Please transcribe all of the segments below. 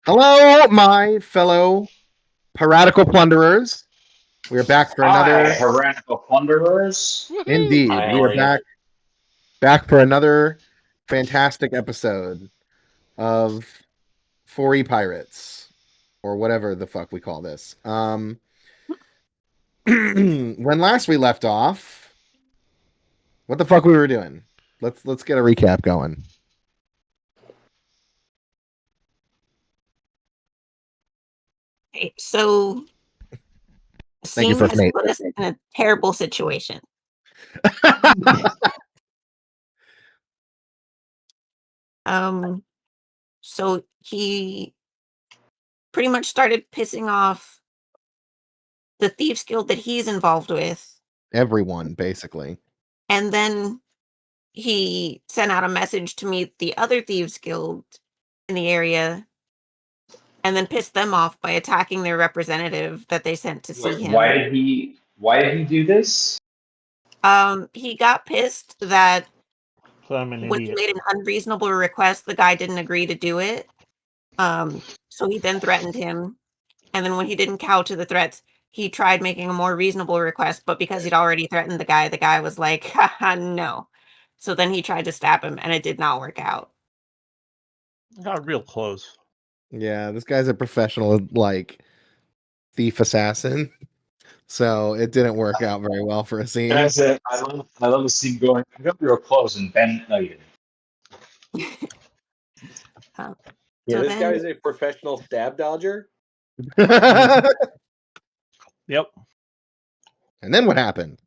Hello, my fellow piratical plunderers. We are back for Hi, another. heretical plunderers. Woohoo! Indeed, Hi, we how are are you? back for another fantastic episode of 4E Pirates, or whatever the fuck we call this. When last we left off, what the fuck we were doing? Let's get a recap going. Okay, so Thank you, Seam First has Mate. put us in a terrible situation. So he pretty much started pissing off the Thieves Guild that he's involved with, Everyone, basically. and then he sent out a message to meet the other Thieves Guild in the area, and then pissed them off by attacking their representative that they sent to see Wait, him. why did he do this? He got pissed that So I'm an when he idiot. made an unreasonable request, the guy didn't agree to do it. So he then threatened him. And then when he didn't cow to the threats, he tried making a more reasonable request, but because he'd already threatened the guy was like, haha, no. So then he tried to stab him, and it did not work out. Got real close. Yeah, this guy's a professional, thief assassin. So it didn't work out very well for Asim. That's it. I love the scene going. I got real close, and Ben, no, you didn't. Uh, Yeah, So this then- guy's a professional stab dodger. Yep. And then what happened?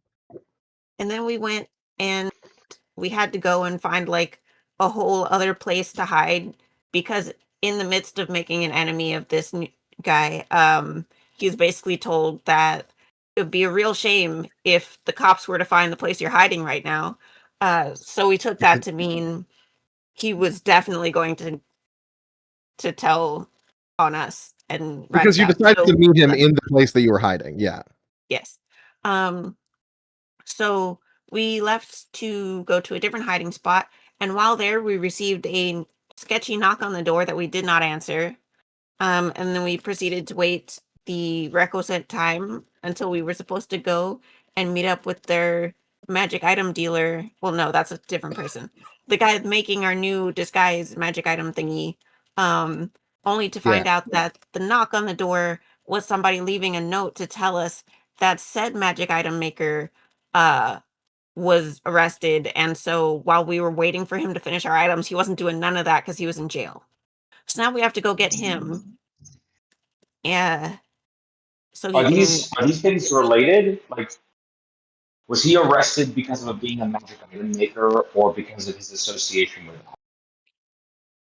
and then we went and we had to go and find like a whole other place to hide because in the midst of making an enemy of this guy, he's basically told that it would be a real shame if the cops were to find the place you're hiding right now. So we took that to mean he was definitely going to tell on us and rat Because us you out. decided to So- meet him in the place that you were hiding. Yeah. Yes. So we left to go to a different hiding spot, and while there, we received a sketchy knock on the door that we did not answer. And then we proceeded to wait the requisite time until we were supposed to go and meet up with their magic item dealer. Well, no, that's a different person. The guy making our new disguise magic item thingy. Only to find out that the knock on the door was somebody leaving a note to tell us that said magic item maker was arrested, and so while we were waiting for him to finish our items, he wasn't doing none of that because he was in jail. So now we have to go get him. Yeah. So he Are can. these things related? Like, was he arrested because of being a magic item maker, or because of his association with?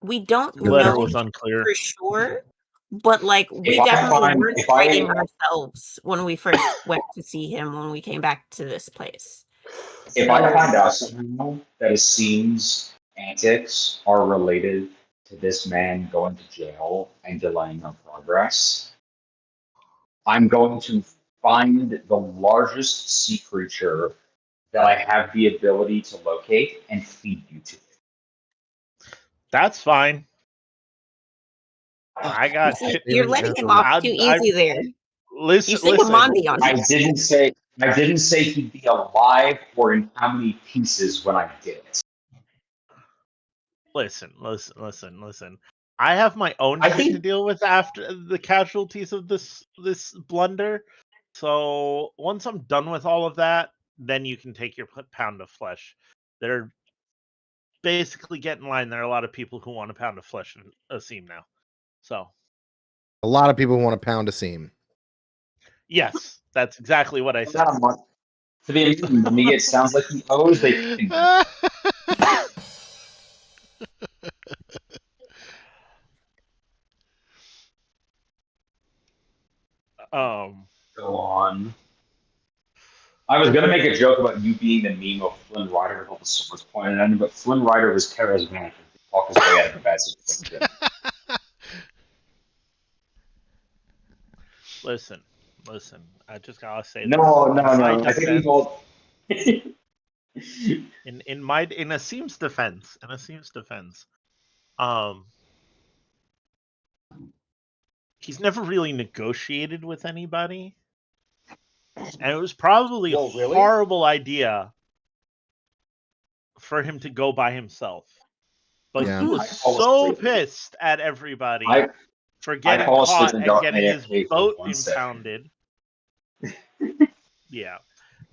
We don't The letter know was unclear. for sure, but like we If I definitely find- weren't if I- fighting ourselves when we first went to see him when we came back to this place. If I find out somehow that Asim's antics are related to this man going to jail and delaying our progress, I'm going to find the largest sea creature that I have the ability to locate and feed you to it. That's fine. I got See, shit. you're letting him off too easy there. Listen, You say listen. Amandi on I him. didn't say he'd be alive or in how many pieces when I did it. Listen. I have my own I shit think- to deal with after the casualties of this blunder. So once I'm done with all of that, then you can take your pound of flesh. They're basically get in line. There are a lot of people who want a pound of flesh in Asim now. So A lot of people want to pound Asim. yes, that's exactly what I said. Not a month. For the amount of money it sounds like he owes, they can. Go on. I was gonna make a joke about you being the meme of Flynn Rider with all the swords pointed at him, but Flynn Rider was charismatic. He talked his way out of a bad situation. Listen. I just gotta say No. this. I think he told. In Asim's defense, he's never really negotiated with anybody. And it was probably Whoa, a really? horrible idea for him to go by himself. But Yeah. he was I fall so asleep. pissed at everybody I for getting fall asleep caught in and dark getting his AFK for boat 1 second. impounded. Yeah.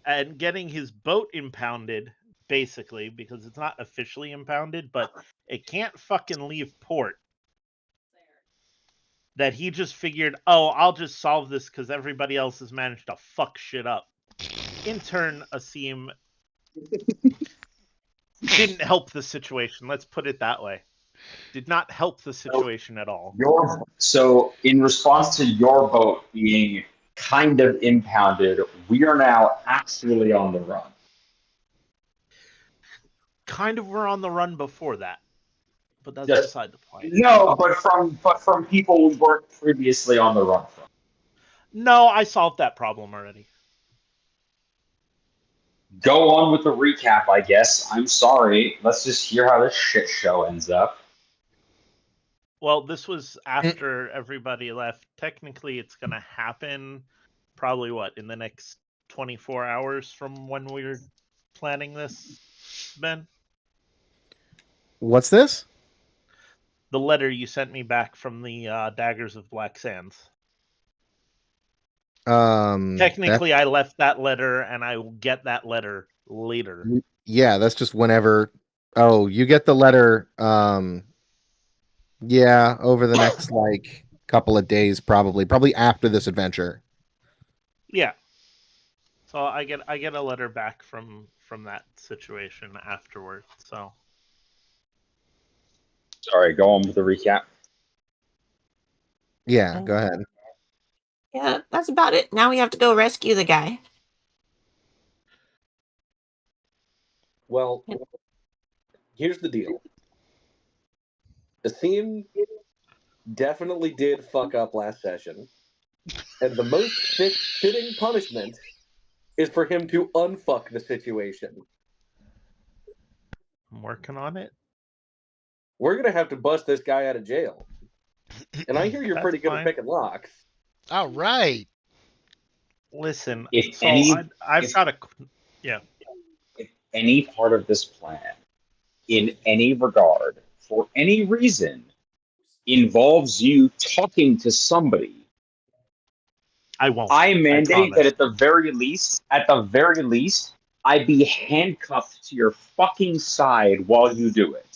And getting his boat impounded, basically, because it's not officially impounded, but it can't fucking leave port. That he just figured, oh, I'll just solve this because everybody else has managed to fuck shit up. In turn, Asim didn't help the situation. Let's put it that way. Did not help the situation at all. So, in response to your boat being kind of impounded, we are now actually on the run. Kind of were on the run before that, but that's Yes. beside the point. No, but from people we weren't previously on the run from. No, I solved that problem already. Go on with the recap, I guess. I'm sorry. Let's just hear how this shit show ends up. Well, this was after everybody left. Technically, it's going to happen probably, in the next 24 hours from when we were planning this, Ben? What's this? The letter you sent me back from the Daggers of Black Sands. Technically, I left that letter, and I will get that letter later. Yeah, that's just whenever. Oh, you get the letter. Yeah, over the next couple of days, probably after this adventure. Yeah. So I get a letter back from that situation afterward. So. Sorry, go on with the recap. Yeah, go ahead. Yeah, that's about it. Now we have to go rescue the guy. Well, here's the deal. Asim definitely did fuck up last session. And the most fitting punishment is for him to unfuck the situation. I'm working on it. We're going to have to bust this guy out of jail. And I hear you're That's pretty good fine. at picking locks. All right. Listen, If so any- I've if- got a... If any part of this plan, in any regard, for any reason, involves you talking to somebody, I won't. I mandate promise. that at the very least, I be handcuffed to your fucking side while you do it.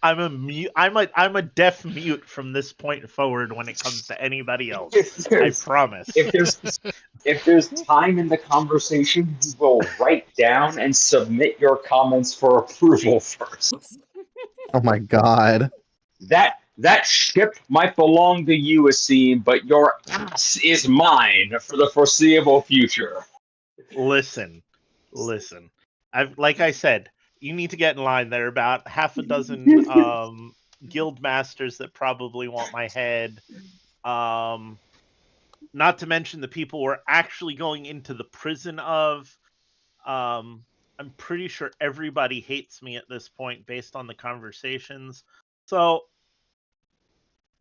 I'm a mute. I'm a deaf mute from this point forward when it comes to anybody else. I promise. If there's time in the conversation, you will write down and submit your comments for approval first. Oh my god. That ship might belong to you, Asim, but your ass is mine for the foreseeable future. Listen. Like I said, you need to get in line. There are about half a dozen guild masters that probably want my head. Not to mention the people we're actually going into the prison of. I'm pretty sure everybody hates me at this point based on the conversations. So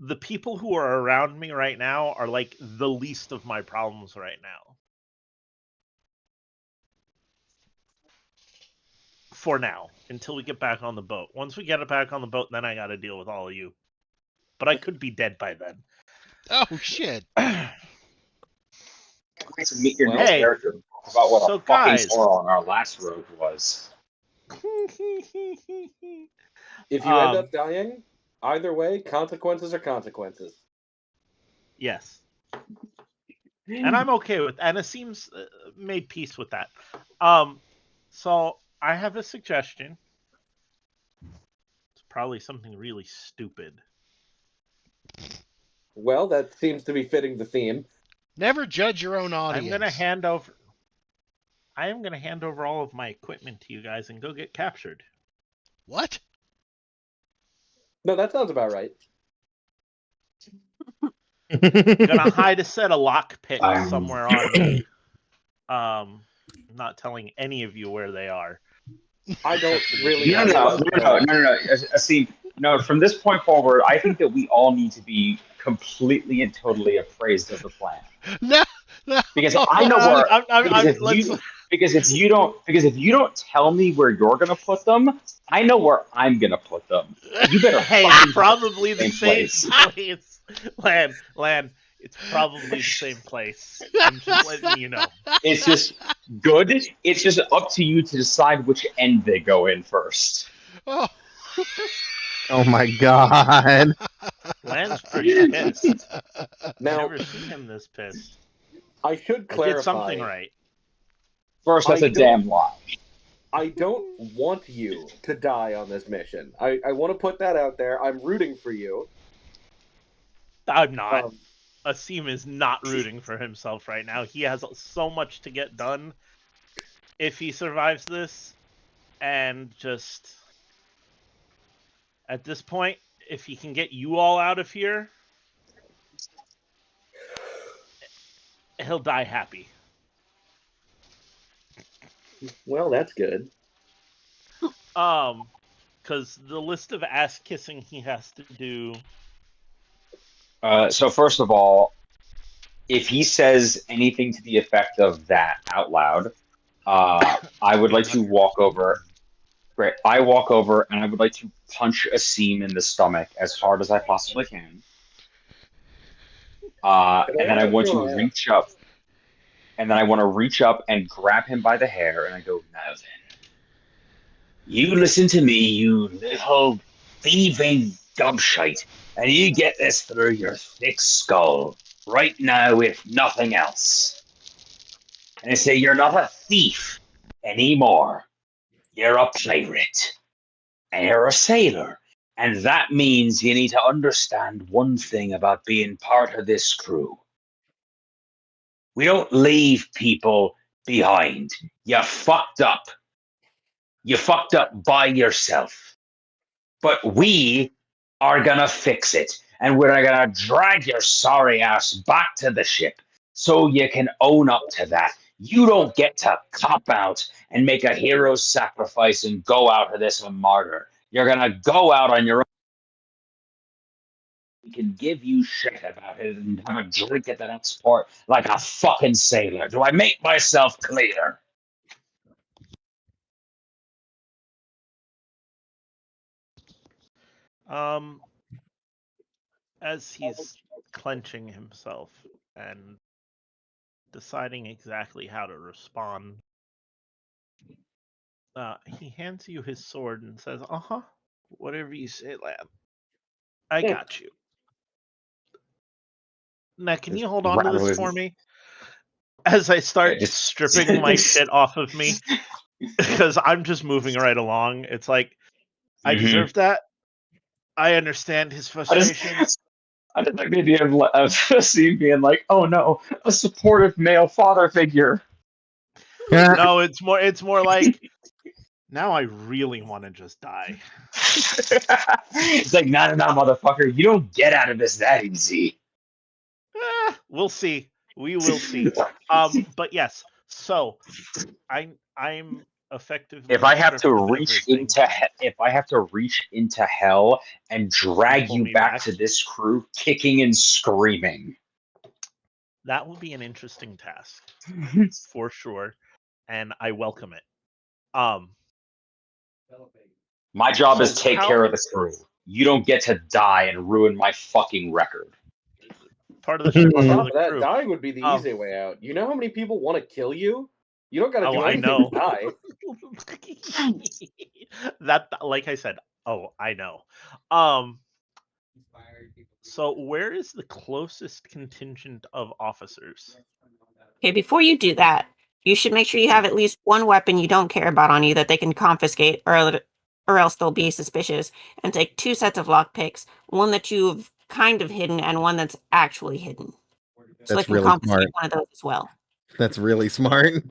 the people who are around me right now are like the least of my problems right now. For now, until we get back on the boat. Once we get it back on the boat, then I got to deal with all of you. But I could be dead by then. Oh shit. Nice to meet your new Hey, character about what so a fucking guys- moron our last rogue was. If you end up dying, either way, consequences are consequences. Yes. And I'm okay with that. And it seems made peace with that. So I have a suggestion. It's probably something really stupid. Well, that seems to be fitting the theme. Never judge your own audience. I am gonna hand over all of my equipment to you guys and go get captured. What? No, that sounds about right. I'm gonna hide a set of lock picks somewhere on me. Not telling any of you where they are. I don't really. No. Asim, No, from this point forward, I think that we all need to be completely and totally appraised of the plan. No, no. Because I know where because if let's, you because if you don't tell me where you're gonna put them, I know where I'm gonna put them. You better hey, fucking it's probably the same same place. place. Lan, it's probably the same place. I'm just letting you know. It's just good. It's just up to you to decide which end they go in first. Oh. Oh my god. Lan's pretty pissed. I've Now, never seen him this pissed. I should I clarify. did something right. First, that's I a damn lie. I don't want you to die on this mission. I want to put that out there. I'm rooting for you. I'm not. Um, Asim is not rooting for himself right now. He has so much to get done if he survives this, and just at this point, if he can get you all out of here, he'll die happy. well, that's good. Because the list of ass kissing he has to do. So first of all, if he says anything to the effect of that out loud, I would like to walk over. Right, I walk over and I would like to punch Asim in the stomach as hard as I possibly can. And then I want to reach up. And then I want to reach up and grab him by the hair, and I go, now then, you listen to me, you little thieving gobshite, and you get this through your thick skull right now, if nothing else. And I say, you're not a thief anymore. You're a pirate. And you're a sailor. And that means you need to understand one thing about being part of this crew. We don't leave people behind. You fucked up. You fucked up by yourself. But we are gonna fix it. And we're gonna drag your sorry ass back to the ship so you can own up to that. You don't get to cop out and make a hero's sacrifice and go out of this a martyr. You're gonna go out on your own. We can give you shit about it and have a drink at the next port like a fucking sailor. Do I make myself clear? As he's clenching himself and deciding exactly how to respond, he hands you his sword and says, whatever you say, lad. I got you. Now, can you hold on to this for me? As I start stripping my shit off of me, because I'm just moving right along. It's like, I deserve that. I understand his frustration. I just like the idea of Asim being like, "Oh no, a supportive male father figure." No, it's more like, now I really want to just die. It's like, no, motherfucker, you don't get out of this that easy. We'll see. We will see. But yes. So, I'm effectively. If I have to reach into hell and drag you back to this crew, kicking and screaming, that will be an interesting task for sure, and I welcome it. My job is take care of the crew. You don't get to die and ruin my fucking record. Part of the ship On of top the of that, crew. dying would be the easy way out. You know how many people want to kill you? You don't got to do I anything know. to die. That, like I said, I know. So where is the closest contingent of officers? Okay, before you do that, you should make sure you have at least one weapon you don't care about on you that they can confiscate, or else they'll be suspicious, and take 2 sets of lockpicks, one that you've kind of hidden and one that's actually hidden. So That's they can really confiscate smart. one of those as well. That's really smart.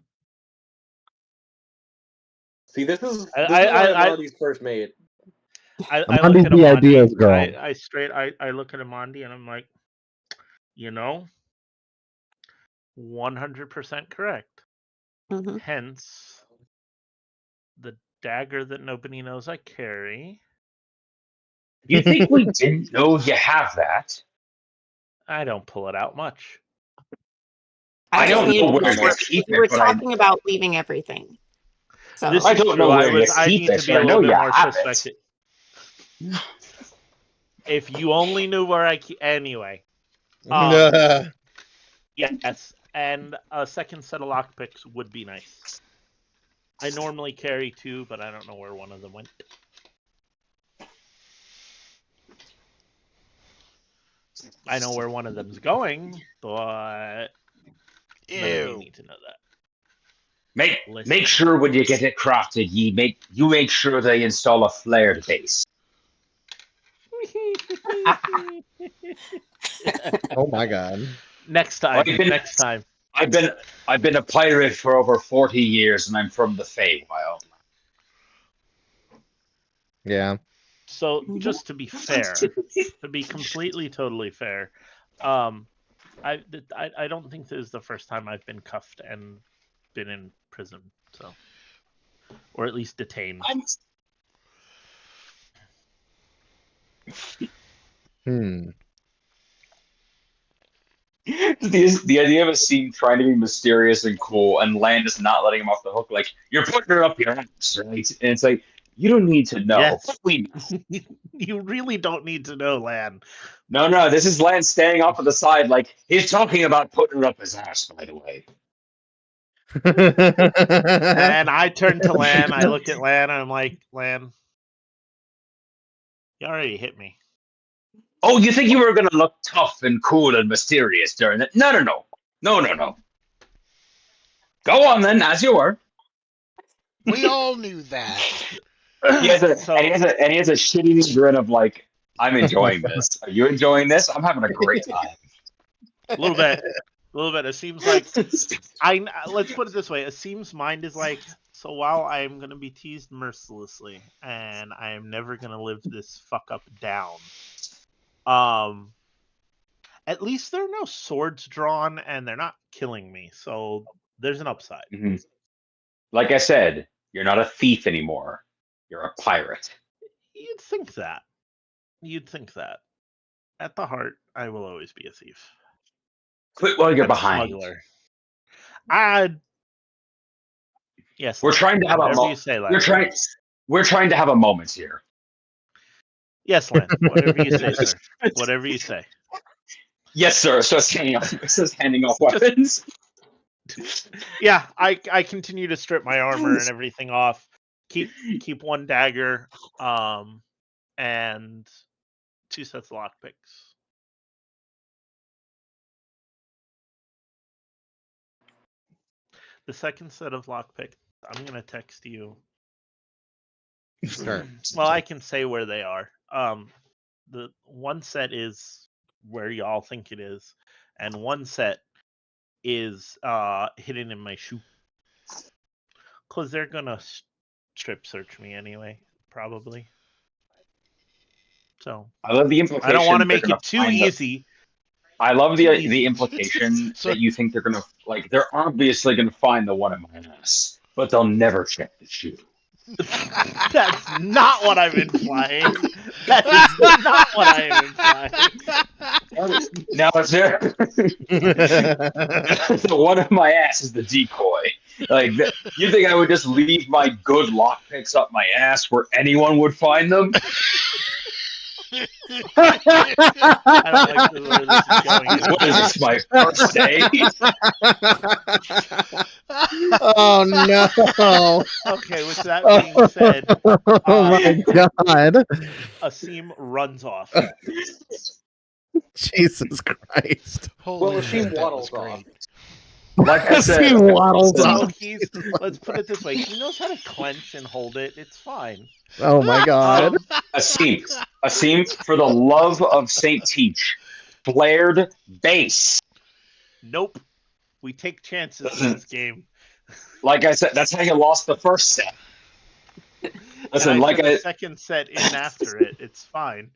See, this is I Amandi's first mate. I look Amandi's at the Amandi, ideas girl. I look at Amandi and I'm like, 100% correct. Mm-hmm. Hence, the dagger that nobody knows I carry. You think we didn't know you have that? I don't pull it out much. I just don't needed know to where be you sure, keep because we were it, but I talking about leaving everything. So This I is don't true. know where you I keep need it, to be but a I know little bit you more have it. suspected. If you only knew where I keep. Anyway. Yes, and a second set of lockpicks would be nice. I normally carry 2, but I don't know where one of them went. I know where one of them's going, but none of you Ew. need to know that. Make Listen. sure when you get it crafted, you make sure they install a flared base. Oh my god. Next time. I've been- Next time. I've been a pirate for over 40 years, and I'm from the Feywild. Yeah. So just to be fair, to be completely totally fair, I don't think this is the first time I've been cuffed and been in prison. So, or at least detained. Hmm. The idea of a scene trying to be mysterious and cool, and Land is not letting him off the hook. Like, you're putting her up your ass, right? And it's like, you don't need to know. Yes. We You really don't need to know, Lan. No, this is Land staying off to the side, like he's talking about putting her up his ass. By the way, And I turn to Lan. I look at Lan. And I'm like, Lan, you already hit me. oh, you think you were gonna look tough and cool and mysterious during it? No. Go on then, as you were. We all knew that. He has a, So- and he has a shitty grin of like, I'm enjoying this. Are you enjoying this? I'm having a great time. A little bit. It seems like let's put it this way. Asim's mind is like, so while I am going to be teased mercilessly and I am never going to live this fuck up down, at least there are no swords drawn and they're not killing me. So there's an upside. Mhm. Like I said, you're not a thief anymore. You're a pirate. You'd think that. At the heart, I will always be a thief. Quit while you're And a behind. smuggler. Yes. We're Lan, trying to have a whatever you say, Lan. We're trying to have a moment here. Yes, Lan. Whatever you say, sir. Whatever you say. Yes, sir. So it's handing off weapons. Yeah, I continue to strip my armor and everything off. Keep one dagger, and 2 sets of lockpicks. The second set of lockpicks, I'm gonna text you. Sure. Well, I can say where they are. The one set is where y'all think it is, and one set is hidden in my shoe. Cause they're gonna strip search me anyway, probably. So I love the implication. I don't want to they're make gonna it too find the- easy. I love Too easy. the implication So- that you think they're gonna like. They're obviously gonna find the one in my ass, but they'll never check the shoe. That's not what I'm implying. That is not what I am implying. Now is there the one in my ass is the decoy? Like, you think I would just leave my good lockpicks up my ass where anyone would find them? I don't like where this is going. What is this, my first day? Oh no! Okay, with that being said, Oh my god! Asim runs off. Jesus Christ! Holy Well, she shit, that waddles was off. great. Like I said, He waddles So off. let's put it this way: he knows how to clench and hold it. It's fine. Oh my god! Asim, for the love of Saint Teach, flared base. Nope. We take chances in this game. Like I said, that's how you lost the first set. Listen, And I like put I the second set in after it. It's fine.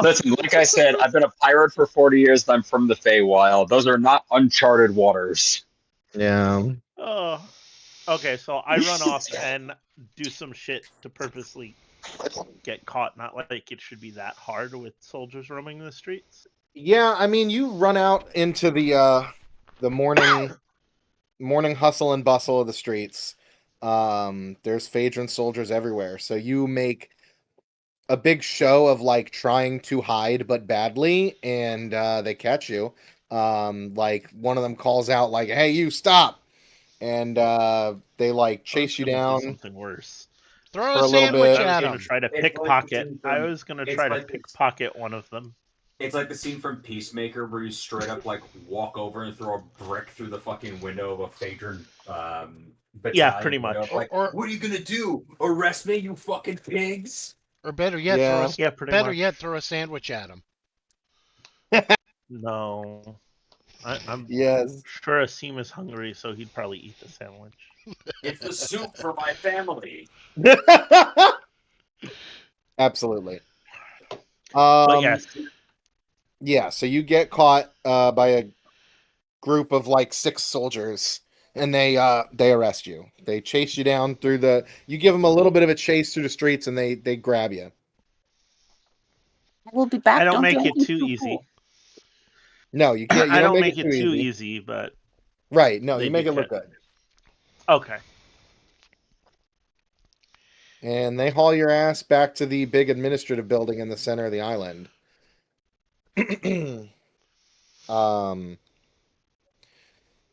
listen, like I said, I've been a pirate for 40 years and I'm from the Feywild. Those are not uncharted waters. Yeah. Oh. Okay, so I run off and do some shit to purposely get caught. Not like it should be that hard with soldiers roaming the streets. Yeah, I mean, you run out into the morning hustle and bustle of the streets. There's Phaedron soldiers everywhere, so you make a big show of like trying to hide but badly, and they catch you. Like one of them calls out like, "Hey, you stop!" And they like I was chase you gonna do down something worse. Throw for a a little sandwich bit. at Gonna him. try to It's like the pickpocket. scene I from- was gonna it's try to like the- pickpocket one of them. It's like the scene from Peacemaker where you straight up like walk over and throw a brick through the fucking window of a Phaedron battalion pretty much. window. Like, Or- what are you gonna do? Arrest me, you fucking pigs? Or better yet, Yeah. Yeah, pretty better much. yet, throw a sandwich at him. No, I'm Yes. sure Asim is hungry, so he'd probably eat the sandwich. It's the soup for my family. Absolutely. But yes, Yeah, so you get caught by a group of like 6 soldiers, and they arrest you. They chase you down through the. You give them a little bit of a chase through the streets, and they grab you. We'll be back. I don't make do it anything too too easy. cool. No, you can't. You I don't don't make it too easy, but Right? No, They you make do it look cut. good. okay. And they haul your ass back to the big administrative building in the center of the island.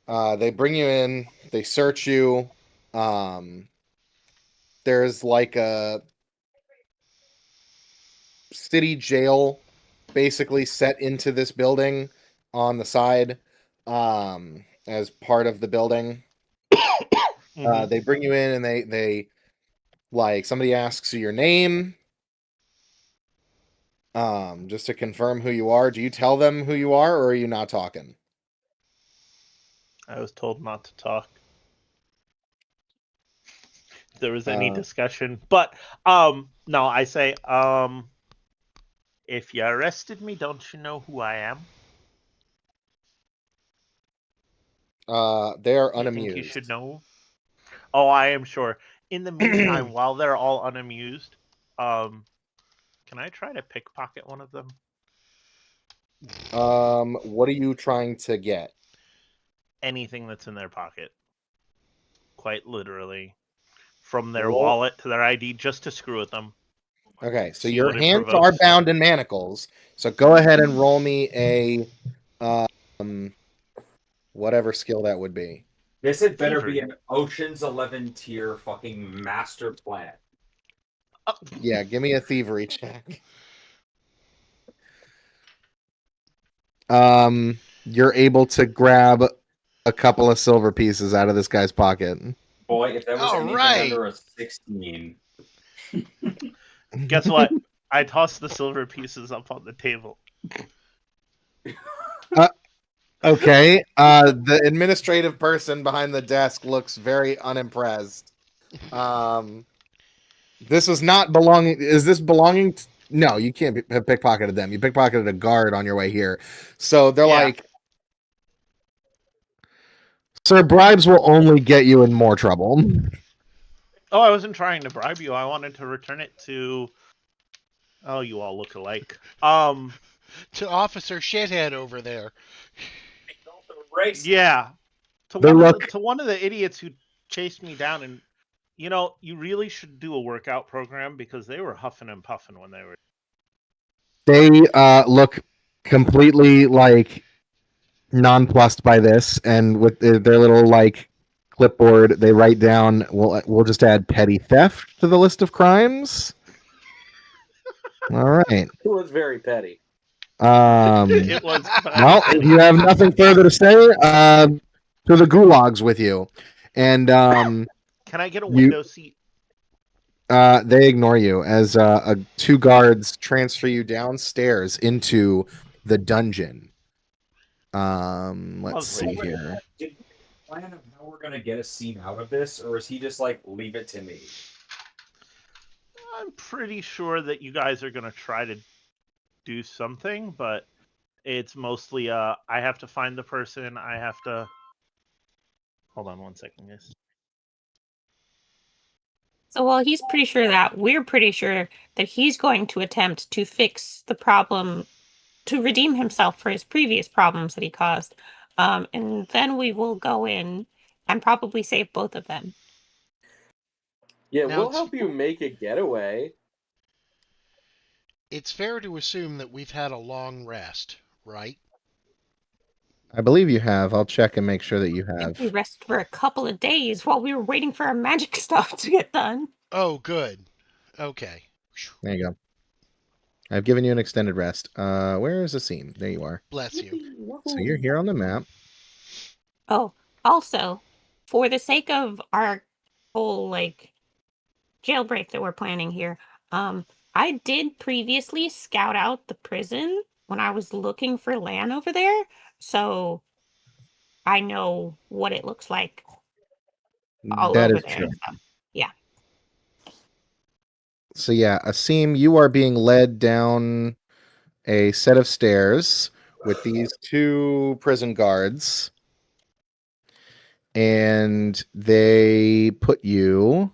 They bring you in, they search you. There's like a city jail basically set into this building on the side as part of the building. Mhm. They bring you in and they like somebody asks you your name just to confirm who you are. Do you tell them who you are, or are you not talking? I was told not to talk. If there was any discussion, but no, I say if you arrested me, don't you know who I am? They are You think unamused. you should know? Oh, I am sure. In the meantime, while they're all unamused, can I try to pickpocket one of them? What are you trying to get? Anything that's in their pocket. Quite literally. From their Roll- wallet to their ID, just to screw with them. Okay, so See your what it hands provokes. are bound in manacles. So go ahead and roll me a whatever skill that would be. This had better be Thievery. an Ocean's 11 tier fucking master plan. Yeah, give me a thievery check. You're able to grab a couple of silver pieces out of this guy's pocket. Boy, if that was All anything right. under a 16. Guess what? I tossed the silver pieces up on the table. Okay. The administrative person behind the desk looks very unimpressed. This was not belonging. Is this belonging? No, you can't have pickpocketed them. You pickpocketed a guard on your way here. So they're Yeah. like, sir, bribes will only get you in more trouble. Oh, I wasn't trying to bribe you. I wanted to return it to. Oh, you all look alike. To Officer Shithead over there. Race. Yeah. They look- To one of the idiots who chased me down, and you know, you really should do a workout program because they were huffing and puffing when they were. They look completely like nonplussed by this, and with their little like clipboard, they write down, "We'll just add petty theft to the list of crimes." All right. It was very petty. It was. Well, if you have nothing further to say, to the gulags with you, and Can I get a window seat? they ignore you as 2 guards transfer you downstairs into the dungeon. Let's see Lovely. here. Did we plan of how we're gonna get a scene out of this, or is he just like leave it to me? I'm pretty sure that you guys are gonna try to do something, but it's mostly I have to find the person. I have to. Hold on one second, guys. So while he's pretty sure that, we're pretty sure that he's going to attempt to fix the problem, to redeem himself for his previous problems that he caused. And then we will go in and probably save both of them. Yeah, Now we'll it's- help you make a getaway. It's fair to assume that we've had a long rest, right? I believe you have. I'll check and make sure that you I have. think we rested for a couple of days while we were waiting for our magic stuff to get done. Oh, good. Okay. There you go. I've given you an extended rest. Where is the seam? There you are. Bless you. So you're here on the map. Oh, also, for the sake of our whole jailbreak that we're planning here, I did previously scout out the prison when I was looking for Lan over there, so I know what it looks like all That over is there true. and stuff. Yeah. So yeah, Asim, you are being led down a set of stairs with these two prison guards, and they put you.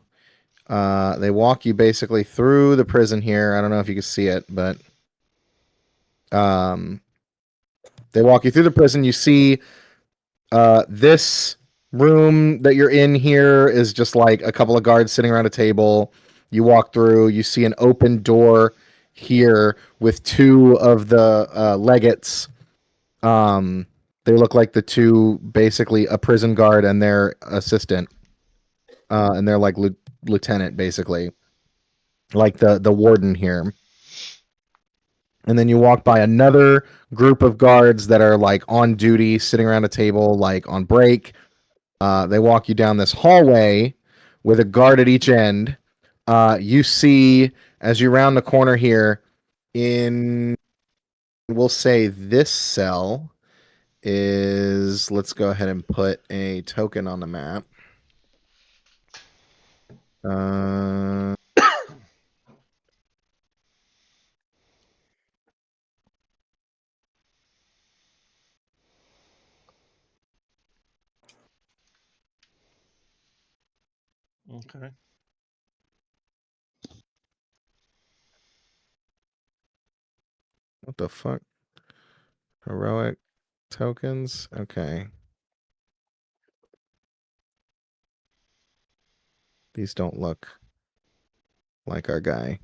They walk you basically through the prison here. I don't know if you can see it, but they walk you through the prison. You see this room that you're in here is just like a couple of guards sitting around a table. You walk through, you see an open door here with two of the legates. They look like the two, basically a prison guard and their assistant, and they're like lieutenant, basically, like the warden here. And then you walk by another group of guards that are like on duty, sitting around a table, like on break. They walk you down this hallway with a guard at each end. You see, as you round the corner here, in, we'll say this cell is, let's go ahead and put a token on the map. Okay. What the fuck? Heroic tokens? Okay. These don't look like our guy.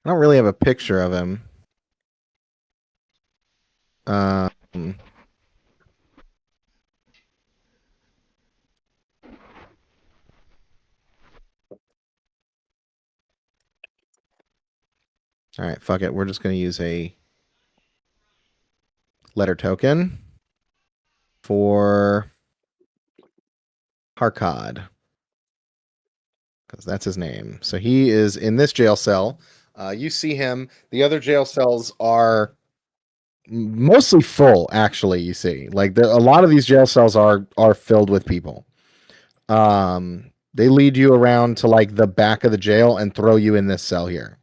I don't really have a picture of him. All right, fuck it. We're just going to use a letter token for Harkad, because that's his name. So he is in this jail cell. You see him. The other jail cells are mostly full, actually. You see, like a lot of these jail cells are filled with people. They lead you around to like the back of the jail and throw you in this cell here.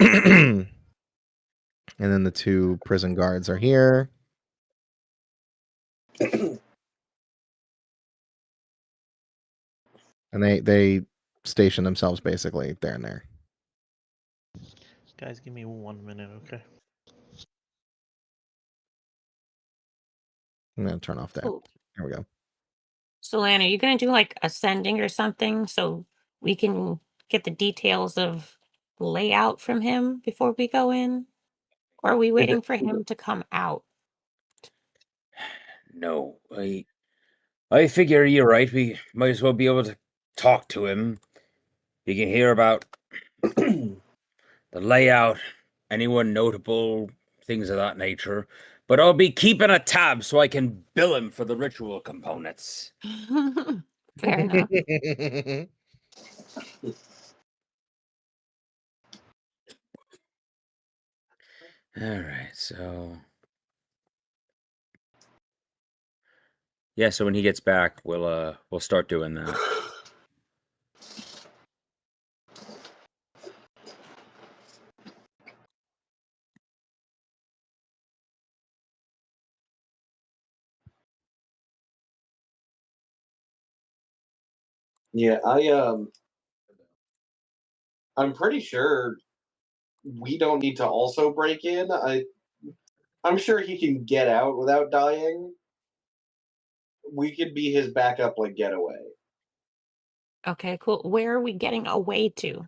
And then the two prison guards are here. And they station themselves basically there and there. Guys, give me 1 minute, okay? I'm gonna turn off that. Oh, There we go. so Lan, are you gonna do like ascending or something so we can get the details of layout from him before we go in? Or are we waiting for him to come out? No, I figure you're right. We might as well be able to talk to him. You can hear about the layout, anyone notable, things of that nature. But I'll be keeping a tab so I can bill him for the ritual components. Fair enough. All right, so yeah, so when he gets back, we'll start doing that. Yeah, I'm pretty sure we don't need to also break in. I'm sure he can get out without dying. We could be his backup, like, getaway. Okay, cool. Where are we getting away to?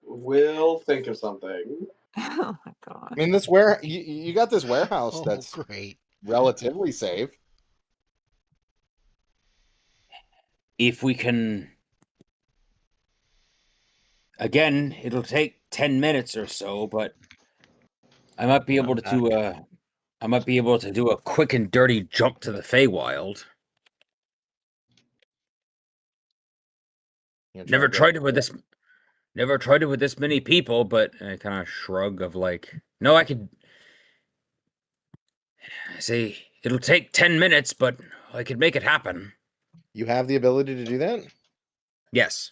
We'll think of something. Oh my I gosh. mean, you got this warehouse Oh, that's great. relatively safe. If we can, again, it'll take 10 minutes or so, but I might be able to do a quick and dirty jump to the Feywild. You know, try Never to go- tried it with this many people, but I kind of shrug of like, no, I could say it'll take 10 minutes, but I could make it happen. You have the ability to do that? Yes.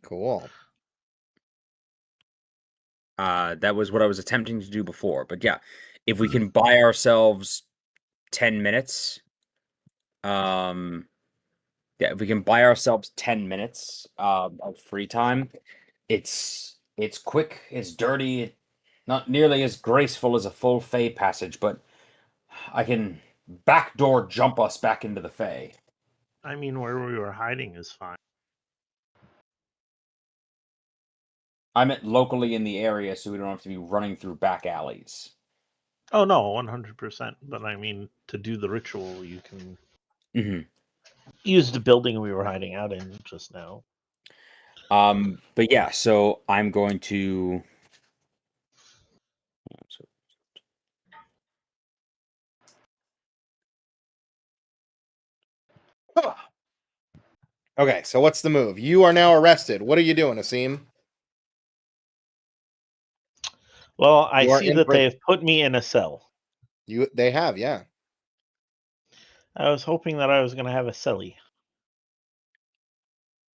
Cool. That was what I was attempting to do before. But yeah, if we can buy ourselves 10 minutes, yeah, if we can buy ourselves 10 minutes of free time, it's quick, it's dirty, not nearly as graceful as a full Fey passage, but I can backdoor jump us back into the Fey. I mean, where we were hiding is fine. I meant locally in the area, so we don't have to be running through back alleys. Oh no, 100%. But I mean, to do the ritual, you can use the building we were hiding out in just now. But yeah, so I'm going to. Okay, so what's the move? You are now arrested. What are you doing, Asim? Well, I You are see in that prison. they've put me in a cell. They have, yeah. I was hoping that I was going to have a celly.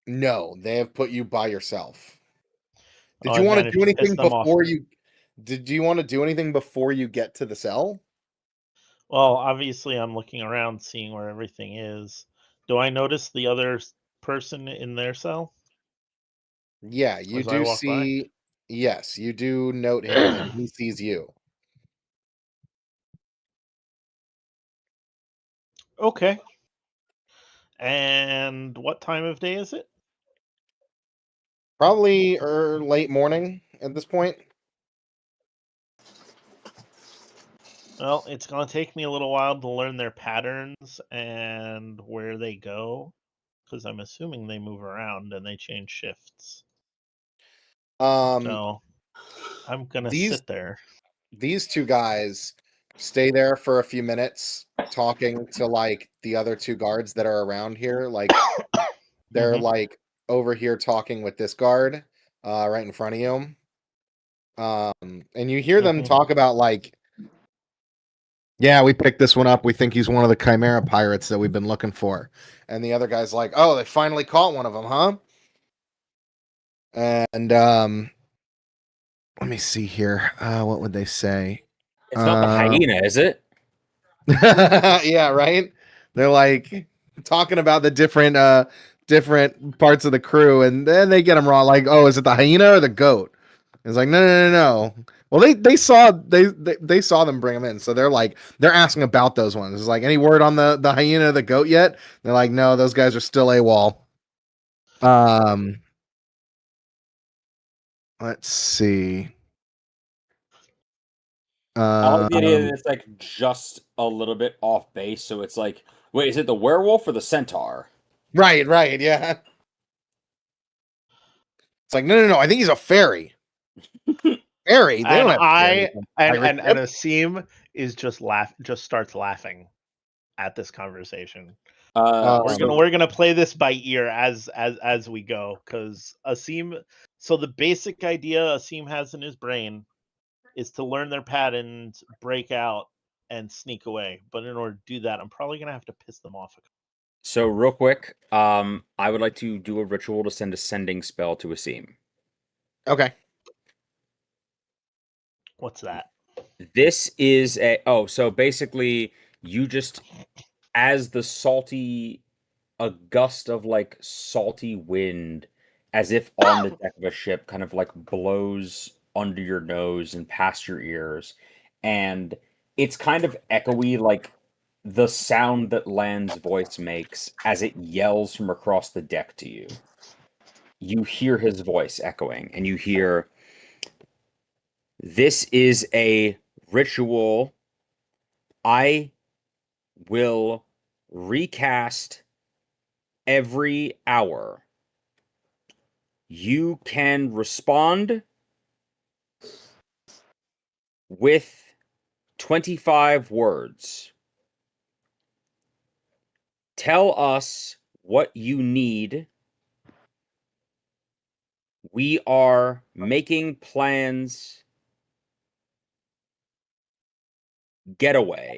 No, they have put you by yourself. Did Oh, you I want to managed do to piss anything them off. before you? Did you want to do anything before you get to the cell? Well, obviously, I'm looking around, seeing where everything is. Do I notice the other person in their cell? Yeah, you As I do walk by? see. Yes, you do note him, and he sees you. Okay. And what time of day is it? Probably late morning at this point. Well, it's going to take me a little while to learn their patterns and where they go, because I'm assuming they move around and they change shifts. So I'm going to sit there. These two guys stay there for a few minutes talking to like the other two guards that are around here. Like they're like over here talking with this guard right in front of you. And you hear them talk about like, yeah, we picked this one up. We think he's one of the Chimera pirates that we've been looking for. And the other guy's like, oh, they finally caught one of them, huh? And let me see here. What would they say? It's not the hyena, is it? Yeah, right. They're like talking about the different parts of the crew, and then they get them wrong. Like, oh, is it the hyena or the goat? It's like, no. Well, they saw them bring them in, so they're asking about those ones. It's like, any word on the hyena or the goat yet? They're like, no, those guys are still AWOL. Let's see. I like the idea that it's like just a little bit off base, so it's like, wait, is it the werewolf or the centaur? Right, yeah. It's like, no. I think he's a fairy. Fairy. They don't have and Asim is just starts laughing at this conversation. We're gonna play this by ear as we go, because Asim. So the basic idea Asim has in his brain is to learn their patterns, break out, and sneak away. But in order to do that, I'm probably gonna have to piss them off. So real quick, I would like to do a ritual to send a sending spell to Asim. Okay. What's that? This is so basically you just, as the salty, a gust of like salty wind, as if on the deck of a ship, kind of like blows under your nose and past your ears. And it's kind of echoey, like the sound that Land's voice makes as it yells from across the deck to you. You hear his voice echoing, and you hear, "This is a ritual I will recast every hour. You can respond with 25 words. Tell us what you need. We are making plans. Getaway."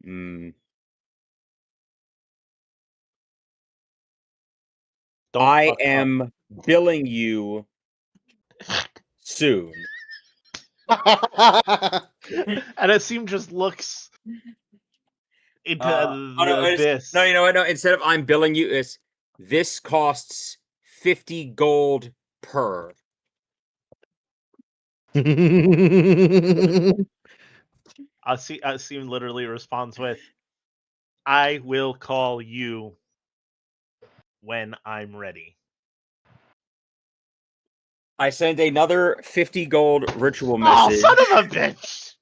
Don't I fuck up. am billing you soon. And Asim just looks into No, the abyss. no, you know what? No, instead of I'm billing you, it's this costs 50 gold per. Asim literally responds with, "I will call you when I'm ready." I send another 50 gold ritual Oh, message. son of a bitch!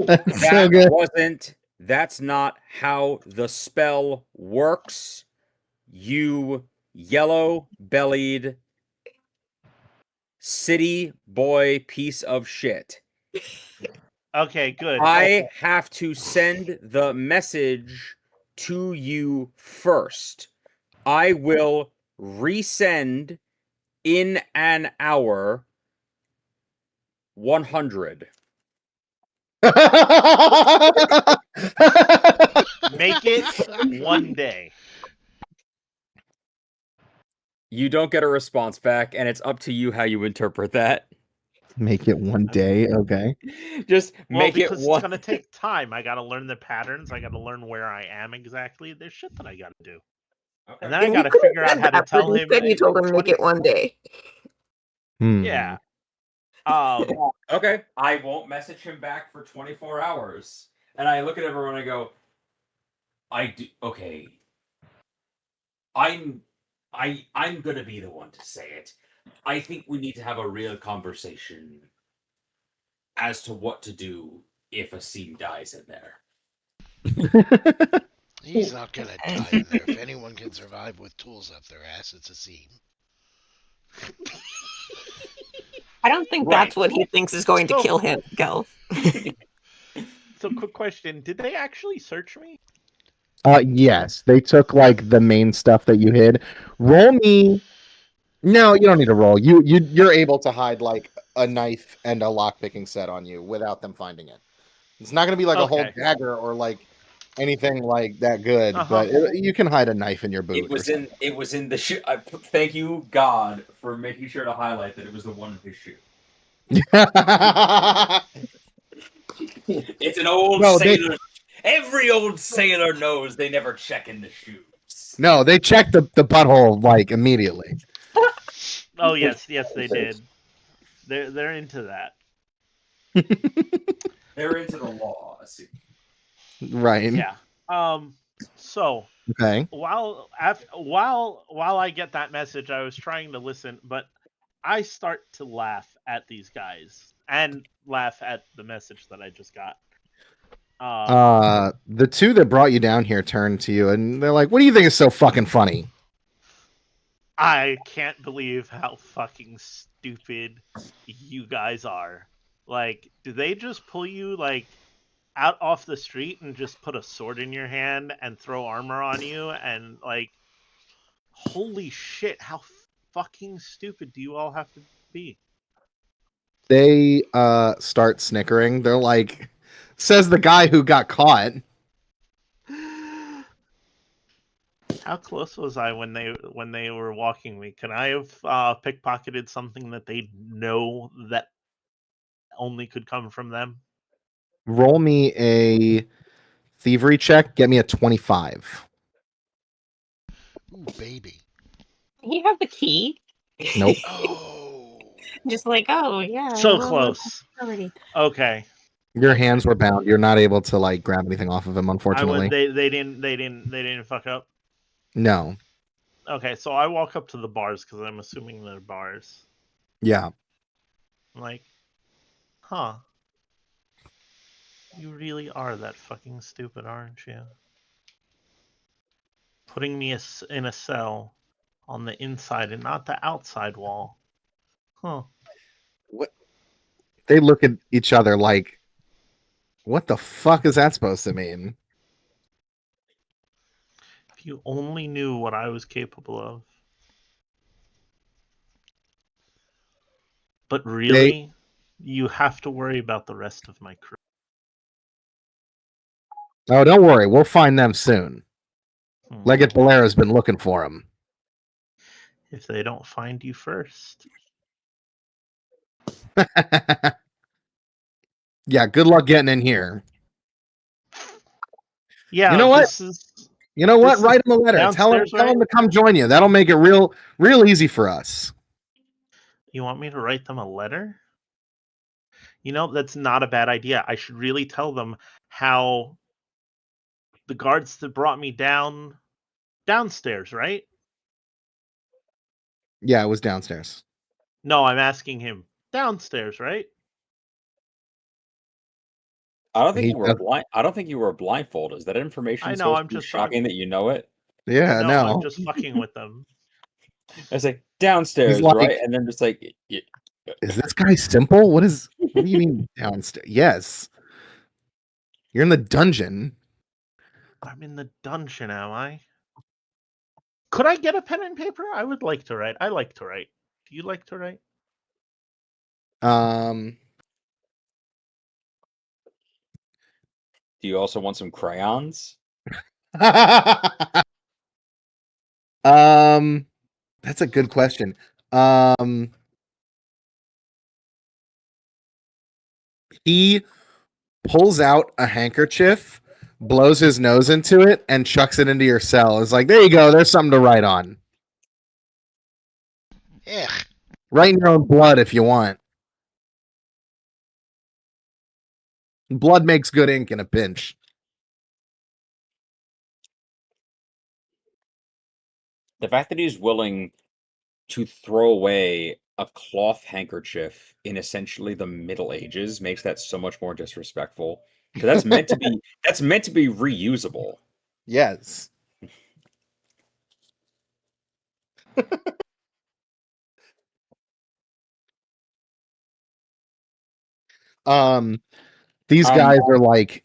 That's so good. That's not how the spell works. You yellow-bellied city boy piece of shit. Okay, good. I have to send the message to you first. I will resend in an hour 100. Make it one day. You don't get a response back, and it's up to you how you interpret that. Make it one day, okay. Just Well, make it because one. it's gonna take time. I gotta learn the patterns. I gotta learn where I am exactly. There's shit that I gotta do. And then I And you gotta could have figure out said how to that, but tell him. instead you told him to make 20 it one day. Yeah. Okay. I won't message him back for 24 hours. And I look at everyone and I go, okay. I'm gonna be the one to say it. I think we need to have a real conversation as to what to do if Asim dies in there. He's not gonna die in there. If anyone can survive with tools up their ass, it's Asim. I don't think that's what he thinks is going to So- kill him, Go. So, quick question: did they actually search me? Yes, they took like the main stuff that you hid. Roll me. No, you don't need to roll. You're able to hide like a knife and a lockpicking set on you without them finding it. It's not going to be like a whole Okay. dagger or like anything like that good, Uh-huh. but you can hide a knife in your boot. It was in the shoe. Thank you, God, for making sure to highlight that it was the one in his shoe. It's an old sailor. Every old sailor knows they never check in the shoes. No, they checked the butthole like immediately. Oh yes, they did. They're into that. They're into the law. Right. Yeah. So Okay. while I get that message, I was trying to listen, but I start to laugh at these guys and laugh at the message that I just got. The two that brought you down here turn to you and they're like, "What do you think is so fucking funny?" I can't believe how fucking stupid you guys are. Like, do they just pull you like out off the street and just put a sword in your hand and throw armor on you and like, holy shit, how fucking stupid do you all have to be? They start snickering. They're like, says the guy who got caught. How close was I when they were walking me? Could I have pickpocketed something that they know that only could come from them? Roll me a thievery check. Get me a 25. Ooh, baby. You have the key. Nope. Oh. Just like, oh yeah. So well, close. already. Okay. Your hands were bound. You're not able to like grab anything off of him, unfortunately. They didn't fuck up. No. Okay, so I walk up to the bars because I'm assuming they're bars. Yeah. I'm like, huh. You really are that fucking stupid, aren't you? Putting me in a cell on the inside and not the outside wall. Huh. What? They look at each other like, what the fuck is that supposed to mean? If you only knew what I was capable of. But really, you have to worry about the rest of my crew. Oh, don't worry. We'll find them soon. Leggett Bolera's been looking for him. If they don't find you first. Yeah, good luck getting in here. Yeah, You know what? You know what? Write him a letter. Tell him to come join you. That'll make it real easy for us. You want me to write them a letter? You know, that's not a bad idea. I should really tell them how the guards that brought me downstairs, right? Yeah, it was downstairs. No, I'm asking him. Downstairs, right? I don't think you were blind. I don't think you were blindfolded. Is that information I know, supposed I'm to be just shocking that you know it? Yeah, no. I'm just fucking with them. I say downstairs, He's like- right? And then just like, Is this guy simple? What do you mean downstairs? Yes. You're in the dungeon. I'm in the dungeon, am I? Could I get a pen and paper? I would like to write. I like to write. Do you like to write? do you also want some crayons? That's a good question. He pulls out a handkerchief, blows his nose into it, and chucks it into your cell. It's like, there you go. There's something to write on. Ugh. Write in your own blood if you want. Blood makes good ink in a pinch. The fact that he's willing to throw away a cloth handkerchief in essentially the Middle Ages makes that so much more disrespectful. Because that's meant to be reusable. Yes. These guys are like,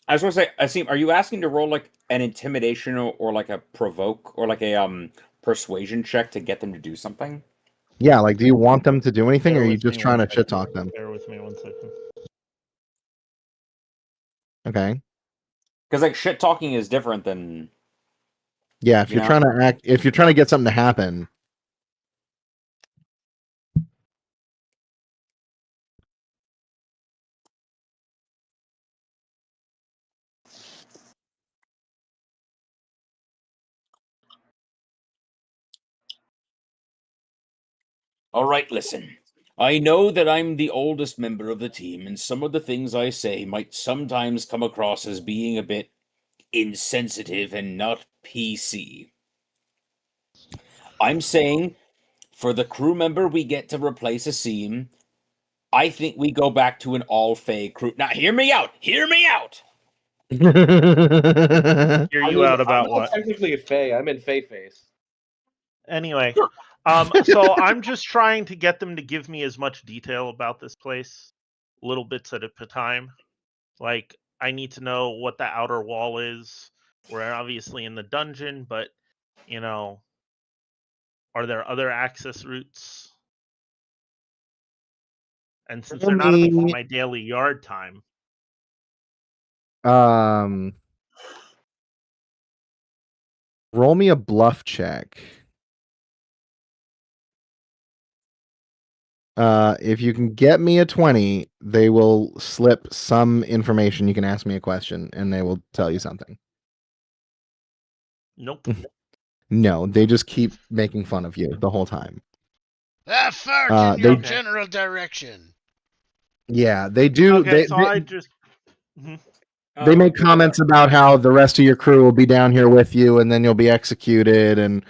I was going to say, Asim, are you asking to roll like an intimidation or like a provoke or like a persuasion check to get them to do something? yeah, like, do you want them to do anything, or are you with just me trying one to shit second. talk them? Bear with me 1 second. Okay. Because like shit talking is different than Yeah, if you're trying to act, if you're trying to get something to happen. All right, listen. I know that I'm the oldest member of the team, and some of the things I say might sometimes come across as being a bit insensitive and not PC. I'm saying, for the crew member we get to replace Asim, I think we go back to an all-Fae crew. Now, hear me out! Hear me out! Hear you out about I'm what? not technically a Fae. I'm in Fae face. Anyway, so I'm just trying to get them to give me as much detail about this place, little bits at a time. Like, I need to know what the outer wall is. We're obviously in the dungeon, but, you know, are there other access routes? And since they're not in my daily yard time. Roll me a bluff check. If you can get me a 20, they will slip some information. You can ask me a question, and they will tell you something. Nope. No, they just keep making fun of you the whole time. Fart in your they- general direction. Yeah, they do. Okay, so I just. Mhm. They make comments about how the rest of your crew will be down here with you, and then you'll be executed, and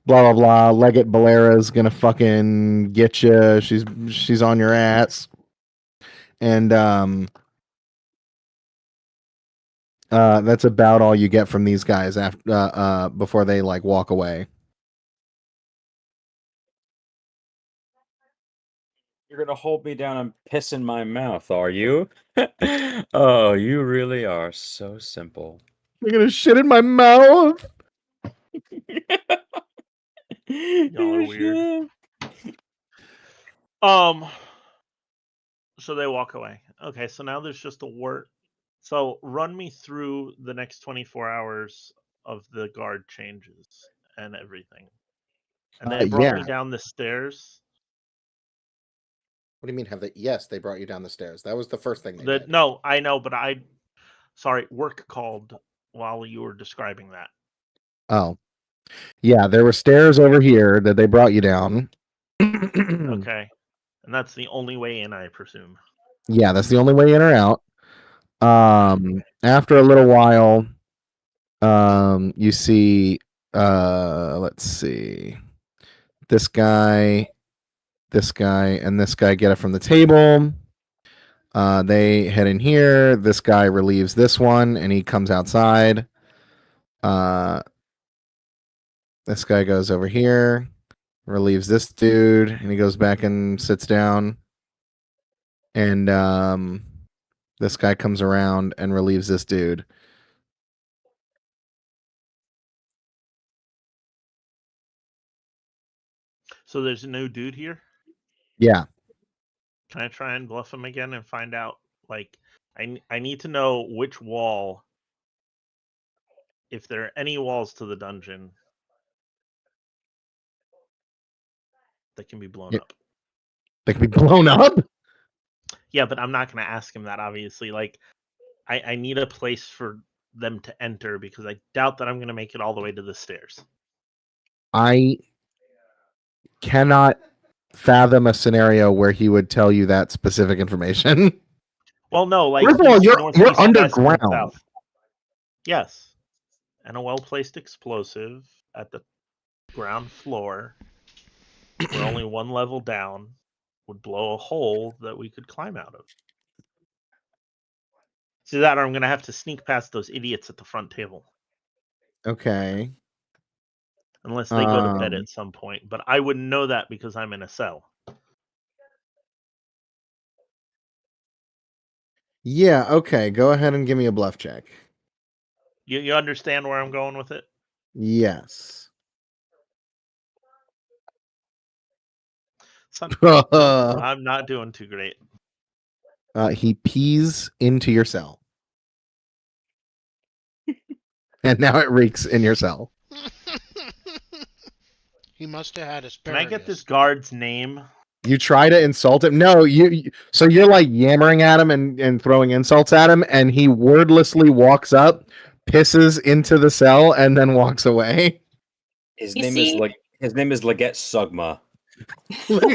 blah blah blah. Legate Balera's gonna fucking get you. She's on your ass, and that's about all you get from these guys after before they like walk away. You're gonna hold me down and piss in my mouth, are you? Oh, you really are so simple. You're gonna shit in my mouth. Y'all are weird. So they walk away. Okay, so now there's just a word. So run me through the next 24 hours of the guard changes and everything. And they brought me Yeah. down the stairs. What do you mean? Have they? Yes, they brought you down the stairs. That was the first thing they did. No, I know, but work called while you were describing that. Oh, yeah. There were stairs over here that they brought you down. Okay. And that's the only way in, I presume. Yeah, that's the only way in or out. After a little while, you see, let's see, this guy, and this guy get it from the table. They head in here. This guy relieves this one, and he comes outside. This guy goes over here, relieves this dude, and he goes back and sits down. And this guy comes around and relieves this dude. So there's a new dude here. Yeah. Can I try and bluff him again and find out? Like, I need to know which wall, if there are any walls to the dungeon that can be blown up. They can be blown up? Yeah, but I'm not going to ask him that, obviously. Like, I need a place for them to enter because I doubt that I'm going to make it all the way to the stairs. I cannot fathom a scenario where he would tell you that specific information. Well, no, like First of all, east, you're northeast, west, and underground. south. Yes, and a well-placed explosive at the ground floor, where only one level down, would blow a hole that we could climb out of. So that, or I'm going to have to sneak past those idiots at the front table, Okay. unless they go to bed at some point. But I wouldn't know that because I'm in a cell. Yeah, okay. Go ahead and give me a bluff check. You understand where I'm going with it? Yes. I'm not doing too great. He pees into your cell. And now it reeks in your cell. He must have had Can asparagus. I get this guard's name? You try to insult him. No, so you're like yammering at him and throwing insults at him, and he wordlessly walks up, pisses into the cell, and then walks away. His You name see- is Legette Sugma.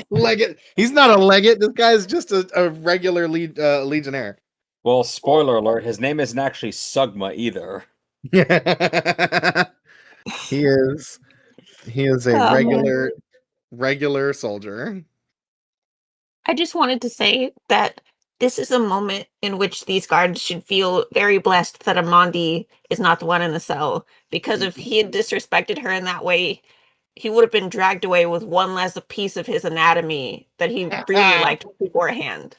Legate. He's not a legate. This guy's just a regular legionnaire. Well, spoiler alert, his name isn't actually Sugma either. He is a Oh, regular soldier. I just wanted to say that this is a moment in which these guards should feel very blessed that Amandi is not the one in the cell. Because if he had disrespected her in that way, he would have been dragged away with one less piece of his anatomy that he really liked beforehand.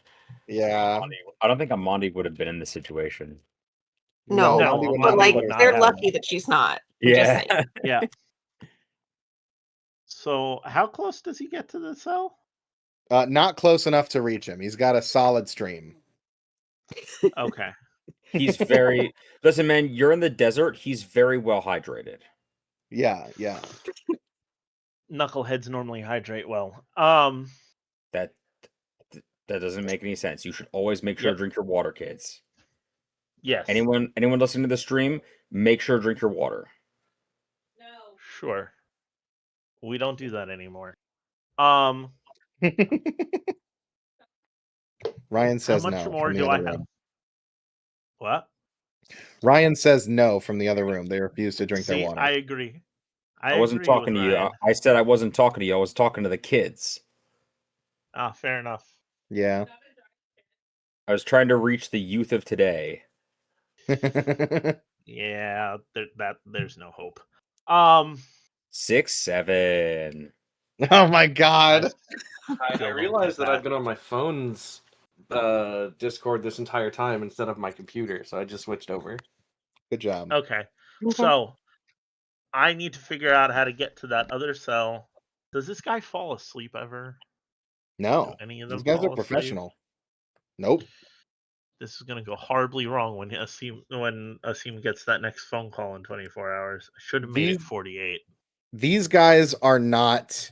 Yeah. I don't think Amandi would have been in this situation. No, No, Amandi would but not like be they're there. lucky that she's not. I'm just Yeah. saying. Yeah. So how close does he get to the cell? Not close enough to reach him. He's got a solid stream. Okay. He's very listen, man, you're in the desert, he's very well hydrated. Yeah. Knuckleheads normally hydrate well. That That doesn't make any sense. You should always make sure Yep. to drink your water, kids. Yes. Anyone listening to the stream, make sure to drink your water. Sure. We don't do that anymore. Ryan How says much no more from the do I other have? room. What? Says no from the other room. They refuse to drink their See, water. I agree. I wasn't agree talking with to you. Ryan. I said I wasn't talking to you. I was talking to the kids. Fair enough. Yeah. I was trying to reach the youth of today. Yeah, there's no hope. 6, 7. Oh my god. I realized that I've been on my phone's Discord this entire time instead of my computer, so I just switched over. Good job. Okay. So I need to figure out how to get to that other cell. Does this guy fall asleep ever? No. Do any of them These guys are fall asleep? professional. Nope. This is gonna go horribly wrong when Asim gets that next phone call in 24 hours. I should have made it 48. These guys are not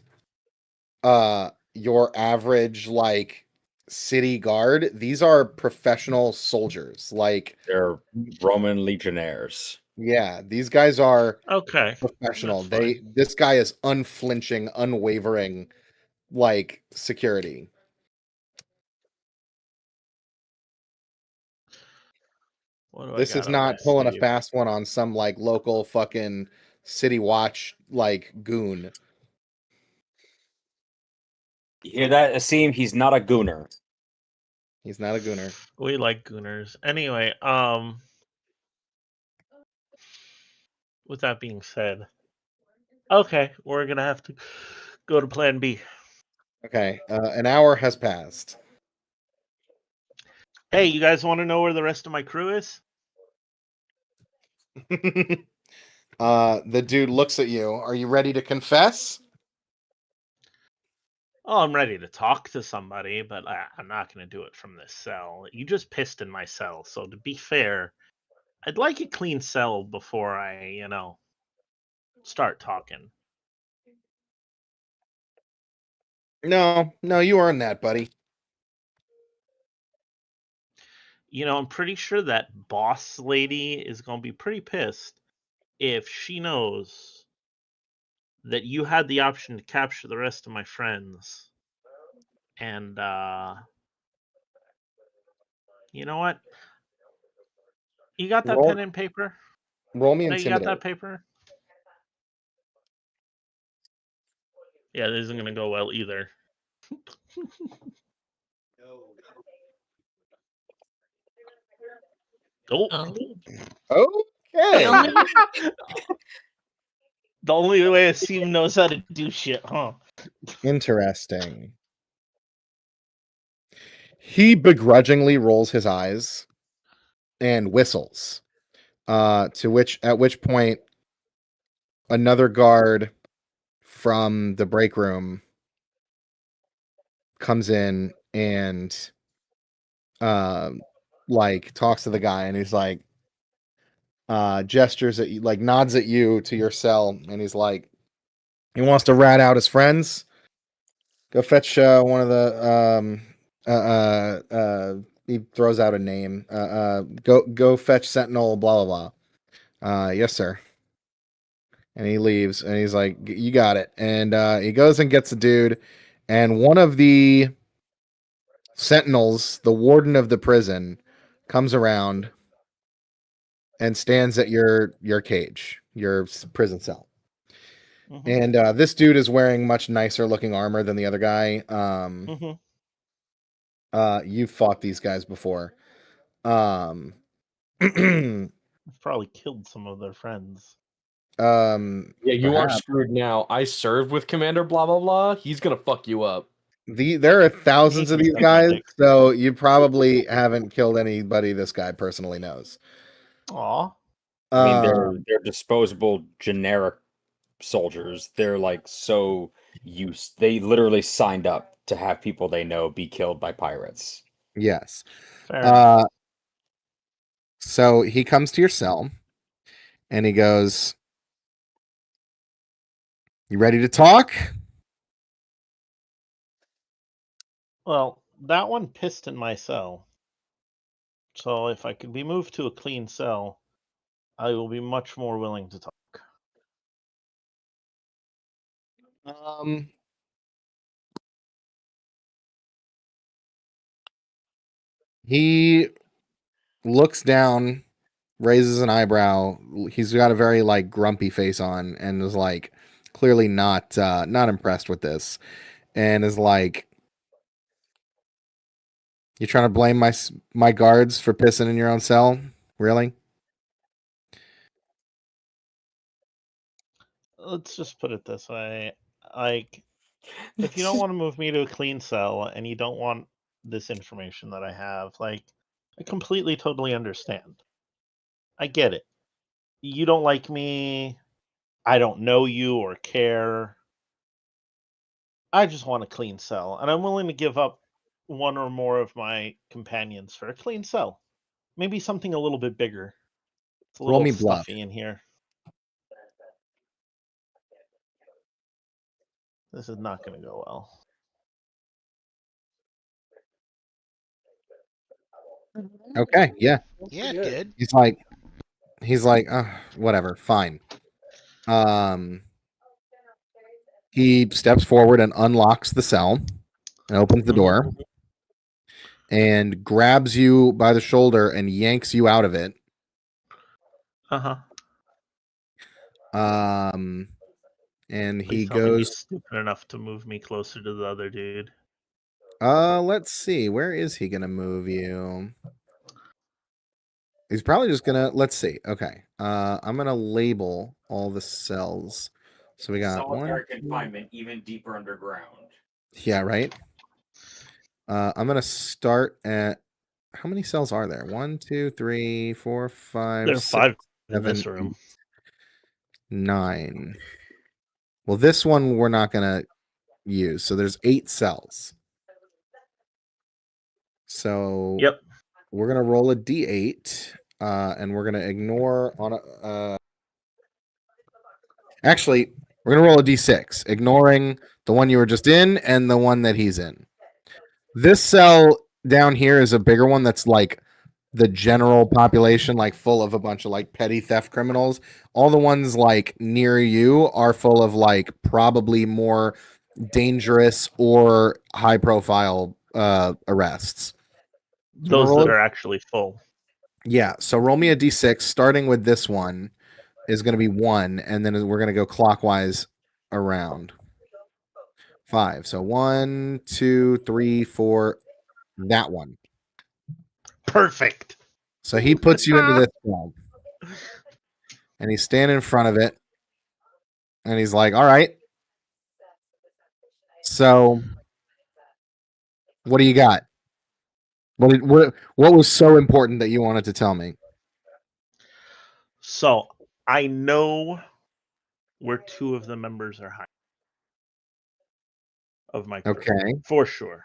your average like city guard. These are professional soldiers. Like They're Roman legionnaires. yeah, these guys are Okay. professional. That's This guy is unflinching, unwavering like security. What do I This got is up not my pulling a sleeve? fast one on some like local fucking city watch like goon. You hear that, Asim? He's not a gooner. He's not a gooner. We like gooners. Anyway, with that being said, okay, we're gonna have to go to Plan B. Okay, an hour has passed. Hey, you guys want to know where the rest of my crew is? The dude looks at you. Are you ready to confess? Oh, I'm ready to talk to somebody, but I'm not going to do it from this cell. You just pissed in my cell, so to be fair, I'd like a clean cell before I, start talking. No, you earned that, buddy. I'm pretty sure that boss lady is going to be pretty pissed if she knows that you had the option to capture the rest of my friends. And, you know what? You got that pen and paper? Roll me No, you got intimidate. that paper? Yeah, this isn't going to go well either. Oh. Okay. The only way Asim knows how to do shit, huh? Interesting. He begrudgingly rolls his eyes and whistles. At which point another guard from the break room comes in and like talks to the guy, and he's like gestures at you, like nods at you to your cell, and he's like, he wants to rat out his friends. Go fetch one of the he throws out a name. Go fetch Sentinel, blah blah blah. Yes, sir. And he leaves, and he's like, you got it. And he goes and gets a dude, and one of the sentinels, the warden of the prison, comes around and stands at your cage, your prison cell. Mm-hmm. And this dude is wearing much nicer looking armor than the other guy. You've fought these guys before. I've probably killed some of their friends. Yeah, you are perhaps. screwed now. I served with Commander blah blah blah. He's gonna fuck you up. There are thousands of He these can suck my guys, dick. so you probably haven't killed anybody this guy personally knows. Aw. I mean, they're disposable, generic soldiers. They're like so used. They literally signed up to have people they know be killed by pirates. Yes. Fair enough. So he comes to your cell, and he goes, "You ready to talk?" Well, that one pissed in my cell. So if I could be moved to a clean cell, I will be much more willing to talk. He looks down, raises an eyebrow. He's got a very like grumpy face on, and is like clearly not impressed with this, and is like, "You trying to blame my guards for pissing in your own cell? Really?" Let's just put it this way. Like, if you don't want to move me to a clean cell and you don't want this information that I have, like, I completely, totally understand. I get it. You don't like me. I don't know you or care. I just want a clean cell, and I'm willing to give up one or more of my companions for a clean cell. Maybe something a little bit bigger. It's a Roll little me bluff. stuffy in here. This is not going to go well. Okay, yeah. Yeah, it did. He's like, whatever, fine. He steps forward and unlocks the cell and opens the door and grabs you by the shoulder and yanks you out of it. And he Please tell me he's goes, stupid enough to move me closer to the other dude. let's see, where is he gonna move you? He's probably just gonna, let's see. Okay. I'm gonna label all the cells. So we got Solitary one. confinement, even deeper underground. Yeah, right. I'm gonna start at, how many cells are there? 1, 2, 3, 4, 5, There are 6, 5 in 7, this room. 9. Well, this one we're not gonna use. So there's 8 cells. So Yep. we're gonna roll a d8, and we're gonna ignore on a. Actually, we're gonna roll a d6, ignoring the one you were just in and the one that he's in. This cell down here is a bigger one that's like the general population, like full of a bunch of like petty theft criminals. All the ones like near you are full of like probably more dangerous or high profile arrests. Those that are actually full. Yeah, so roll me a d6, starting with this one is going to be 1, and then we're going to go clockwise around. 5. So 1, 2, 3, 4. That one. Perfect. So he puts you into this cell, and he's standing in front of it, and he's like, "All right. So, what do you got? What was so important that you wanted to tell me?" So I know where 2 of the members are hiding of my crew. Okay. For sure.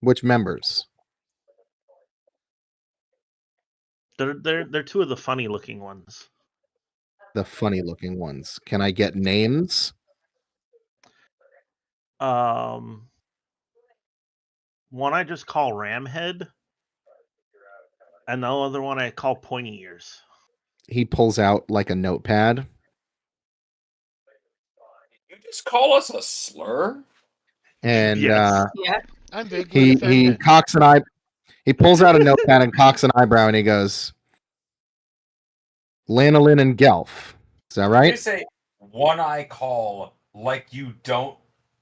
Which members? They're 2 of the funny looking ones. The funny looking ones. Can I get names? One I just call Ramhead, and the other one I call Pointy Ears. He pulls out like a notepad. You just call us a slur? And Yeah. I'm vaguely he offended. cocks an eye. He pulls out a notepad and cocks an eyebrow, and he goes, "Lanolin and Gelf." Is that You right? say one eye call like you don't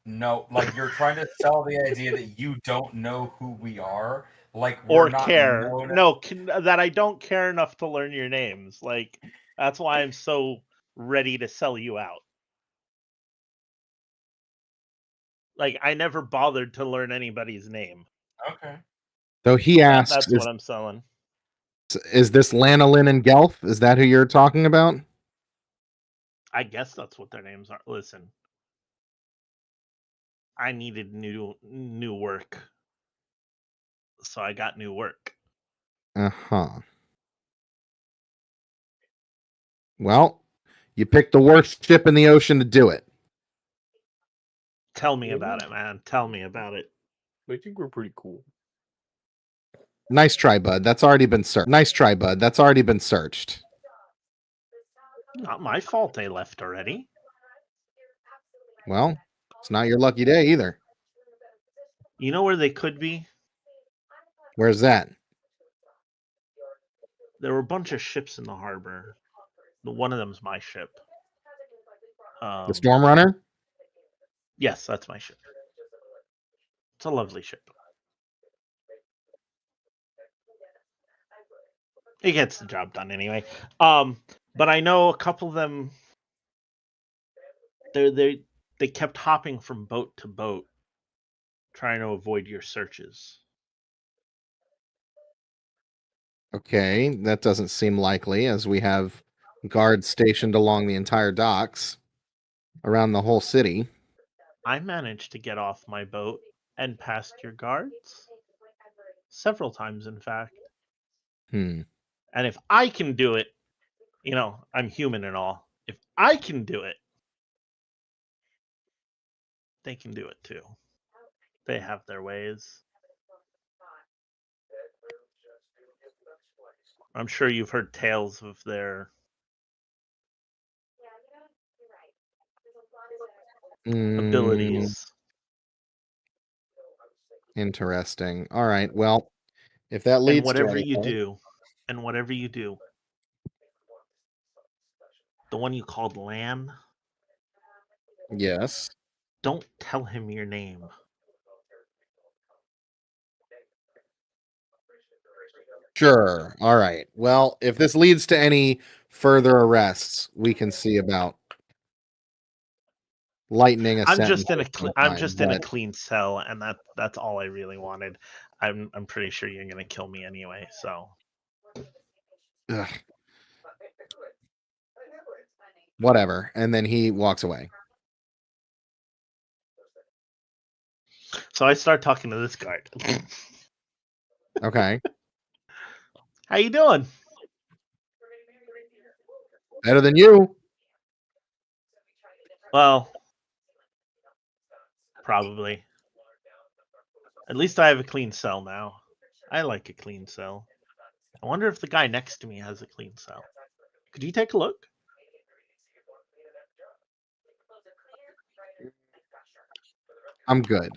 know, like you're trying to sell the idea that you don't know who we are, like we're Or not care. known- No, that I don't care enough to learn your names. Like, that's why I'm so ready to sell you out. Like, I never bothered to learn anybody's name. Okay. So he asks, That's what I'm selling. "Is this Lanolin and Gelf? Is that who you're talking about?" I guess that's what their names are. Listen, I needed new work, so I got new work. Uh-huh. Well, You picked the worst ship in the ocean to do it. Tell me about it, man. Tell me about it. I think we're pretty cool. Nice try, bud. That's already been searched. Nice try, bud. That's already been searched. Not my fault they left already. Well, it's not your lucky day either. You know where they could be? Where's that? There were a bunch of ships in the harbor. One of them's my ship. The Storm Runner? Yes, that's my ship. It's a lovely ship. It gets the job done anyway. But I know a couple of them. They kept hopping from boat to boat, trying to avoid your searches. Okay, that doesn't seem likely, as we have guards stationed along the entire docks around the whole city. I managed to get off my boat and past your guards several times, in fact. Hmm. And if I can do it, you know, I'm human and all. If I can do it, they can do it too. They have their ways. I'm sure you've heard tales of their abilities. Interesting. All right. Well, if that And leads whatever to you anything, do, the one you called Lan, yes. don't tell him your name. Sure. All right. Well, if this leads to any further arrests, we can see about lightening a I'm sentence. just in a sometime, I'm just in a but- clean cell, and that's all I really wanted. I'm pretty sure you're gonna kill me anyway. So Ugh. Whatever. And then he walks away. I start talking to this guard. Okay. How you doing? Better than you. Well, probably. At least I have a clean cell now. I like a clean cell. I wonder if the guy next to me has a clean cell. Could you take a look? I'm good.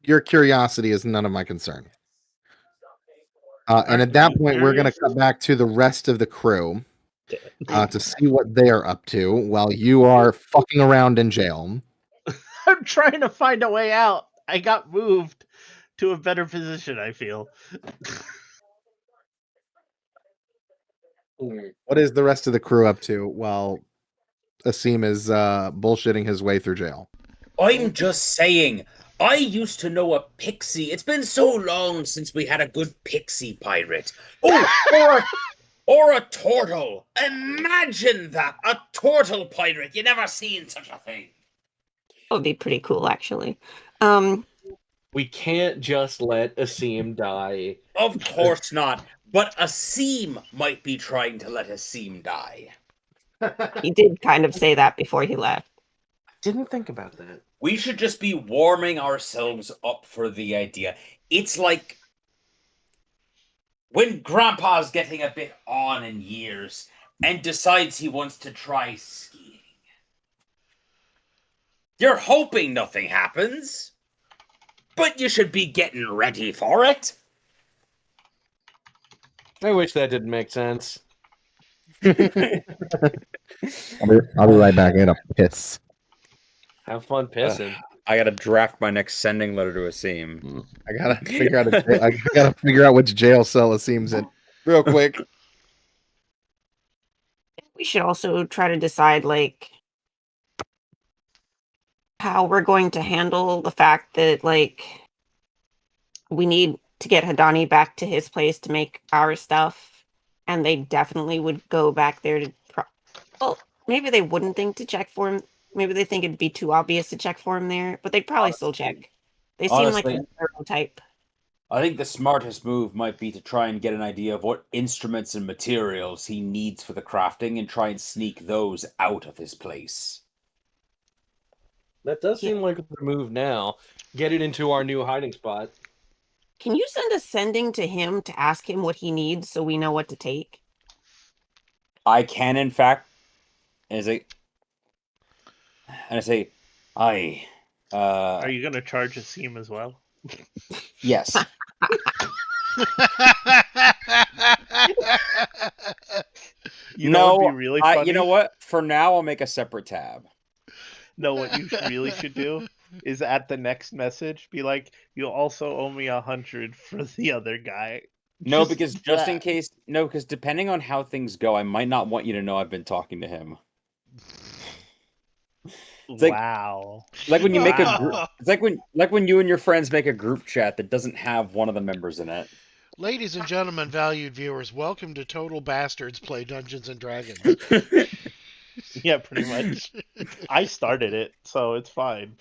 Your curiosity is none of my concern. And at that point, we're going to cut back to the rest of the crew to see what they are up to while you are fucking around in jail. I'm trying to find a way out. I got moved to a better position, I feel. What is the rest of the crew up to while Asim is bullshitting his way through jail? I'm just saying, I used to know a pixie. It's been so long since we had a good pixie pirate. Oh, or a turtle. Imagine that, a turtle pirate. You never seen such a thing. That would be pretty cool, actually. We can't just let Asim die. Of course not. But Asim might be trying to let Asim die. He did kind of say that before he left. Didn't think about that. We should just be warming ourselves up for the idea. It's like when Grandpa's getting a bit on in years and decides he wants to try skiing. You're hoping nothing happens, but you should be getting ready for it. I wish that didn't make sense. I'll be right back. I gotta piss. Have fun pissing. I gotta draft my next sending letter to Asim. I gotta figure out. I gotta figure out which jail cell Asim's in real quick. We should also try to decide, like, how we're going to handle the fact that, like, we need to get Hadani back to his place to make our stuff, and they definitely would go back there to. Well, maybe they wouldn't think to check for him. Maybe they think it'd be too obvious to check for him there, but they'd probably still check. They seem like Honestly, a thorough type. I think the smartest move might be to try and get an idea of what instruments and materials he needs for the crafting and try and sneak those out of his place. That does seem like the move now. Get it into our new hiding spot. Can you send a sending to him to ask him what he needs so we know what to take? I can, in fact, and I say, I. Are you gonna charge a seam as well? Yes. You know what would No, be really funny? you know what? For now, I'll make a separate tab. No, what you really should do is at the next message be like, "You also owe me 100 for the other guy." No, because just in that. case, no, because depending on how things go, I might not want you to know I've been talking to him. It's like, Wow. like when you make a group, Wow. it's like when you and your friends make a group chat that doesn't have one of the members in it. Ladies and gentlemen, valued viewers, welcome to Total Bastards Play Dungeons and Dragons. Yeah, pretty much. I started it, so it's fine.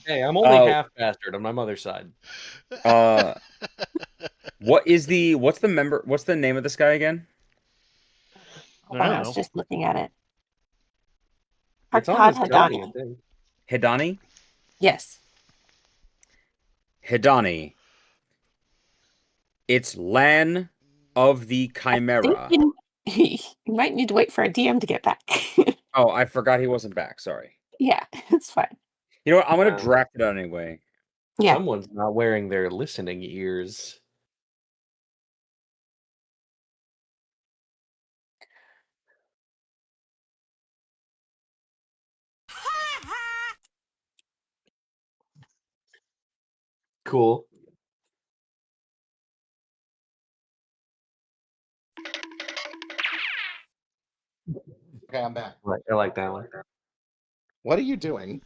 Hey, I'm only half bastard on my mother's side. What's the name of this guy again? I was just looking at it. It's on Harkad his body, Hadani. I think. Hidani? Yes. Hidani. It's Lan of the Chimera. You might need to wait for a DM to get back. Oh, I forgot he wasn't back. Sorry. Yeah, it's fine. You know what? I'm going to draft it out anyway. Yeah. Someone's not wearing their listening ears. Cool. Okay, I'm back. I like that one. What are you doing?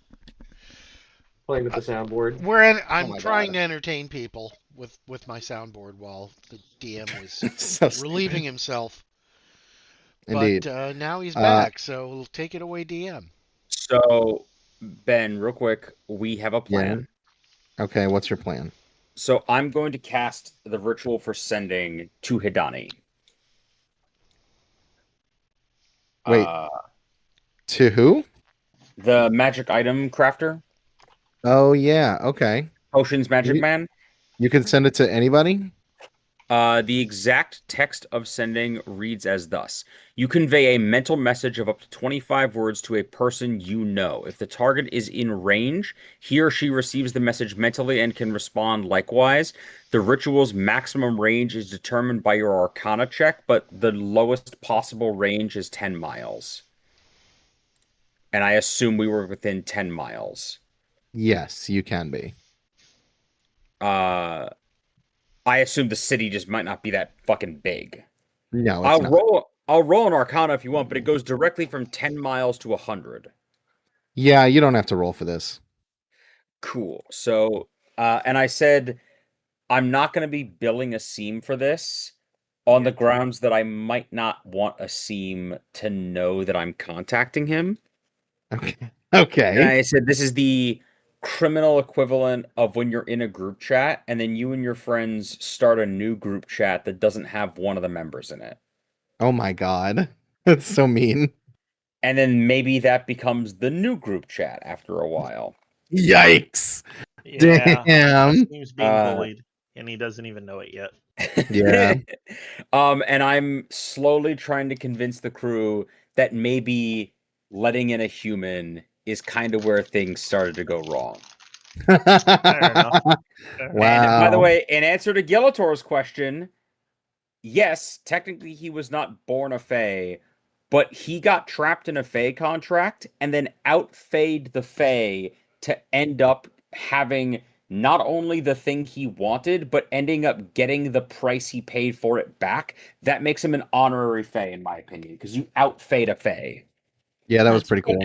Playing with the soundboard. I'm my trying God. to entertain people with my soundboard while the DM was So stupid. relieving himself. Indeed. But now he's back, so take it away, DM. So, Ben, real quick, we have a plan. Okay, what's your plan? So I'm going to cast the ritual for sending to Hidani. Wait. To who? The magic item crafter. Oh yeah, okay. Potions Magic You- Man. You can send it to anybody? The exact text of sending reads as thus. You convey a mental message of up to 25 words to a person you know. If the target is in range, he or she receives the message mentally and can respond likewise. The ritual's maximum range is determined by your Arcana check, but the lowest possible range is 10 miles. And I assume we were within 10 miles. Yes, you can be. I assume the city just might not be that fucking big. No, it's not. I'll roll an Arcana if you want, but it goes directly from 10 miles to 100. Yeah, you don't have to roll for this. Cool. So, and I said I'm not going to be billing a seam for this on the grounds that I might not want a seam to know that I'm contacting him. Okay. And Okay. I said this is the criminal equivalent of when you're in a group chat and then you and your friends start a new group chat that doesn't have one of the members in it. Oh my god. That's so mean. And then maybe that becomes the new group chat after a while. Yikes. Yeah. Damn. He's being bullied, and he doesn't even know it yet. Yeah. And I'm slowly trying to convince the crew that maybe letting in a human is kind of where things started to go wrong. Fair enough. And Wow. by the way, in answer to Gelator's question, yes, technically he was not born a Fae, but he got trapped in a Fae contract and then out-Faed the Fae to end up having not only the thing he wanted, but ending up getting the price he paid for it back. That makes him an honorary Fae, in my opinion, because you out-Faed a Fae. Yeah, that was pretty cool.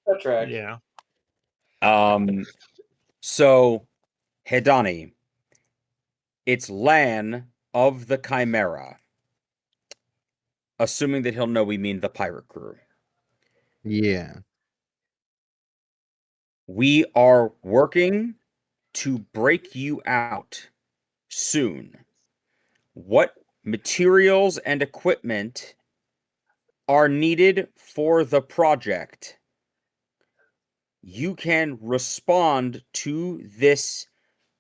That's right. Yeah. So, Hidani, it's Lan of the Chimera. Assuming that he'll know we mean the pirate crew. Yeah. We are working to break you out soon. What materials and equipment are needed for the project? You can respond to this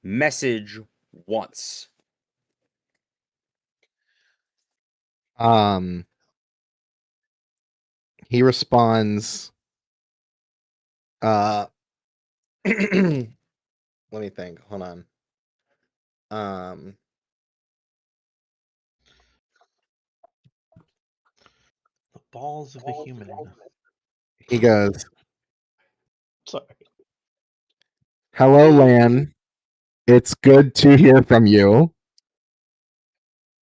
message once. He responds, let me think. Hold on. The balls of a human. He goes, Sorry. "Hello, Lan. It's good to hear from you.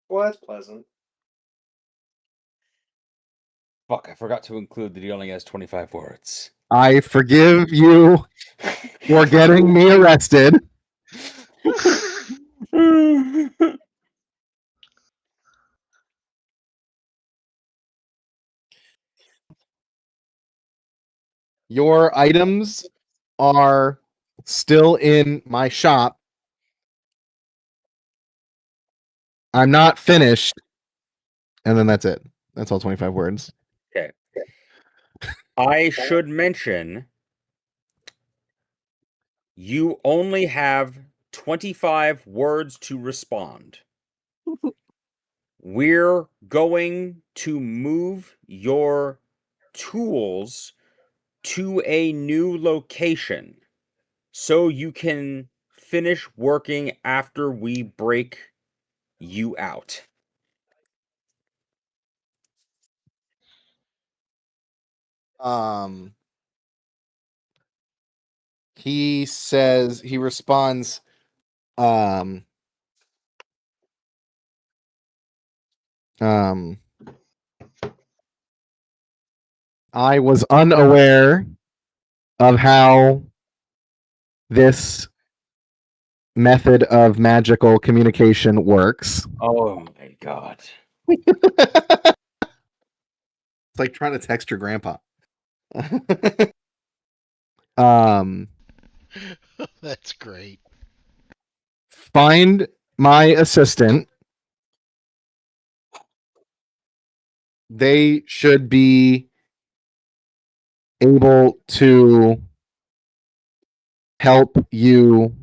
Well, that's pleasant. Fuck, I forgot to include that he only has 25 words. I forgive you for getting me arrested. Your items are still in my shop. I'm not finished." And then that's it. That's all 25 words. Okay. I should mention you only have 25 words to respond. We're going to move your tools to a new location so you can finish working after we break you out. He says, he responds, I was unaware of how this method of magical communication works. Oh my god. It's like trying to text your grandpa. That's great. Find my assistant. They should be able to help you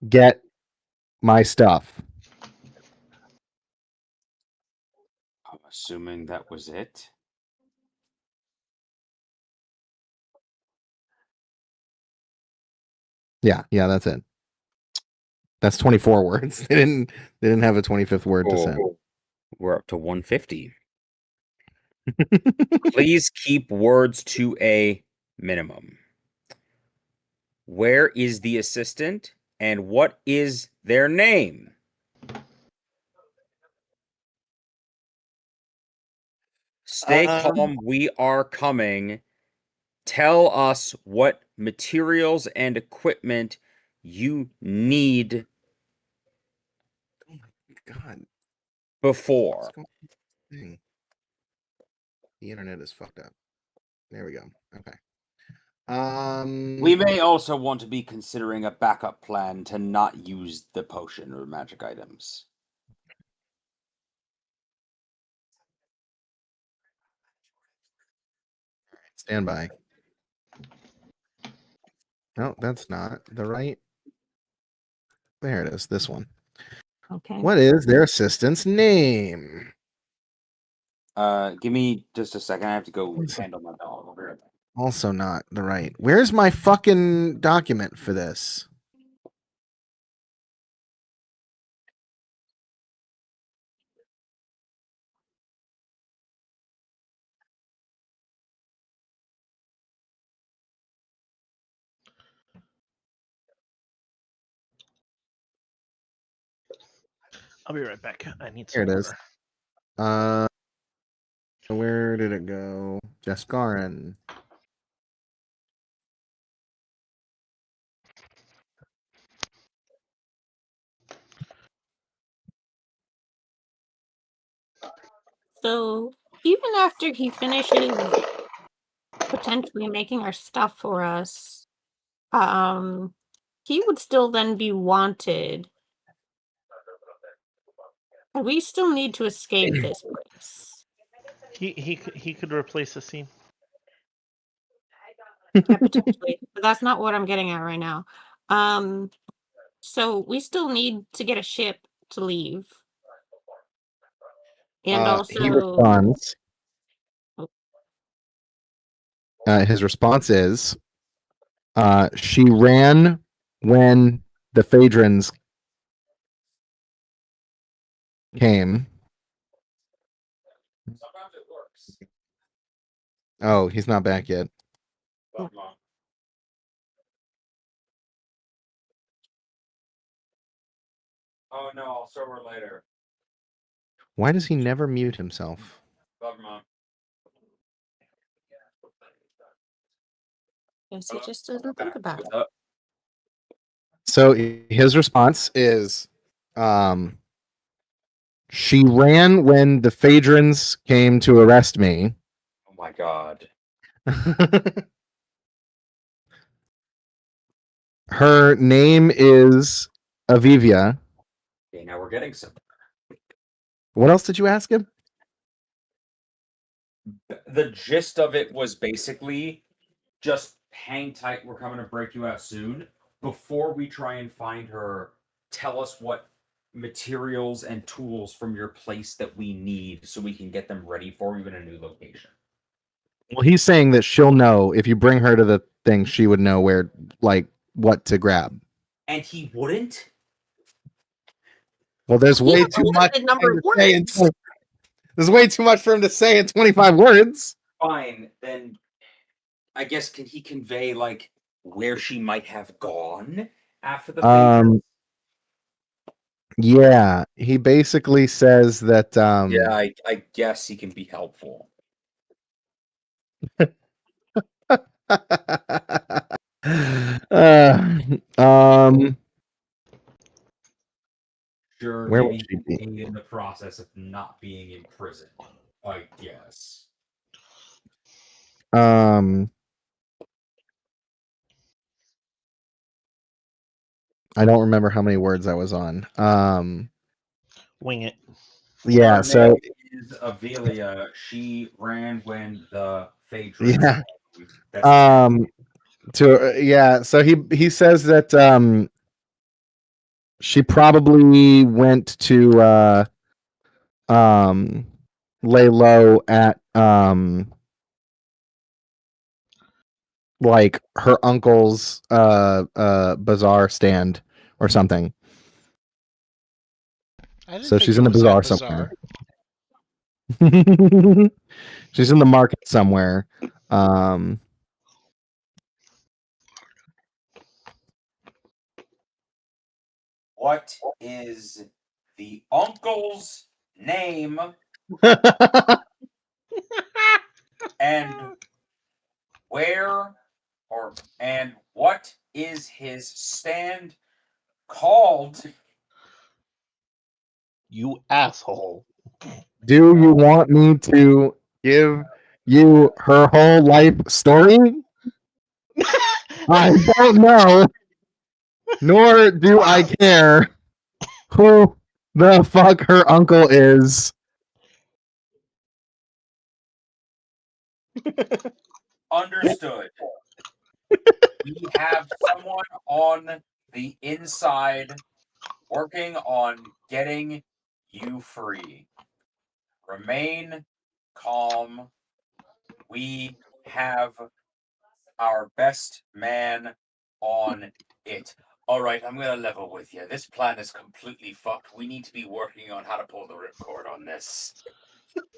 get my stuff. I'm assuming that was it. Yeah, that's it. That's 24 words. They didn't have a 25th word to send. We're up to 150. Please keep words to a minimum. Where is the assistant and what is their name? Stay calm. We are coming. Tell us what materials and equipment you need God. before. The internet is fucked up. There we go. Okay. We may also want to be considering a backup plan to not use the potion or magic items. Stand by. No, that's not the right. There it is. This one. Okay. What is their assistant's name? Give me just a second. I have to go handle my dog. I'll be right back. Also not the right. Where's my fucking document for this? I'll be right back. I need Here some it is. water. Where did it go? Jaskarin. So even after he finishes potentially making our stuff for us, he would still then be wanted. And we still need to escape this place. He could replace the scene. Yeah, potentially. But that's not what I'm getting at right now. So we still need to get a ship to leave. And He also responds. His response is, she ran when the Phaedrons came. Sometimes it works. Oh, he's not back yet. Oh no, I'll show her later. Why does he never mute himself? Love Mom. yes, he just doesn't think about it. So his response is, she ran when the Phaedrons came to arrest me. Oh my god. Her name is Avivia. Okay, now we're getting somewhere. What else did you ask him? The gist of it was basically just hang tight, we're coming to break you out soon. Before we try and find her, tell us what materials and tools from your place that we need so we can get them ready for you in a new location. Well, he's saying that she'll know if you bring her to the thing, she would know where, like, what to grab. And he wouldn't? Well, there's way Yeah, too much. number of There's way too much for him to say in 25 words. Fine, then I guess can he convey like where she might have gone after the Phaedrons? Yeah, he basically says that Yeah, I guess he can be helpful. Sure, where maybe would she be? aid in the process of not being in prison, I guess. I don't remember how many words I was on. Wing it. Yeah, Her so name is Avelia. She ran when the Phaedrons. yeah. That's So he says that she probably went to lay low at like her uncle's bazaar stand or something. So she's in the bazaar somewhere. She's in the market somewhere. What is the uncle's name? And where and what is his stand called? You asshole. Do you want me to give you her whole life story? I don't know. Nor do I care who the fuck her uncle is. Understood. We have someone on the inside working on getting you free. Remain calm. We have our best man on it. All right, I'm going to level with you. This plan is completely fucked. We need to be working on how to pull the ripcord on this.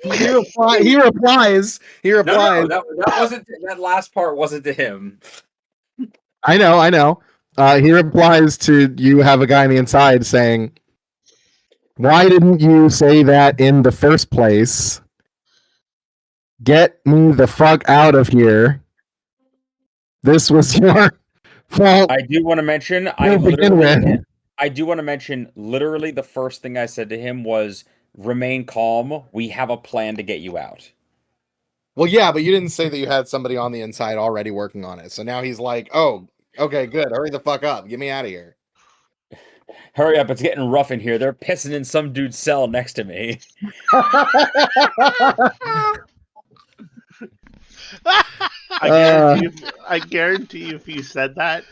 He replies. No, that wasn't. That last part wasn't to him. I know. He replies to you have a guy on the inside saying, "Why didn't you say that in the first place? Get me the fuck out of here. This was your fault." I do want to mention. I do want to mention. Literally, the first thing I said to him was, "Remain calm. We have a plan to get you out." Well, yeah, but you didn't say that you had somebody on the inside already working on it. So now he's like, "Oh, Okay, good. Hurry the fuck up. Get me out of here. Hurry up, it's getting rough in here. They're pissing in some dude's cell next to me. I guarantee if he said that,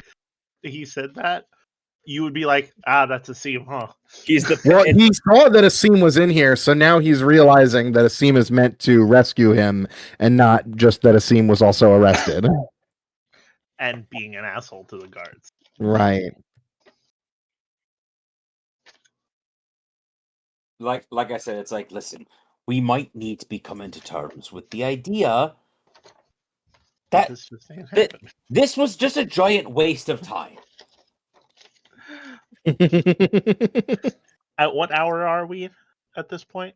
you would be like, that's Asim, huh? He's the Well, he saw that Asim was in here, so now he's realizing that Asim is meant to rescue him and not just that Asim was also arrested. And being an asshole to the guards. Right. Like I said, it's like, listen, we might need to be coming to terms with the idea that this was just a giant waste of time. At what hour are we at this point?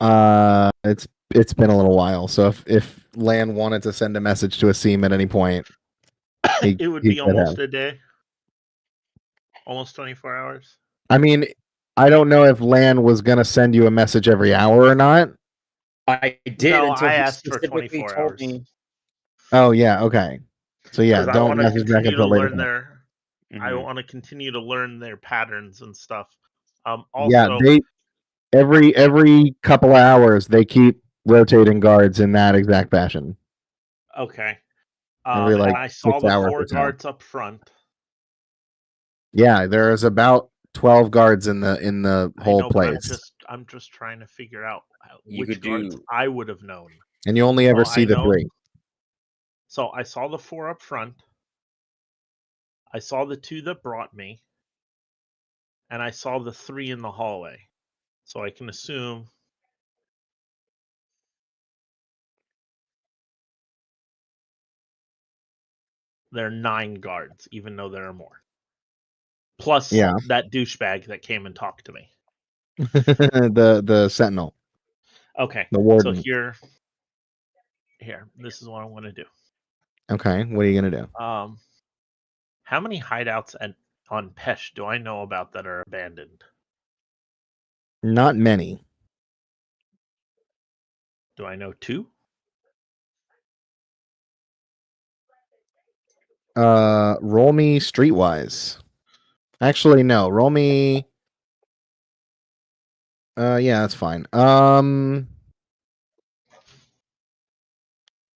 It's been a little while, so if Lan wanted to send a message to Asim at any point, it would be almost a day. Almost 24 hours. I mean, I don't know if Lan was gonna send you a message every hour or not. I did. No, until I he asked for specifically 24 told hours. me. Oh yeah, okay. So yeah, 'Cause I don't wanna message back continue to until later. learn their. I Mhm. want to continue to learn their patterns and stuff. Yeah, Also, they every couple of hours they keep rotating guards in that exact fashion. okay. Every, And like, I saw 6 the hours 4 or so. guards up front. Yeah, there's about 12 guards in the I whole know, but place, I'm just trying to figure out You which could guards do- I would have known. and you only ever So see I the know- 3. So I saw the 4 up front. I saw the 2 that brought me. And I saw the 3 in the hallway. So I can assume there are 9 guards, even though there are more. Plus Yeah. that douchebag that came and talked to me. the sentinel. Okay. The warden. So here, this is what I want to do. Okay, what are you gonna do? How many hideouts on Pesh do I know about that are abandoned? Not many. Do I know 2? Roll me streetwise. Actually, no. Roll me. Yeah, that's fine.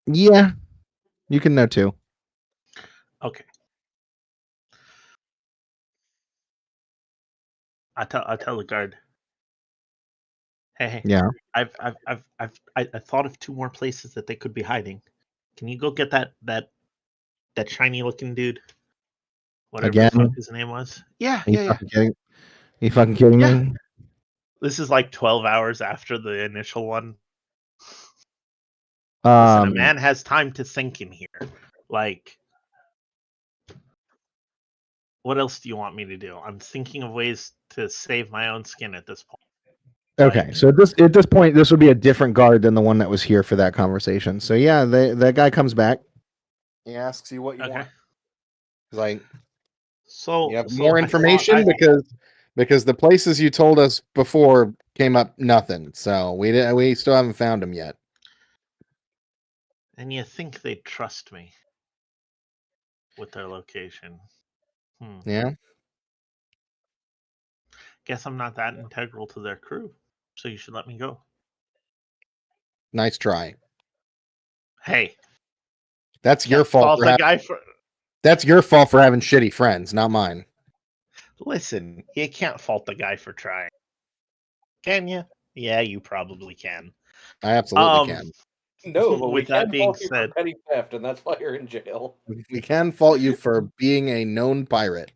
Yeah, you can know 2. Okay. I tell the guard. Hey. Yeah. I thought of 2 more places that they could be hiding. Can you go get that shiny looking dude? Whatever the Again? fuck his name was. Yeah. You fucking kidding me? This is like 12 hours after the initial one. Listen, a man has time to think in here. Like, what else do you want me to do? I'm thinking of ways to save my own skin at this point. Okay, so at this point, this would be a different guard than the one that was here for that conversation. So yeah, that guy comes back. He asks you what you want. He's like, so you have so more I information thought because the places you told us before came up nothing. So we still haven't found him yet. And you think they'd trust me with their location? Yeah. Guess I'm not that integral to their crew, so you should let me go. Nice try. Hey, That's your fault. That's your fault for having shitty friends, not mine. Listen, you can't fault the guy for trying. Can you? Yeah, you probably can. I absolutely can. No, but with we that can being fault you said, for petty theft, and that's why you're in jail. We can fault you for being a known pirate.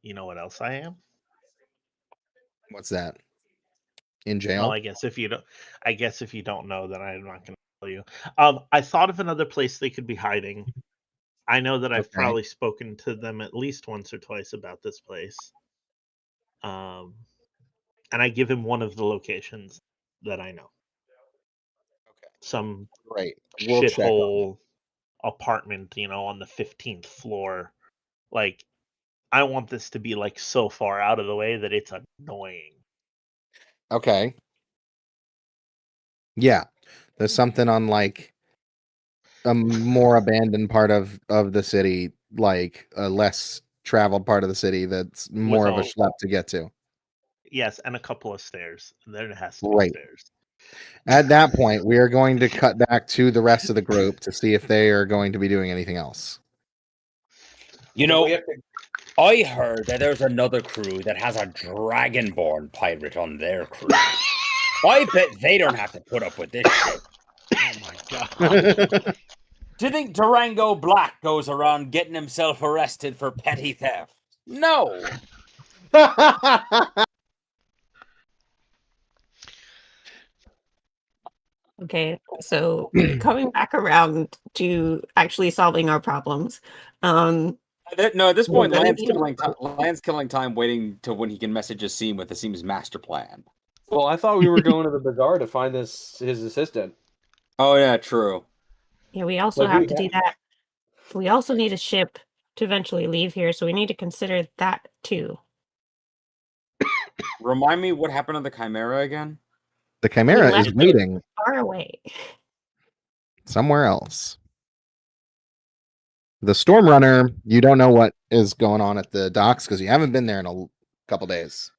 You know what else I am? What's that? In jail? Well, I guess if you don't know, then I'm not going to tell you. I thought of another place they could be hiding. I know that I've probably spoken to them at least once or twice about this place. And I give him one of the locations that I know. Okay. Some We'll shithole apartment, on the 15th floor. Like, I want this to be like so far out of the way that it's annoying. Okay. Yeah. There's something on like a more abandoned part of the city, like a less traveled part of the city that's more of a all- schlep to get to. Yes, and a couple of stairs. And then it has to Right. be stairs. At that point, we are going to cut back to the rest of the group to see if they are going to be doing anything else. You We know, have to I heard that there's another crew that has a dragonborn pirate on their crew. I bet they don't have to put up with this shit. Oh my god. Do you think Durango Black goes around getting himself arrested for petty theft? No. Okay, so coming back around to actually solving our problems. No, at this point, Well, Lan's killing time waiting to when he can message Asim with Asim's master plan. Well, I thought we were going to the bazaar to find his assistant. Oh yeah, true. Yeah, we also Like, have we to do that. We also need a ship to eventually leave here, so we need to consider that too. Remind me what happened to the Chimera again? The Chimera left is it waiting Far away. somewhere else. The Stormrunner, you don't know what is going on at the docks because you haven't been there in a couple days.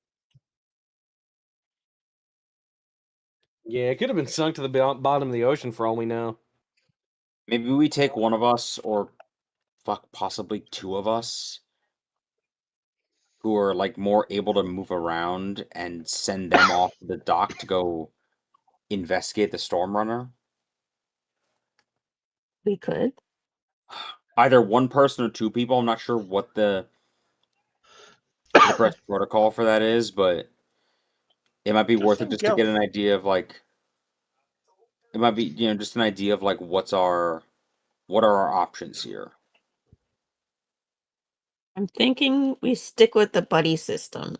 Yeah, it could have been sunk to the bottom of the ocean for all we know. Maybe we take one of us, or possibly two of us, who are like more able to move around, and send them off the dock to go investigate the Stormrunner. We could. Either one person or two people. I'm not sure what the best protocol for that is, but it might be worth it just to get an idea of like. It might be just an idea of like what are our options here. I'm thinking we stick with the buddy system.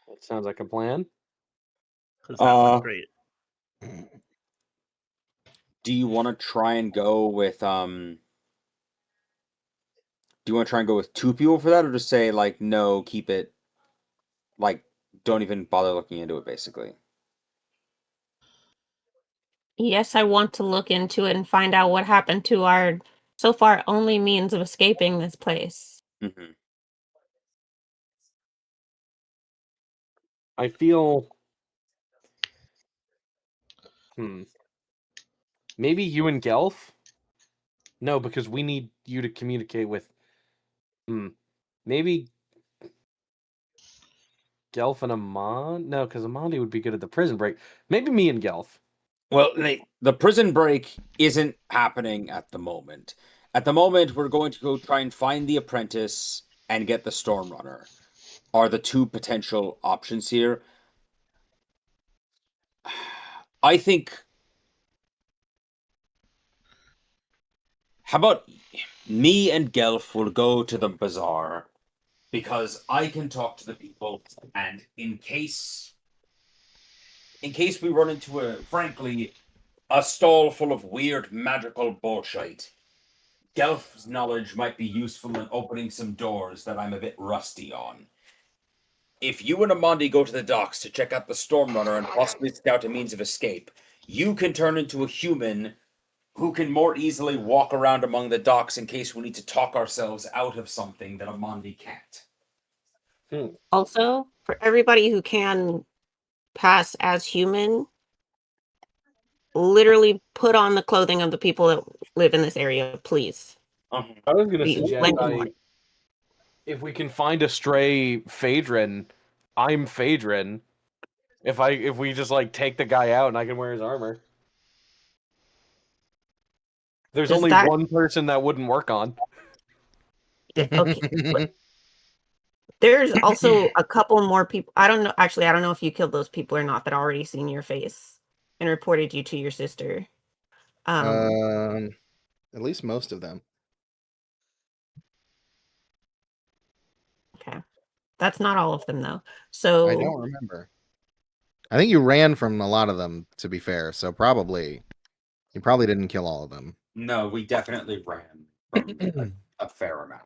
That sounds like a plan. Because that went great. Do you want to try and go with Do you want to try and go with two people for that, or just say like no, keep it, like don't even bother looking into it, basically? Yes, I want to look into it and find out what happened to our so far only means of escaping this place. Mm-hmm. I feel. Maybe you and Gelf? No, because we need you to communicate with. Maybe Gelf and Amand? No, because Amandi would be good at the prison break. Maybe me and Gelf. Well, the prison break isn't happening at the moment. At the moment, we're going to go try and find the apprentice and get the Stormrunner. Are the two potential options here. I think. How about me and Gelf will go to the bazaar, because I can talk to the people, and in case we run into a stall full of weird magical bullshit, Gelf's knowledge might be useful in opening some doors that I'm a bit rusty on. If you and Amandi go to the docks to check out the Stormrunner and possibly scout a means of escape, you can turn into a human who can more easily walk around among the docks in case we need to talk ourselves out of something that Amandi can't. Also, for everybody who can pass as human, literally put on the clothing of the people that live in this area, please. I was going to We suggest lend you one. if we can find a stray Phaedron, I'm Phaedron. If we just like take the guy out and I can wear his armor. There's Does only that- one person that wouldn't work on. Okay. but there's also a couple more people. I don't know. Actually, I don't know if you killed those people or not that already seen your face and reported you to your sister. At least most of them. Okay. That's not all of them, though. So I don't remember. I think you ran from a lot of them, to be fair. So you probably didn't kill all of them. No, we definitely ran from a fair amount.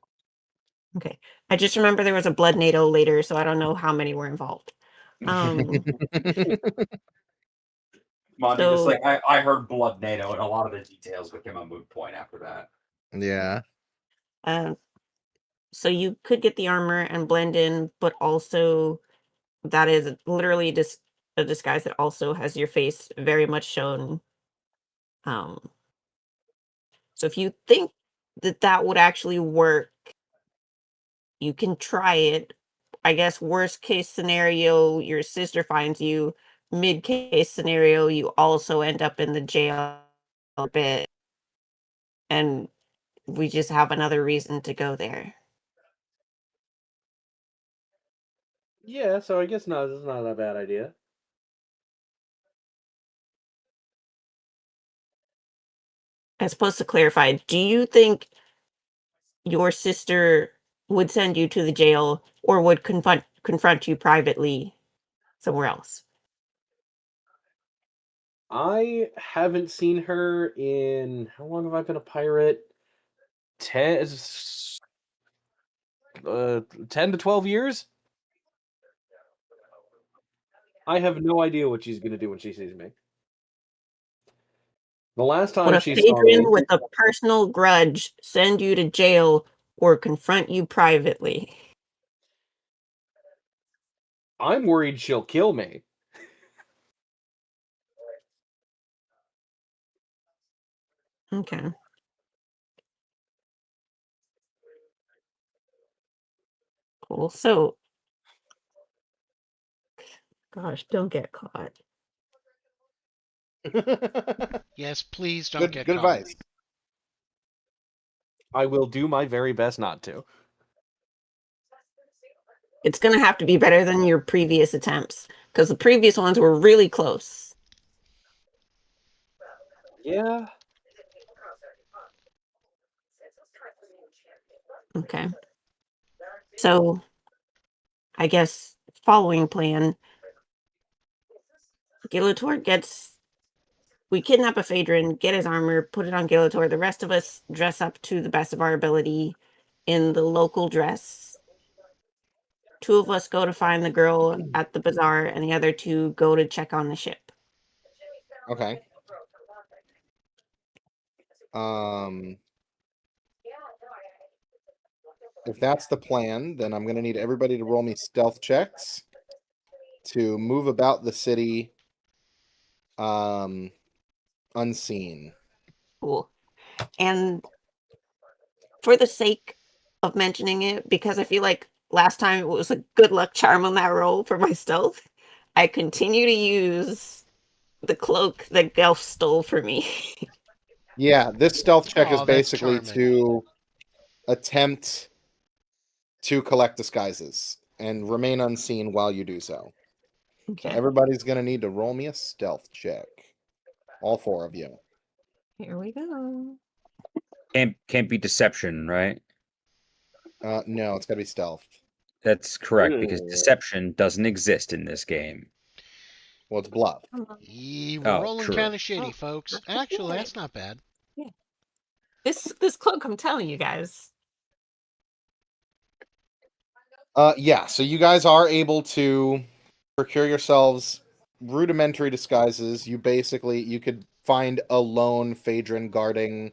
Okay. I just remember there was a blood NATO later, so I don't know how many were involved. Monty, So- just like I heard Blood NATO, and a lot of the details became a moot point after that. Yeah. So you could get the armor and blend in, but also that is literally just a disguise that also has your face very much shown. So if you think that that would actually work, you can try it. I guess worst case scenario, your sister finds you. Mid case scenario, you also end up in the jail a bit, and we just have another reason to go there. Yeah, so I guess no, this is not a bad idea. I'm supposed to clarify. Do you think your sister would send you to the jail or would confront you privately somewhere else? I haven't seen her in how long have I been a pirate? 10 to 12 years? I have no idea what she's gonna do when she sees me. The last Would time a she saw me, patron with a personal grudge send you to jail or confront you privately? I'm worried she'll kill me. Okay. Cool. So, gosh, don't get caught. Yes, please don't get Good caught. advice. I will do my very best not to. It's going to have to be better than your previous attempts because the previous ones were really close. Yeah. Okay. So, I guess following plan, Gilator we kidnap a Phaedron, get his armor, put it on Gilator. The rest of us dress up to the best of our ability in the local dress. 2 of us go to find the girl at the bazaar, and the other 2 go to check on the ship. Okay. If that's the plan, then I'm going to need everybody to roll me stealth checks to move about the city unseen. Cool. And for the sake of mentioning it, because I feel like last time it was a good luck charm on that roll for my stealth, I continue to use the cloak that Gelf stole for me. Yeah, this stealth check is Aw, that's basically charming. to attempt to collect disguises and remain unseen while you do so. So Okay. everybody's going to need to roll me a stealth check. All 4 of you. Here we go. Can't be deception, right? No, it's got to be stealth. That's correct because Ugh. deception doesn't exist in this game. Well, it's bluff. We're Oh, rolling true. kind of shitty, folks. Actually, Yeah. that's not bad. This cloak, I'm telling you guys. Yeah, so you guys are able to procure yourselves rudimentary disguises. You could find a lone Phaedron guarding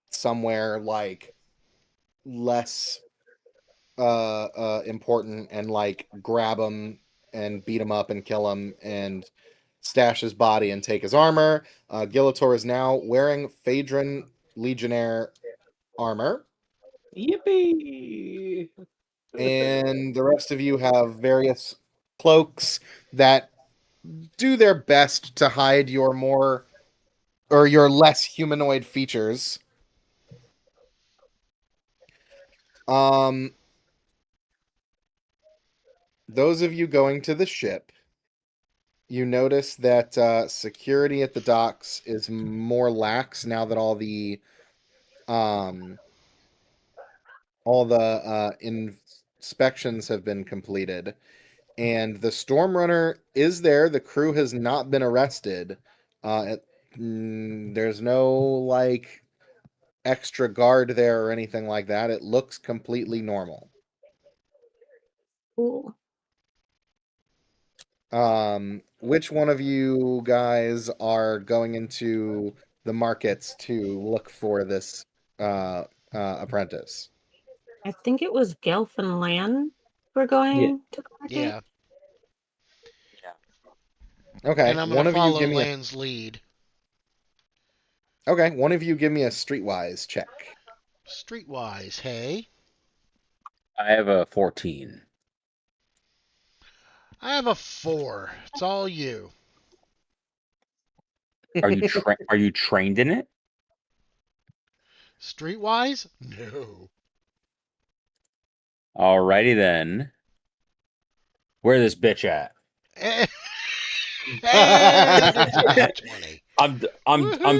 somewhere like less important and like grab him and beat him up and kill him and stash his body and take his armor. Gilator is now wearing Phaedron Legionnaire armor. Yippee! And the rest of you have various cloaks that do their best to hide your your less humanoid features. Those of you going to the ship, you notice that security at the docks is more lax now that all the inspections have been completed. And the Stormrunner is there. The crew has not been arrested. There's no like extra guard there or anything like that. It looks completely normal. Cool. which one of you guys are going into the markets to look for this apprentice? I think it was Gelf and Lan were going to the market. Yeah. Okay, And I'm one gonna of you follow give me Land's lead. Okay, one of you give me a streetwise check. Streetwise, hey? I have a 14. I have a 4. It's all you. Are you trained in it? Streetwise? No. Alrighty then. Where this bitch at? Hey, 20. I'm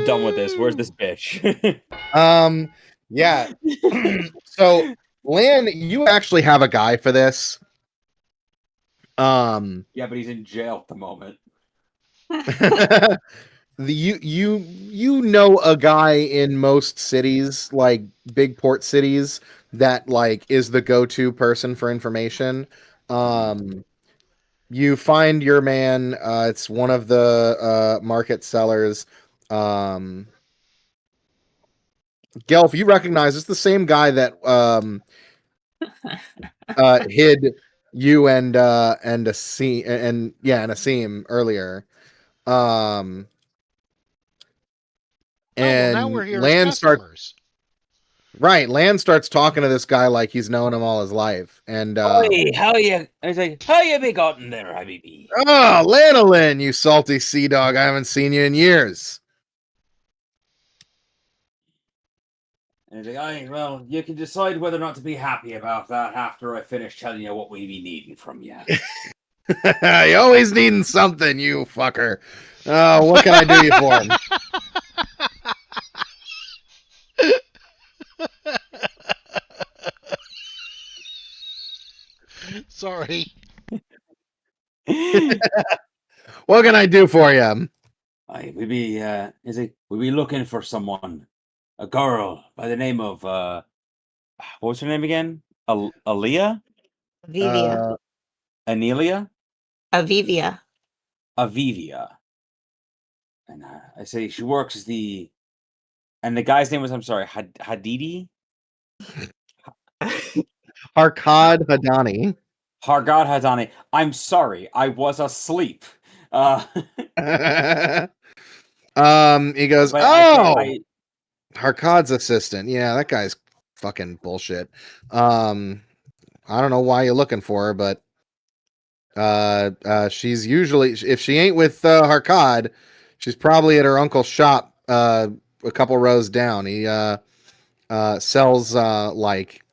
done with this. Where's this bitch? Yeah. So, Lan, you actually have a guy for this. Yeah, but he's in jail at the moment. You know a guy in most cities, like big port cities, that like is the go-to person for information. You find your man. It's one of the market sellers. Gelf, you recognize it's the same guy that hid you and Asim and Asim earlier. And now we're here as Lan customers. Lan starts talking to this guy like he's known him all his life. And Hey, how you? I was like, how you be gotten there, Habibi? oh, Lanolin, you salty sea dog! I haven't seen you in years. And he's like, aye, well, you can decide whether or not to be happy about that after I finish telling you what we be needing from you. You always needing something, you fucker. What can I do you for? Sorry. What can I do for you? Aye, we be looking for someone, a girl by the name of what's her name again? Aaliyah? Avivia. Anelia? Avivia. Avivia. And I say she works as and the guy's name was, I'm sorry, Hadidi? Harkad Hadani. Hargad Hadani. I'm sorry, I was asleep. He goes, Harkad's assistant. Yeah, that guy's fucking bullshit. I don't know why you're looking for her, but she's usually, if she ain't with Harkad, she's probably at her uncle's shop a couple rows down. He sells like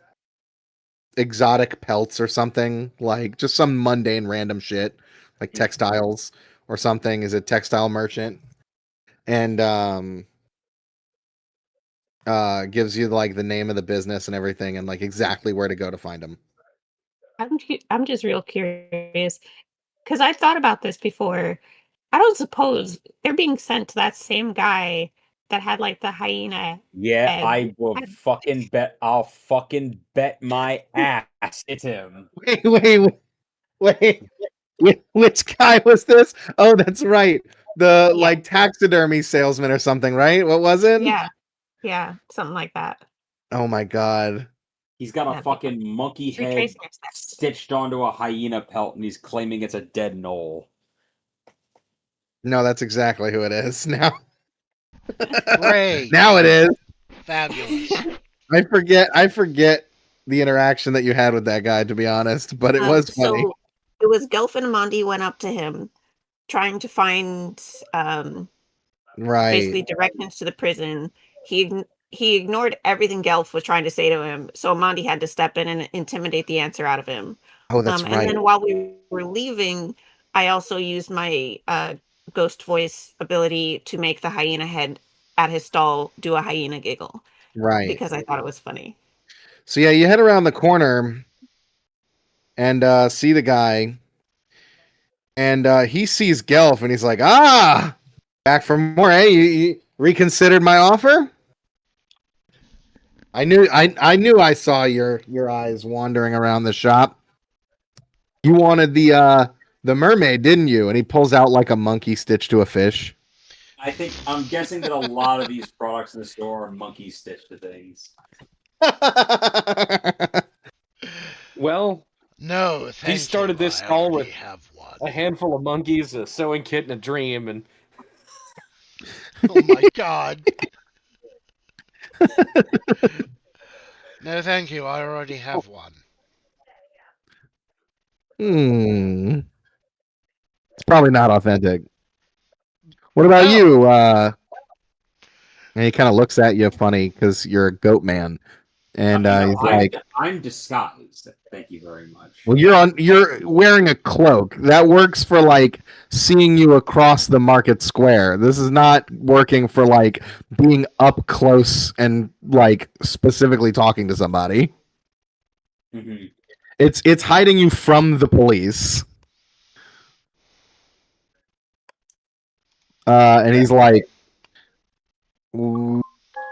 exotic pelts or something, like just some mundane random shit, like textiles or something. Is a textile merchant, and gives you like the name of the business and everything, and like exactly where to go to find them. I'm just real curious because I've thought about this before. I don't suppose they're being sent to that same guy that had like the hyena. Yeah, head. I will fucking bet. I'll fucking bet my ass it's him. Wait. Which guy was this? Oh, that's right. The like taxidermy salesman or something, right? What was it? Yeah, something like that. Oh my god. He's got a fucking monkey head stitched onto a hyena pelt, and he's claiming it's a dead knoll. No, that's exactly who it is now. Great. Now it is. Fabulous. I forget the interaction that you had with that guy, to be honest, but it was funny. So it was Gelf and Mondi went up to him trying to find basically directions to the prison. He ignored everything Gelf was trying to say to him, so Mondi had to step in and intimidate the answer out of him. Oh, that's right. And then while we were leaving, I also used my ghost voice ability to make the hyena head at his stall do a hyena giggle. Right. Because I thought it was funny. So yeah, you head around the corner and see the guy, and he sees Gelf, and he's like, back for more, eh? You reconsidered my offer? I knew I saw your eyes wandering around the shop. You wanted the the mermaid, didn't you? And he pulls out like a monkey stitched to a fish. I'm guessing that a lot of these products in the store are monkey stitched to things. Well, No, thank he started you. this I all already with have one. a handful of monkeys, a sewing kit, and a dream, and Oh my god. No, thank you. I already have one. It's probably not authentic. What about No. you? And he kind of looks at you funny because you're a goat man, and he's like, I'm disguised. Thank you very much. "Well, you're wearing a cloak. That works for like seeing you across the market square. This is not working for like being up close and like specifically talking to somebody. Mm-hmm. It's hiding you from the police." And he's like, "You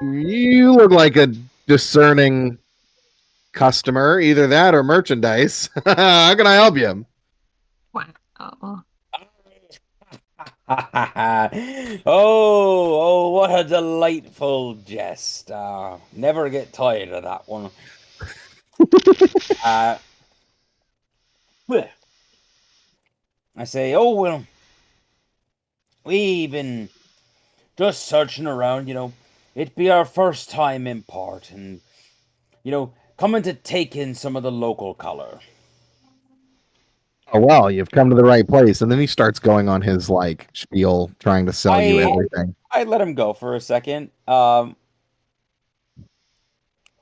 look like a discerning customer, either that or merchandise. How can I help you?" Wow. Oh, what a delightful jest. Never get tired of that one. Well, I say, oh, well, we've been just searching around, It'd be our first time in port, and, coming to take in some of the local color. "Oh, well, you've come to the right place." And then he starts going on his like spiel, trying to sell you everything. I let him go for a second. Out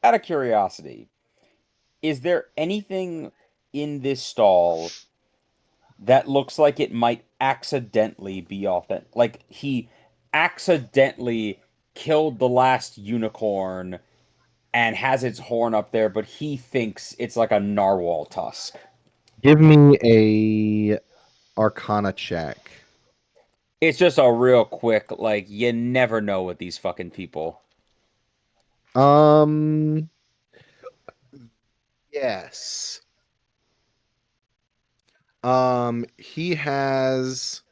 of curiosity, is there anything in this stall that looks like it might accidentally be authentic? Like he accidentally killed the last unicorn and has its horn up there, but he thinks it's like a narwhal tusk. Give me a Arcana check. It's just a real quick, like, you never know with these fucking people. Yes. He has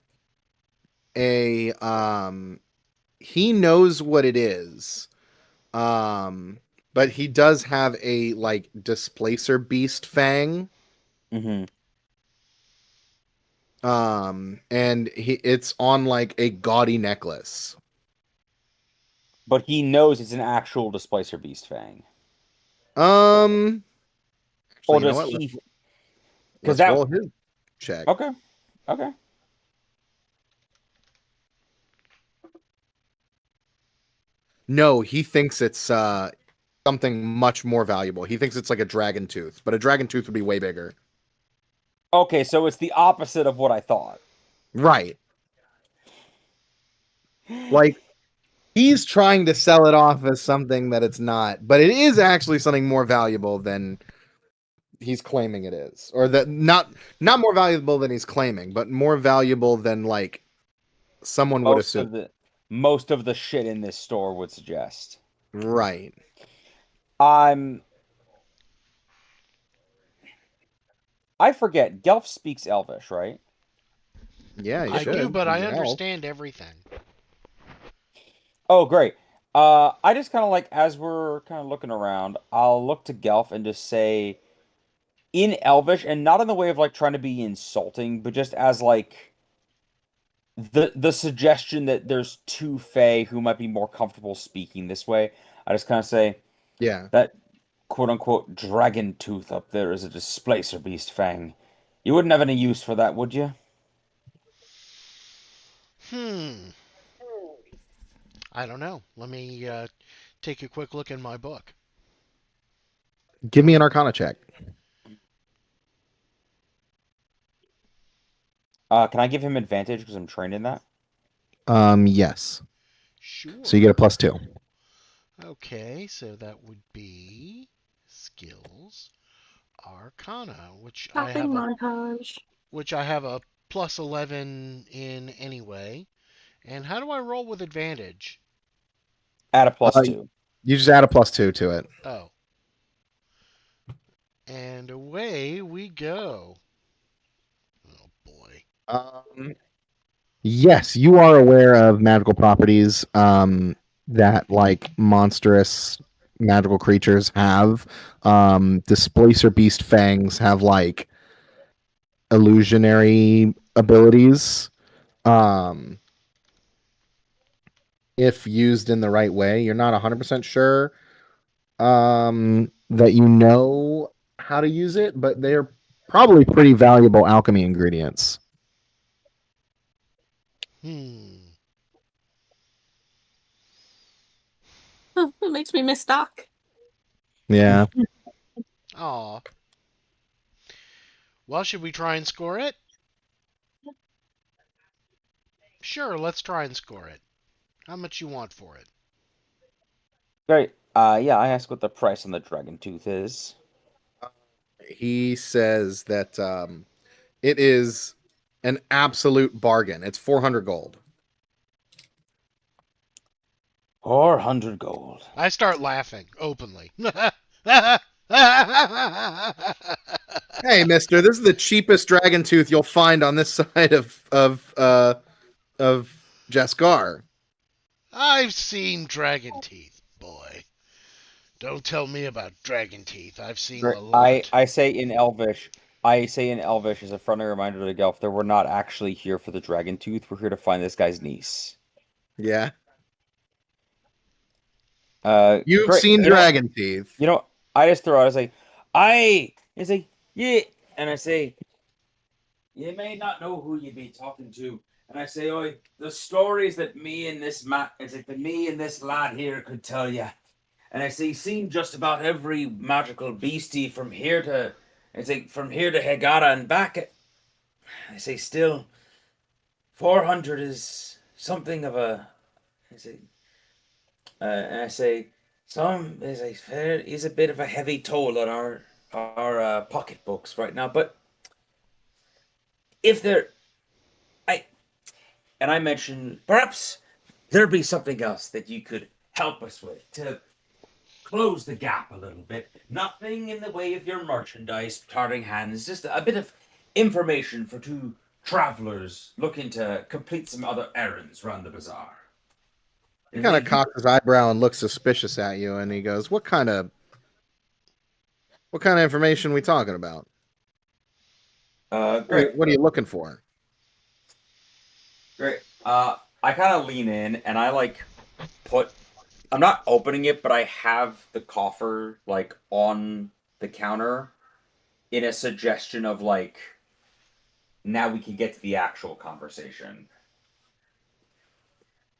a he knows what it is. But he does have a like displacer beast fang. Mm-hmm. And it's on like a gaudy necklace. But he knows it's an actual displacer beast fang. Actually, Or you know does what? he? Let's roll his check. Okay. Okay. No, he thinks it's something much more valuable. He thinks it's like a dragon tooth, but a dragon tooth would be way bigger. Okay, so it's the opposite of what I thought. Right. Like, he's trying to sell it off as something that it's not, but it is actually something more valuable than he's claiming it is. Or that not more valuable than he's claiming, but more valuable than like someone would assume. Most of the shit in this store would suggest. Right. I forget. Gelf speaks Elvish, right? Yeah, I do, but I understand everything. Oh, great. I just kind of like, as we're kind of looking around, I'll look to Gelf and just say, in Elvish, and not in the way of like trying to be insulting, but just as like the suggestion that there's two Fae who might be more comfortable speaking this way. I just kind of say, yeah, that quote unquote dragon tooth up there is a displacer beast fang. You wouldn't have any use for that, would you? I don't know. Let me take a quick look in my book. Give me an Arcana check. Can I give him advantage because I'm trained in that? Yes. Sure. So you get a +2. Okay, so that would be skills, Arcana, which I have a +11 in anyway. And how do I roll with advantage? Add a +2. You just add a +2 to it. Oh. And away we go. Oh boy. Yes, you are aware of magical properties that like monstrous magical creatures have. Displacer Beast Fangs have like illusionary abilities. If used in the right way, you're not 100% sure that you know how to use it, but they're probably pretty valuable alchemy ingredients. It makes me miss Doc. Yeah. Aw. Well, should we try and score it? Sure, let's try and score it. How much you want for it? Great. Yeah, I asked what the price on the dragon tooth is. He says that it is an absolute bargain. It's 400 gold. 400 gold. I start laughing openly. Hey, mister, this is the cheapest dragon tooth you'll find on this side of Jaskar. I've seen dragon teeth, boy. Don't tell me about dragon teeth. I've seen a lot. I say in Elvish as a friendly reminder to Gelf that we're not actually here for the dragon tooth. We're here to find this guy's niece. Yeah. You've You've seen dragon teeth. You know, I just throw out, I say, yeah, and I say, you may not know who you be talking to, and I say, oh, the stories that me and this lad here could tell you, and I say, seen just about every magical beastie from here to Hegara and back. I say, still, 400 is something of a. And I say, some is a bit of a heavy toll on our pocketbooks right now. But if I mention perhaps there'd be something else that you could help us with to close the gap a little bit. Nothing in the way of your merchandise parting hands, just a bit of information for two travelers looking to complete some other errands around the bazaar. He kind of cocks his eyebrow and looks suspicious at you, and he goes, "What kind of information are we talking about? Great. What are you looking for?" Great. I kind of lean in and I I'm not opening it, but I have the coffer on the counter in a suggestion of now we can get to the actual conversation.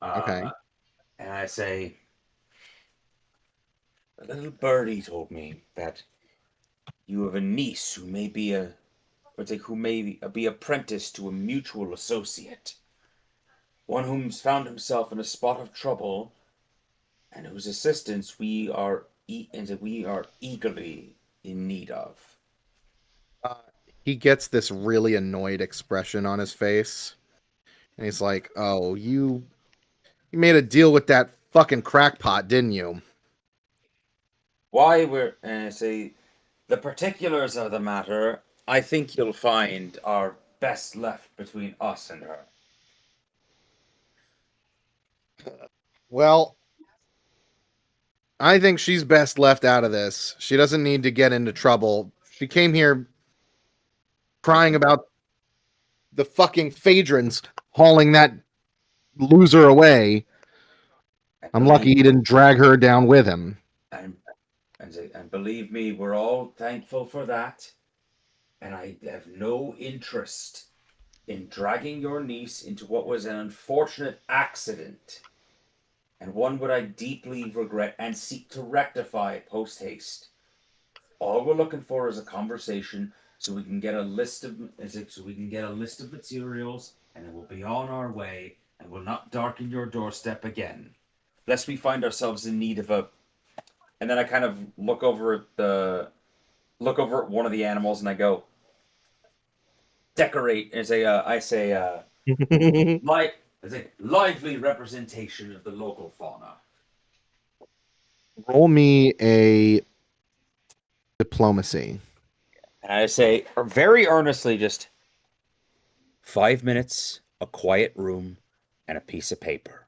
Okay. And I say, a little birdie told me that you have a niece who may be apprenticed to a mutual associate, one whom's found himself in a spot of trouble, and whose assistance we are eagerly in need of. He gets this really annoyed expression on his face, and he's like, "Oh, you made a deal with that fucking crackpot, didn't you?" Why and I say, the particulars of the matter, I think you'll find are best left between us and her. Well, I think she's best left out of this. She doesn't need to get into trouble. She came here crying about the fucking Phaedrons hauling that loser away. I'm lucky he didn't drag her down with him. And believe me, we're all thankful for that. And I have no interest in dragging your niece into what was an unfortunate accident, and one would I deeply regret and seek to rectify post haste. All we're looking for is a conversation, so we can get a list of materials, and it will be on our way, and will not darken your doorstep again, lest we find ourselves in need of a. And then I kind of look over at one of the animals, and I go, decorate, and I say, lively representation of the local fauna. Roll me a diplomacy. And I say, very earnestly, just 5 minutes, a quiet room, and a piece of paper.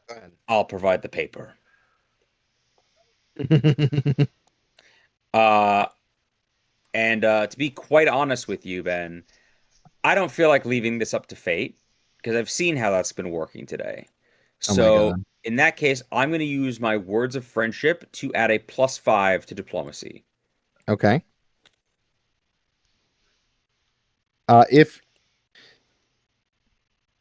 Go ahead. I'll provide the paper. To be quite honest with you, Ben, I don't feel like leaving this up to fate because I've seen how that's been working today. Oh my So God. in that case, I'm going to use my words of friendship to add a +5 to diplomacy. Okay.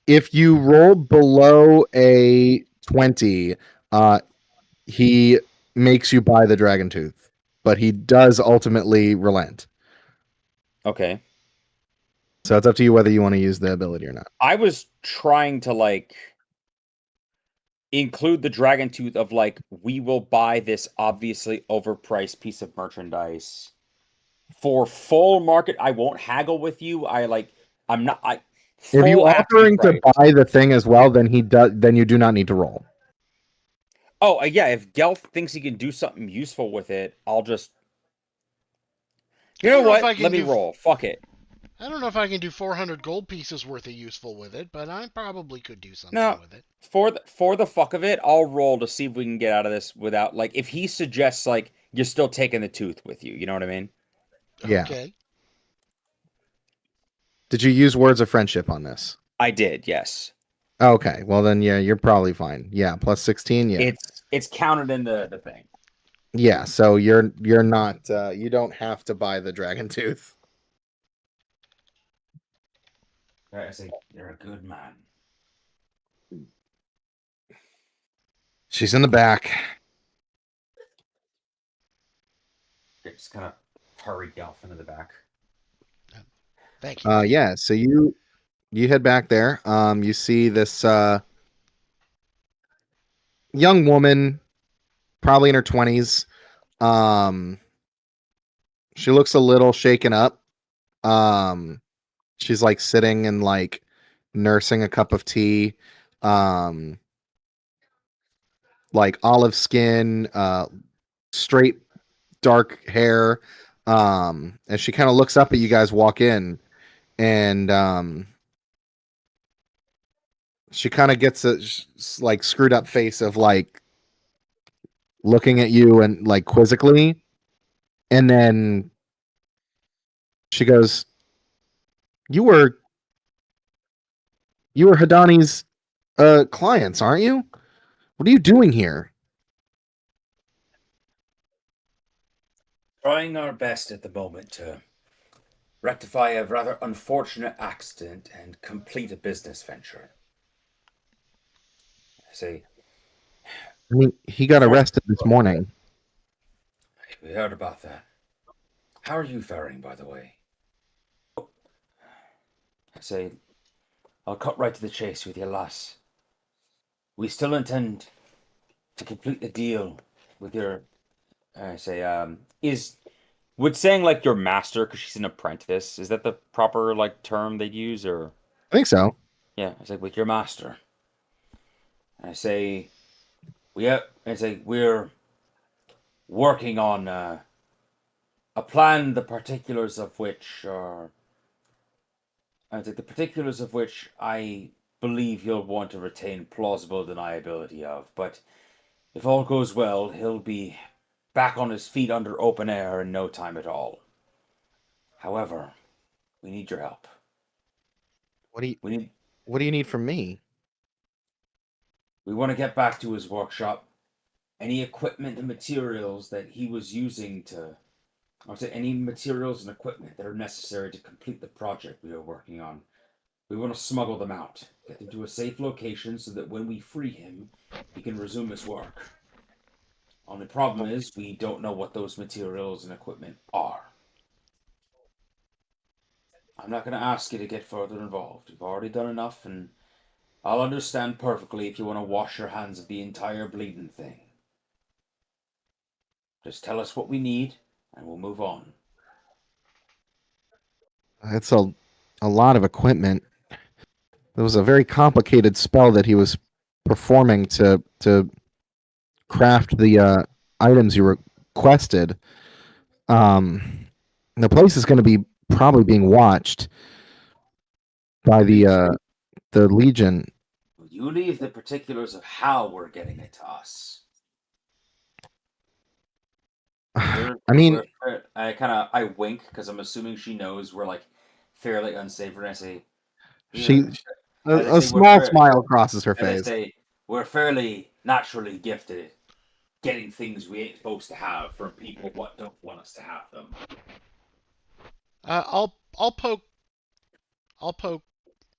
If you roll below a 20, he makes you buy the dragon tooth, but he does ultimately relent. Okay. So it's up to you whether you want to use the ability or not. I was trying to include the dragon tooth of we will buy this obviously overpriced piece of merchandise for full market. I won't haggle with you. I'm not. If you full offering to price. buy the thing as well, then he does. Then you do not need to roll. Oh yeah, if Gelf thinks he can do something useful with it, I'll just. You know what? Let me roll. Fuck it. I don't know if I can do 400 gold pieces worth of useful with it, but I probably could do something with it. For the fuck of it, I'll roll to see if we can get out of this without if he suggests you're still taking the tooth with you. You know what I mean? Yeah. Okay. Did you use words of friendship on this? I did. Yes. Okay. Well then, yeah, you're probably fine. Yeah, +16. Yeah. It's counted in the thing. Yeah. So you're not. You don't have to buy the dragon tooth. Right, I say you're a good man. She's in the back. Just kind of hurry Gelf into the back. Thank you. Yeah. So you head back there. You see this young woman, probably in her 20s. She looks a little shaken up. She's sitting and nursing a cup of tea. Olive skin, straight dark hair. And she kind of looks up at you guys walk in, and she kind of gets a screwed up face of looking at you and quizzically, and then she goes, You were Hadani's clients, aren't you? What are you doing here? Trying our best at the moment to rectify a rather unfortunate accident and complete a business venture. I say. I mean, he got arrested this morning. We heard about that. How are you faring, by the way? I say, I'll cut right to the chase with you, lass. We still intend to complete the deal with your. I say, would saying your master because she's an apprentice, is that the proper term they'd use, or? I think so. Yeah, it's with your master. I say, we're working on a plan, the particulars of which I believe you'll want to retain plausible deniability of. But if all goes well, he'll be back on his feet under open air in no time at all. However, we need your help. What do you need from me? We want to get back to his workshop. Any equipment and materials that he was using any materials and equipment that are necessary to complete the project we are working on. We want to smuggle them out, get them to a safe location so that when we free him, he can resume his work. Only problem is we don't know what those materials and equipment are. I'm not going to ask you to get further involved. You've already done enough, and I'll understand perfectly if you want to wash your hands of the entire bleeding thing. Just tell us what we need, and we'll move on. It's a lot of equipment. It was a very complicated spell that he was performing to craft the items you requested. the place is going to be probably being watched by the Legion. You leave the particulars of how we're getting it to us. I mean, I wink because I'm assuming she knows we're like fairly unsavory. I say, a small smile crosses her face. I say, we're fairly naturally gifted at getting things we ain't supposed to have from people what don't want us to have them. I'll poke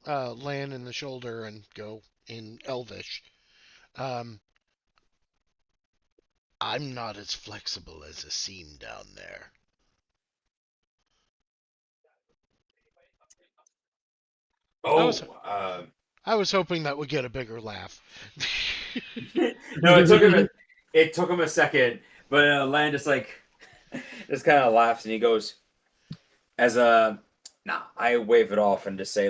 Lan in the shoulder and go in Elvish. I'm not as flexible as a seam down there. I was hoping that would get a bigger laugh. No, it took him a second, but Lan just kind of laughs and he goes, I wave it off and just say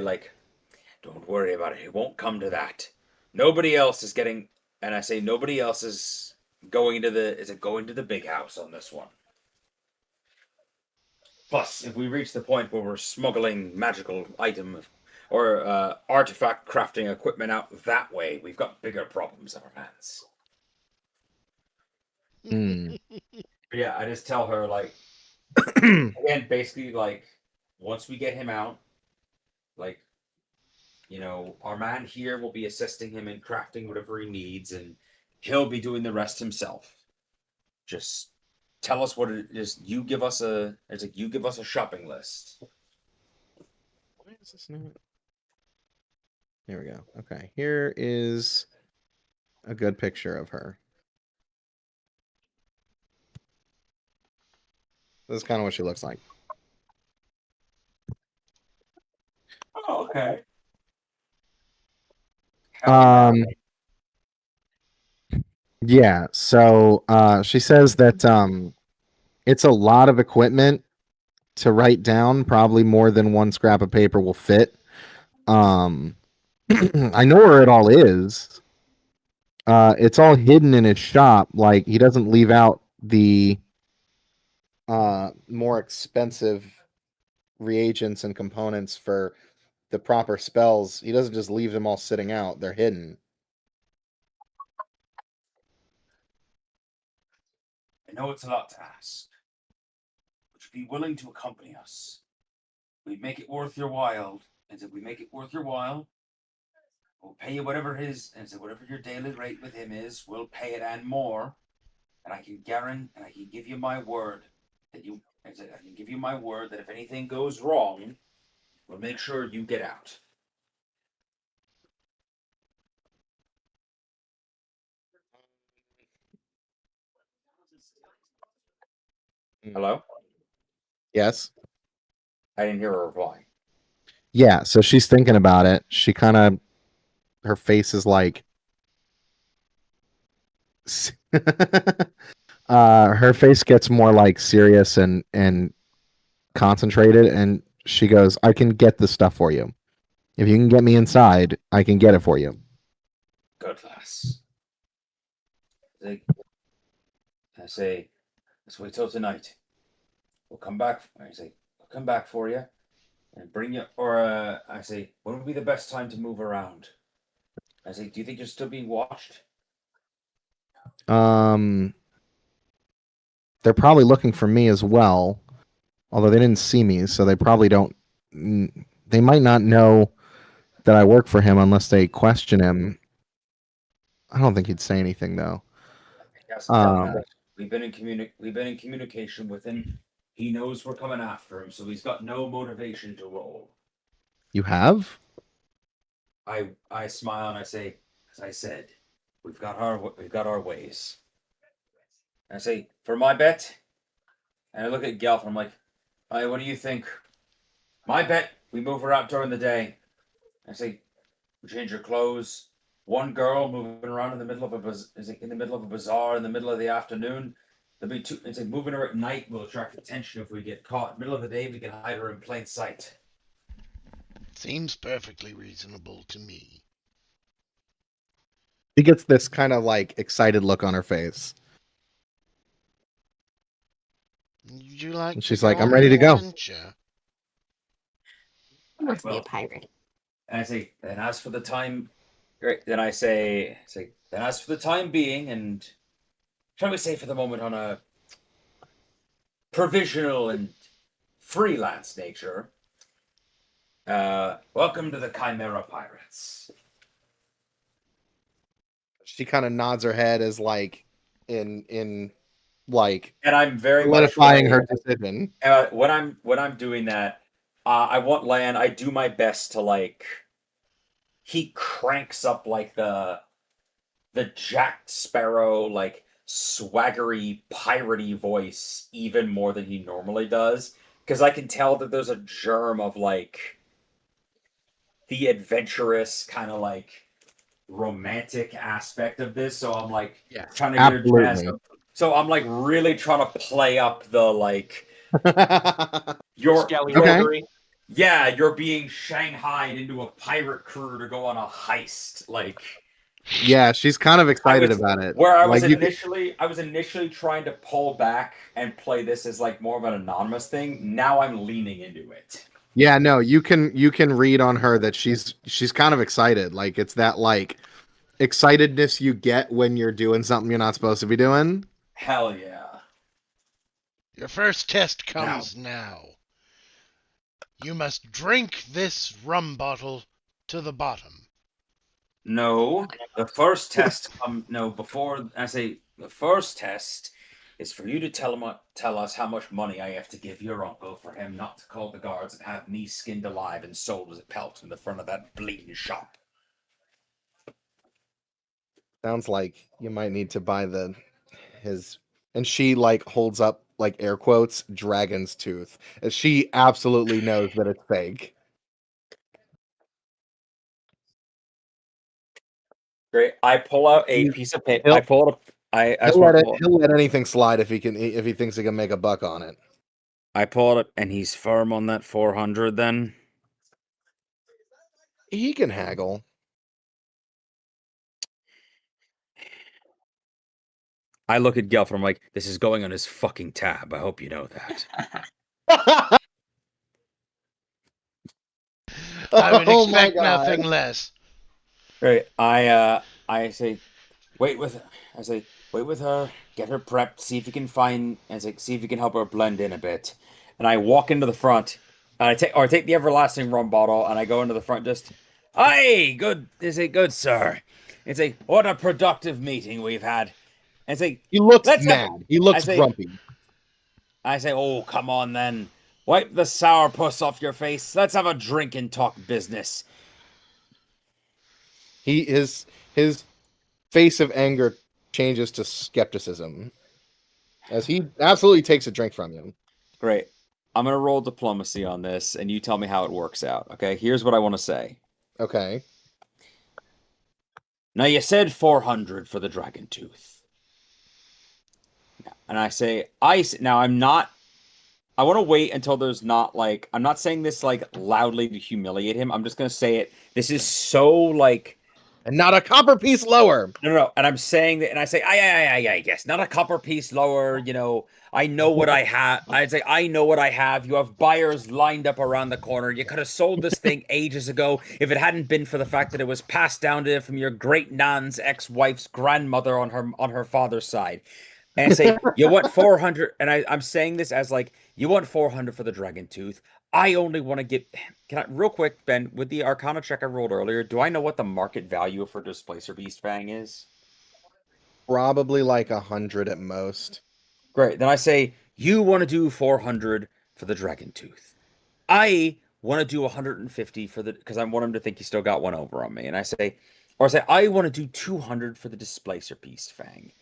don't worry about it. It won't come to that. Nobody else is getting, and I say nobody else is going to the big house on this one. Plus, if we reach the point where we're smuggling magical item or artifact crafting equipment out that way, we've got bigger problems on our hands. But yeah, I just tell her again, basically once we get him out, our man here will be assisting him in crafting whatever he needs, and he'll be doing the rest himself. Just tell us what it is. You give us a shopping list. Why is this not? Here we go. Okay, here is a good picture of her. This is kind of what she looks like. Oh, okay. Yeah, so she says that it's a lot of equipment to write down. Probably more than one scrap of paper will fit. I know where it all is. It's all hidden in his shop. Like, he doesn't leave out the more expensive reagents and components for the proper spells. He doesn't just leave them all sitting out. They're hidden. I know it's a lot to ask. Would you be willing to accompany us? We'd make it worth your while. And if we make it worth your while, we'll pay you whatever it is. And so whatever your daily rate with him is, we'll pay it and more. And I can give you my word that if anything goes wrong, we'll make sure you get out. Hello? Yes. I didn't hear a reply. Yeah, so she's thinking about it. She her face is her face gets more serious and concentrated, and she goes, I can get this stuff for you. If you can get me inside, I can get it for you. Good lass. I say, let's wait till tonight. We'll come back. We'll come back for you and bring you. Or I say, when would be the best time to move around? I say, do you think you're still being watched? They're probably looking for me as well, although they didn't see me, so they probably don't. They might not know that I work for him unless they question him. I don't think he'd say anything though. Yes, we've been in communication with him. He knows we're coming after him, so he's got no motivation to roll. You have? I smile and I say, as I said, we've got our ways. And I say, for my bet, and I look at Gelf and I'm like, what do you think? My bet, we move her out during the day. I say, we change her clothes. One girl moving around in the middle of a bazaar in the middle of the afternoon. There'll be two. It's like moving her at night will attract attention if we get caught. Middle of the day, we can hide her in plain sight. Seems perfectly reasonable to me. She gets this kind of excited look on her face. Would you like And to she's like, go I'm on ready an to go. adventure? He wants to be a Well, pirate. And I say, then as for the time, great. Then I say, then as for the time being, and shall we say for the moment on a provisional and freelance nature, welcome to the Chimera Pirates. She kind of nods her head as like in like And I'm very solidifying much her decision. when I'm doing that, I want Lan. I do my best to like. He cranks up like the Jack Sparrow like swaggery piratey voice even more than he normally does, because I can tell that there's a germ of like the adventurous kind of like romantic aspect of this. So I'm like trying to get a jazz absolutely. up. So I'm like really trying to play up the like you're Scallywaggery. yeah, you're being shanghaied into a pirate crew to go on a heist. Like Yeah, she's kind of excited about it. where I was Like, initially trying to pull back and play this as like more of an anonymous thing. Now I'm leaning into it. yeah, no, you can read on her that she's kind of excited. Like it's that like excitedness you get when you're doing something you're not supposed to be doing. Hell yeah. Your first test comes now. You must drink this rum bottle to the bottom. No, the first test before I say the first test is for you to tell us how much money I have to give your uncle for him not to call the guards and have me skinned alive and sold as a pelt in the front of that bleeding shop. Sounds like you might need to buy his. And she like holds up like air quotes dragon's tooth, as she absolutely knows that it's fake. Great. I pull out a piece of paper. I pull it up. He'll let anything slide if he thinks he can make a buck on it. I pull it up, and he's firm on that 400. Then he can haggle. I look at Gelf and I'm like, this is going on his fucking tab. I hope you know that. I would Oh my expect God. nothing less. Right. I say, wait with her, get her prepped, see if you can see if you can help her blend in a bit. And I walk into the front, and I take the everlasting rum bottle, and I go into the front just, hey, good, good, sir. It's what a productive meeting we've had. And he looks mad. He looks grumpy. I say, oh, come on then. Wipe the sourpuss off your face. Let's have a drink and talk business. His face of anger changes to skepticism as he absolutely takes a drink from you. Great. I'm going to roll diplomacy on this, and you tell me how it works out, okay? Here's what I want to say. Okay. Now, you said 400 for the dragon tooth. And I say, now I'm not... I want to wait until there's not, like... I'm not saying this, like, loudly to humiliate him. I'm just going to say it. This is so, like... And not a copper piece lower. No. And I'm saying that, and I say, yes, not a copper piece lower. You know, I know what I have. I'd say, I know what I have. You have buyers lined up around the corner. You could have sold this thing ages ago if it hadn't been for the fact that it was passed down to from your great nan's ex-wife's grandmother on her father's side. And I say, you want 400, and I'm saying this as like, you want 400 for the dragon tooth. I only want to get. Can I real quick, Ben, with the Arcana check I rolled earlier? Do I know what the market value for Displacer Beast Fang is? Probably like 100 at most. Great. Then I say you want to do 400 for the dragon tooth. I want to do 150 for the because I want him to think he still got one over on me. And I say I want to do 200 for the Displacer Beast Fang.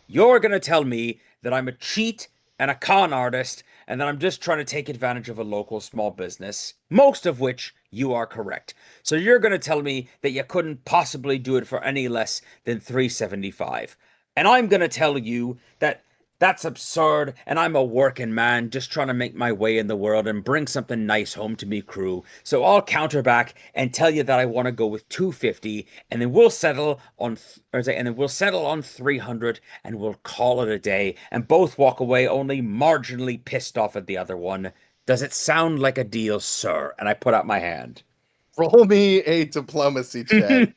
You're gonna tell me that I'm a cheat and a con artist, and that I'm just trying to take advantage of a local small business, most of which you are correct. So you're going to tell me that you couldn't possibly do it for any less than $375. And I'm going to tell you that That's absurd, and I'm a working man just trying to make my way in the world and bring something nice home to me crew. So I'll counter back and tell you that I want to go with 250, and then we'll settle on 300, and we'll call it a day, and both walk away only marginally pissed off at the other one. Does it sound like a deal, sir? And I put out my hand. Roll me a diplomacy check.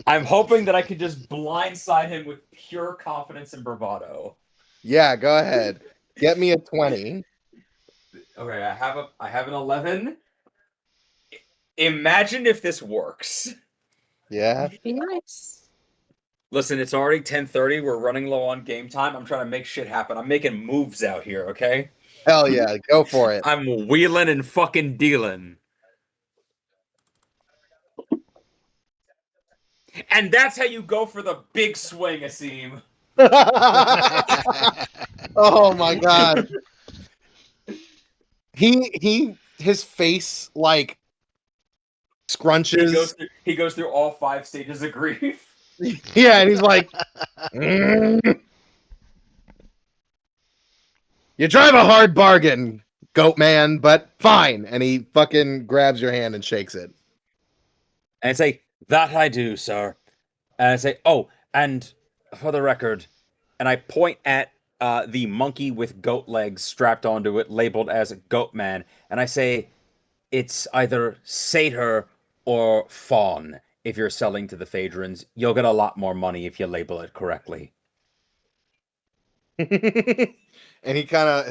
I'm hoping that I can just blindside him with pure confidence and bravado. Yeah, go ahead. Get me a 20. Okay, I have an 11. Imagine if this works. Yeah. Be nice. Listen, it's already 10:30. We're running low on game time. I'm trying to make shit happen. I'm making moves out here, okay? Hell yeah, go for it. I'm wheeling and fucking dealing. And that's how you go for the big swing, Asim. Oh my god. His face like scrunches. He goes through all 5 stages of grief. Yeah, and he's like, "Mm. You drive a hard bargain, goat man, but fine." And he fucking grabs your hand and shakes it. And I say, that I do, sir. And I say, oh, and for the record, and I point at the monkey with goat legs strapped onto it, labeled as Goat Man, and I say, it's either satyr or fawn if you're selling to the Phaedrons. You'll get a lot more money if you label it correctly. And he kind of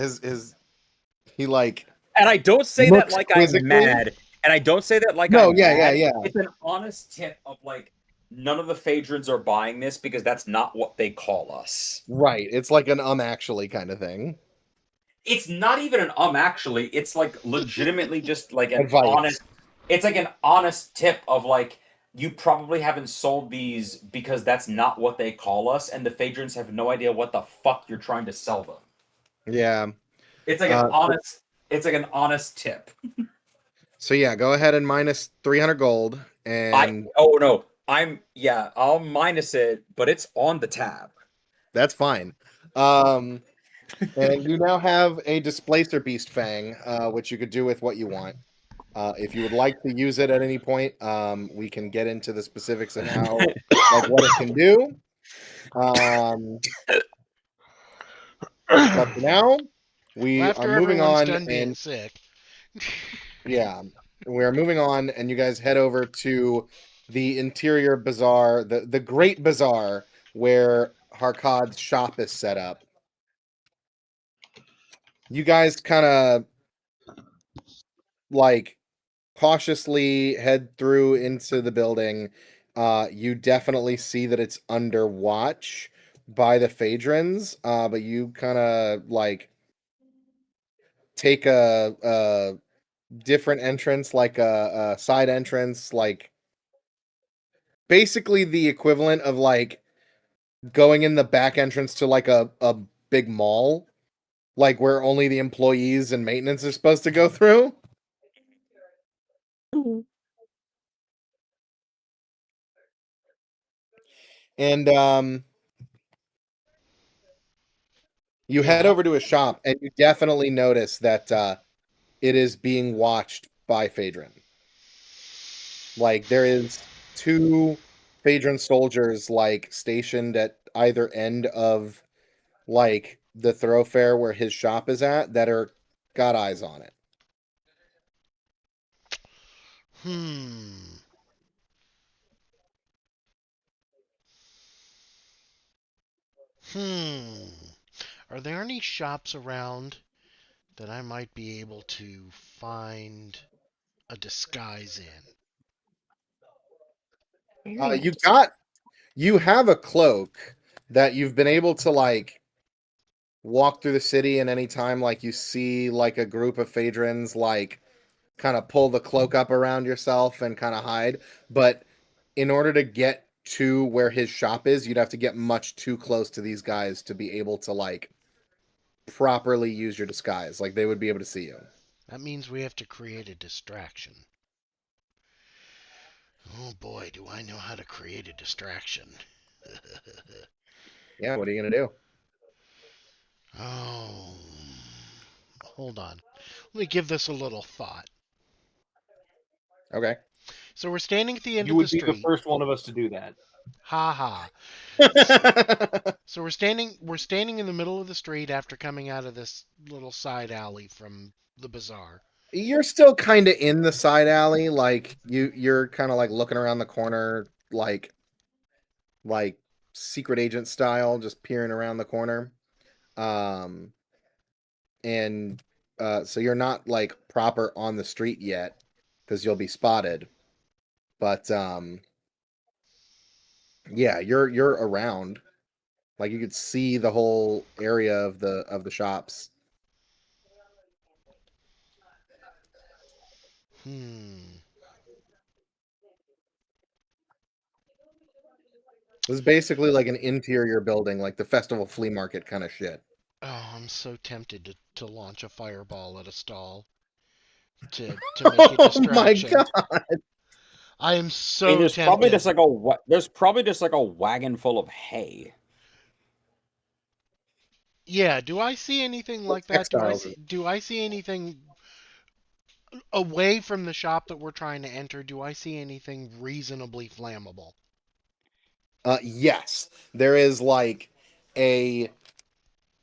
he like. And I don't say that like I'm mad. And I don't say that like I'm mad. Yeah. It's an honest tip of like, none of the Phaedrons are buying this because that's not what they call us. Right. It's like an actually kind of thing. It's not even an actually. It's like legitimately just like an Advice. honest. It's like an honest tip of like, you probably haven't sold these because that's not what they call us, and the Phaedrons have no idea what the fuck you're trying to sell them. Yeah. It's like an honest. It's like an honest tip. So yeah, go ahead and minus 300 gold. And I'll minus it, but it's on the tab. That's fine. And you now have a displacer beast fang, which you could do with what you want. If you would like to use it at any point, we can get into the specifics of how, like, what it can do. But for now, we After are moving everyone's on. done being And sick. yeah, we are moving on, and you guys head over to the interior bazaar, the Great Bazaar, where Harkad's shop is set up. You guys kind of like cautiously head through into the building. You definitely see that it's under watch by the Phaedrons, but you kind of like take a different entrance, like a side entrance, like basically the equivalent of like going in the back entrance to like a big mall, like where only the employees and maintenance are supposed to go through. And you head over to a shop, and you definitely notice that it is being watched by Phaedron. Like, there is 2 Phaedron soldiers, like, stationed at either end of, like, the thoroughfare where his shop is at that are got eyes on it. Are there any shops around that I might be able to find a disguise in? You have a cloak that you've been able to like walk through the city, and anytime like you see like a group of Phaedrons, like kind of pull the cloak up around yourself and kind of hide. But in order to get to where his shop is, you'd have to get much too close to these guys to be able to like properly use your disguise. Like, they would be able to see you. That means we have to create a distraction. Oh boy, do I know how to create a distraction. Yeah, what are you gonna do? Oh, hold on. Let me give this a little thought. Okay. So we're standing at the end You of the would be the street. first one of us to do that. Ha ha. So we're standing in the middle of the street after coming out of this little side alley from the bazaar. You're still kind of in the side alley, like you're kind of like looking around the corner, like secret agent style, just peering around the corner. And so you're not like proper on the street yet because you'll be spotted. But yeah, you're around. Like you could see the whole area of the shops. This is basically like an interior building, like the festival flea market kind of shit. Oh, I'm so tempted to launch a fireball at a stall to make a distraction. Oh my god! I am so I mean, there's tempted. probably just like a wagon full of hay. Yeah, do I see anything like that? Do I see anything away from the shop that we're trying to enter? Do I see anything reasonably flammable? Yes, there is like a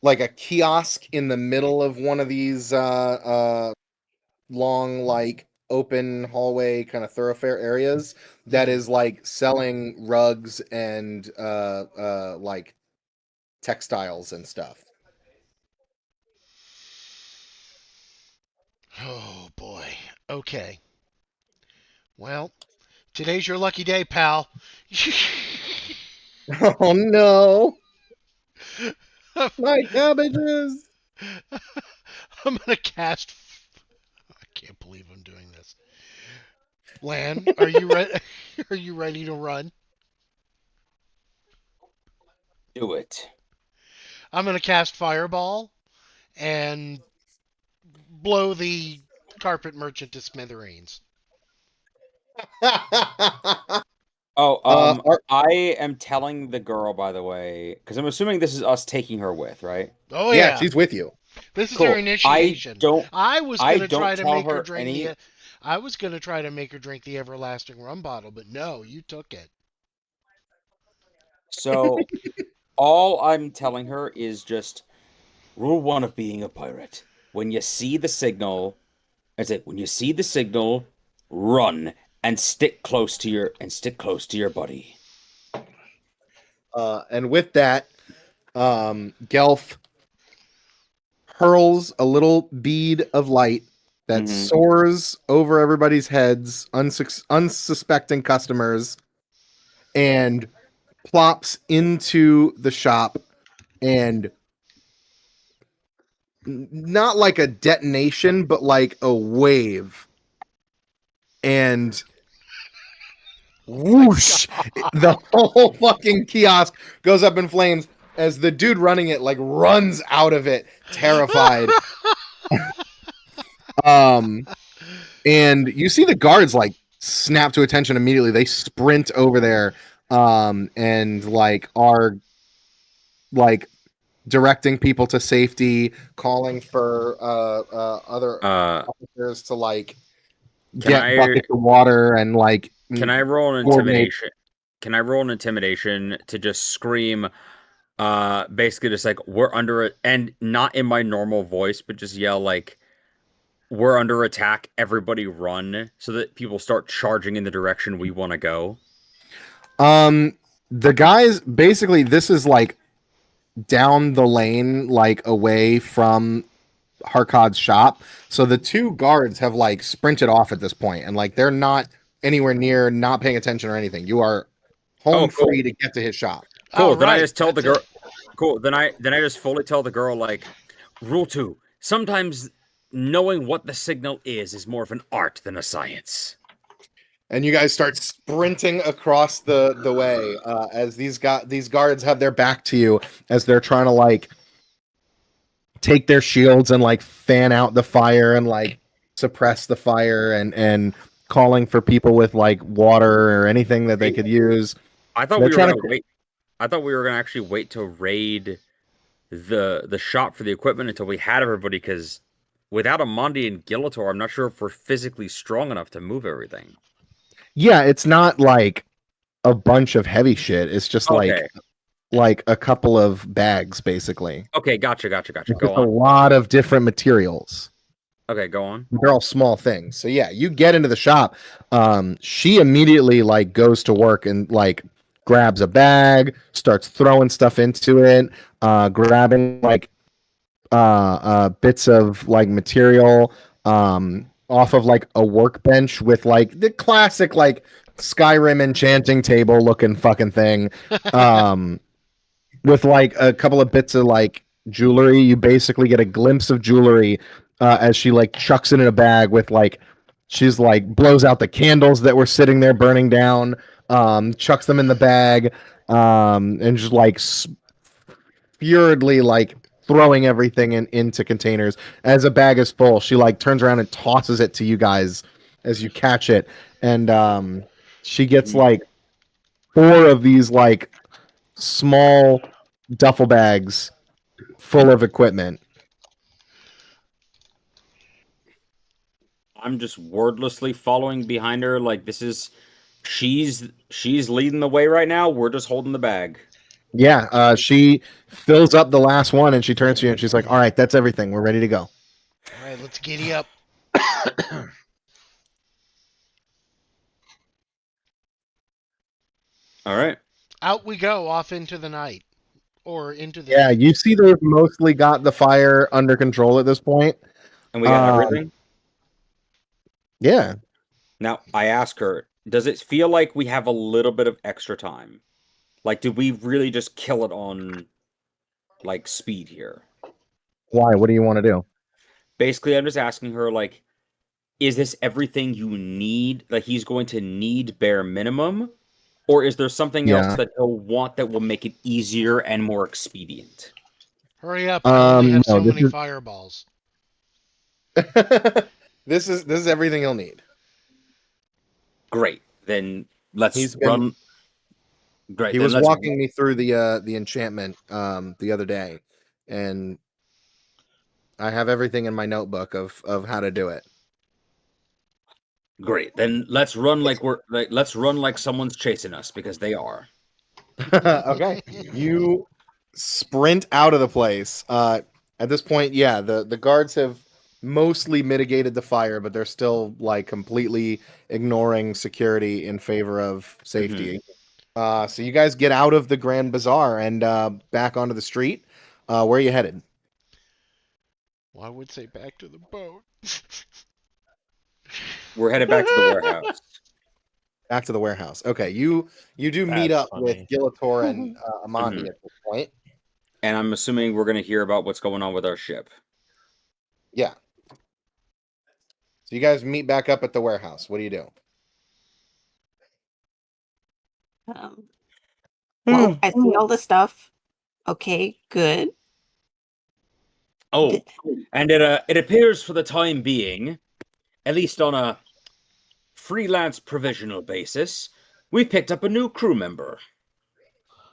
kiosk in the middle of one of these long like open hallway kind of thoroughfare areas that is like selling rugs and like textiles and stuff. Oh boy. Okay. Well, today's your lucky day, pal. Oh no. My cabbages. I'm gonna cast. I can't believe I'm doing this. Lan, are you ready? Are you ready to run? Do it. I'm gonna cast Fireball and blow the carpet merchant to smithereens. I am telling the girl, by the way, because I'm assuming this is us taking her with, right? Oh yeah, she's with you. This is her initiation. I was I gonna try to make her her drink any- the. I was gonna try to make her drink the everlasting rum bottle, but no, you took it. So all I'm telling her is just rule 1 of being a pirate. When you see the signal, when you see the signal, run and stick close to your buddy. And with that, Gelf hurls a little bead of light that soars over everybody's heads, unsuspecting customers, and plops into the shop, and not like a detonation, but like a wave. And whoosh, the whole fucking kiosk goes up in flames as the dude running it like runs out of it terrified. And you see the guards like snap to attention immediately. They sprint over there and like are like directing people to safety, calling for other officers to like get buckets of water and like. Can I roll an intimidation? Can I roll an intimidation to just scream, basically just like we're under it, and not in my normal voice, but just yell like we're under attack, everybody run, so that people start charging in the direction we want to go? The guys basically, this is like down the lane, like away from Harkod's shop. So the two guards have like sprinted off at this point, and like they're not anywhere near, not paying attention or anything. You are home free to get to his shop. Cool. Then I just tell the girl. Cool. Then I just fully tell the girl like, rule 2. Sometimes knowing what the signal is more of an art than a science. And you guys start sprinting across the way as these guards have their back to you as they're trying to like take their shields and like fan out the fire and like suppress the fire and calling for people with like water or anything that they could use. I thought we were gonna wait. I thought we were gonna actually wait to raid the shop for the equipment until we had everybody, because without Amandi and Gilator, I'm not sure if we're physically strong enough to move everything. Yeah, it's not like a bunch of heavy shit. It's just Okay. like a couple of bags, basically. Okay, gotcha. It's Go a on. lot of different materials. Okay, go on. They're all small things. So yeah, you get into the shop. She immediately like goes to work and like grabs a bag, starts throwing stuff into it, grabbing like bits of like material off of like a workbench with like the classic like Skyrim enchanting table looking fucking thing. With like a couple of bits of like jewelry. You basically get a glimpse of jewelry as she like chucks it in a bag with like she's like blows out the candles that were sitting there burning down, chucks them in the bag, and just like furiously like throwing everything into containers. As a bag is full, she like turns around and tosses it to you guys as you catch it, and she gets like 4 of these like small duffel bags full of equipment. I'm just wordlessly following behind her. Like she's leading the way right now. We're just holding the bag. Yeah, she fills up the last one and she turns to you and she's like, "All right, that's everything. We're ready to go." All right, let's giddy up. All right. Out we go, off into the night. Or into the... Yeah, you see they've mostly got the fire under control at this point. And we got everything? Yeah. Now, I ask her, does it feel like we have a little bit of extra time? Like, did we really just kill it on, like, speed here? Why? What do you want to do? Basically, I'm just asking her, like, is this everything you need? Like, he's going to need bare minimum? Or is there something else that he'll want that will make it easier and more expedient? Hurry up, I only have so many is... fireballs. This is everything he'll need. Great. Then let's run. Great. He was walking me through the enchantment the other day, and I have everything in my notebook of how to do it. Great. Then let's run let's run like someone's chasing us, because they are. Okay. You sprint out of the place. At this point, yeah, the guards have mostly mitigated the fire, but they're still like completely ignoring security in favor of safety. So you guys get out of the Grand Bazaar and back onto the street. Where are you headed? Well, I would say back to the boat. We're headed back to the warehouse. Back to the warehouse. Okay, you do meet up with Gilator and Amandi at this point. And I'm assuming we're going to hear about what's going on with our ship. Yeah. So you guys meet back up at the warehouse. What do you do? Well, I see all the stuff. Okay, good. Oh, and it appears for the time being, at least on a freelance provisional basis, we've picked up a new crew member.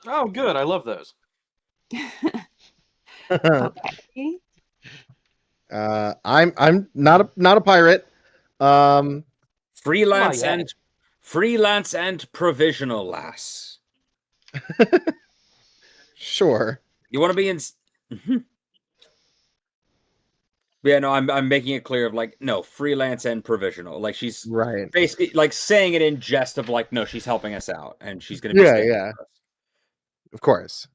Oh, good. I love those. Okay. I'm not a pirate. Freelance and provisional, lass. Sure. You want to be in? Yeah, no, I'm making it clear of like, no, freelance and provisional. Like she's right, basically like saying it in jest of like, no, she's helping us out and she's gonna be yeah. Of course.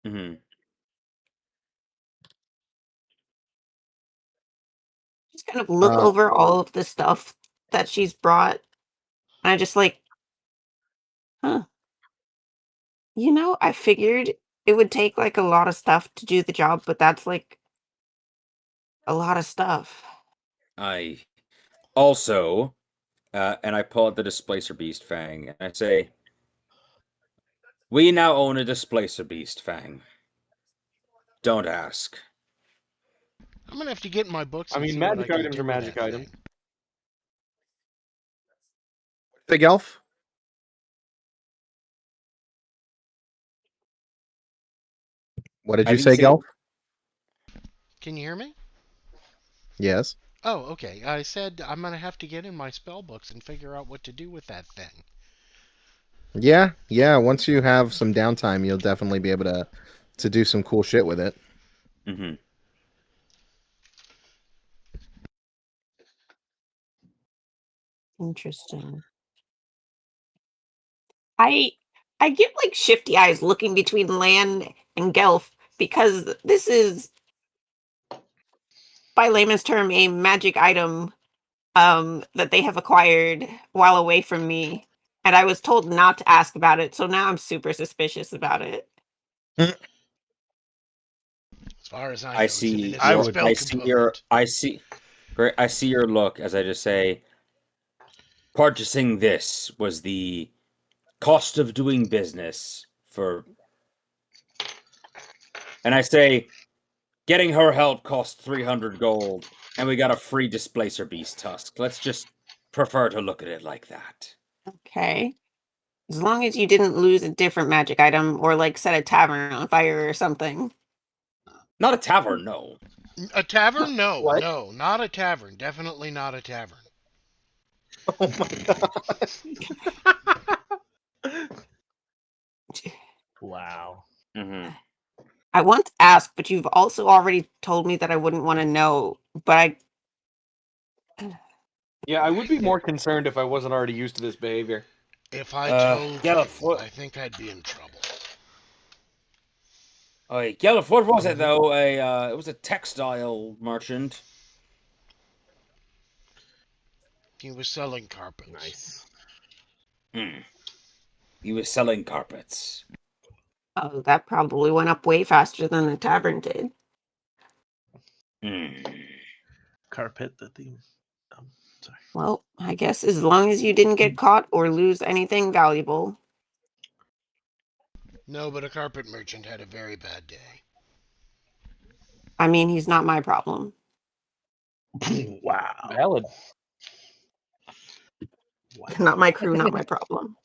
Mm-hmm. Just kind of look over all of the stuff that she's brought. And I just like, huh. You know, I figured it would take like a lot of stuff to do the job, but that's like a lot of stuff. I also, and I pull out the Displacer Beast Fang, and I say, we now own a Displacer Beast Fang. Don't ask. I'm gonna have to get in my books. I mean, magic items are magic items. Big elf. What did you say, Gelf? Can you hear me? Yes. Oh, okay. I said I'm gonna have to get in my spell books and figure out what to do with that thing. Yeah, yeah. Once you have some downtime, you'll definitely be able to do some cool shit with it. Mm-hmm. Interesting. I get like shifty eyes looking between Lan and Gelf because this is, by layman's term, a magic item that they have acquired while away from me, and I was told not to ask about it, so now I'm super suspicious about it. As far as I know, it's an see. innocent spell I see your. component. I see. Great. I see your look as I just say. Purchasing this was the cost of doing business for. And I say, getting her help cost 300 gold, and we got a free displacer beast tusk. Let's just prefer to look at it like that. Okay. As long as you didn't lose a different magic item or like set a tavern on fire or something. Not a tavern, no. A tavern? No, What? no, not a tavern. Definitely not a tavern. Oh my god. Wow. Mm-hmm. I once asked, but you've also already told me that I wouldn't want to know. But Yeah, I would be more concerned if I wasn't already used to this behavior. If I told Gelf, you, I think I'd be in trouble. Gelf, what was it though? It was a textile merchant. He was selling carpets. Nice. He was selling carpets. oh, that probably went up way faster than the tavern did. Carpet the theme. Sorry. Well, I guess as long as you didn't get caught or lose anything valuable. No, but a carpet merchant had a very bad day. I mean, he's not my problem. Wow. Valid. Not my crew, not my problem.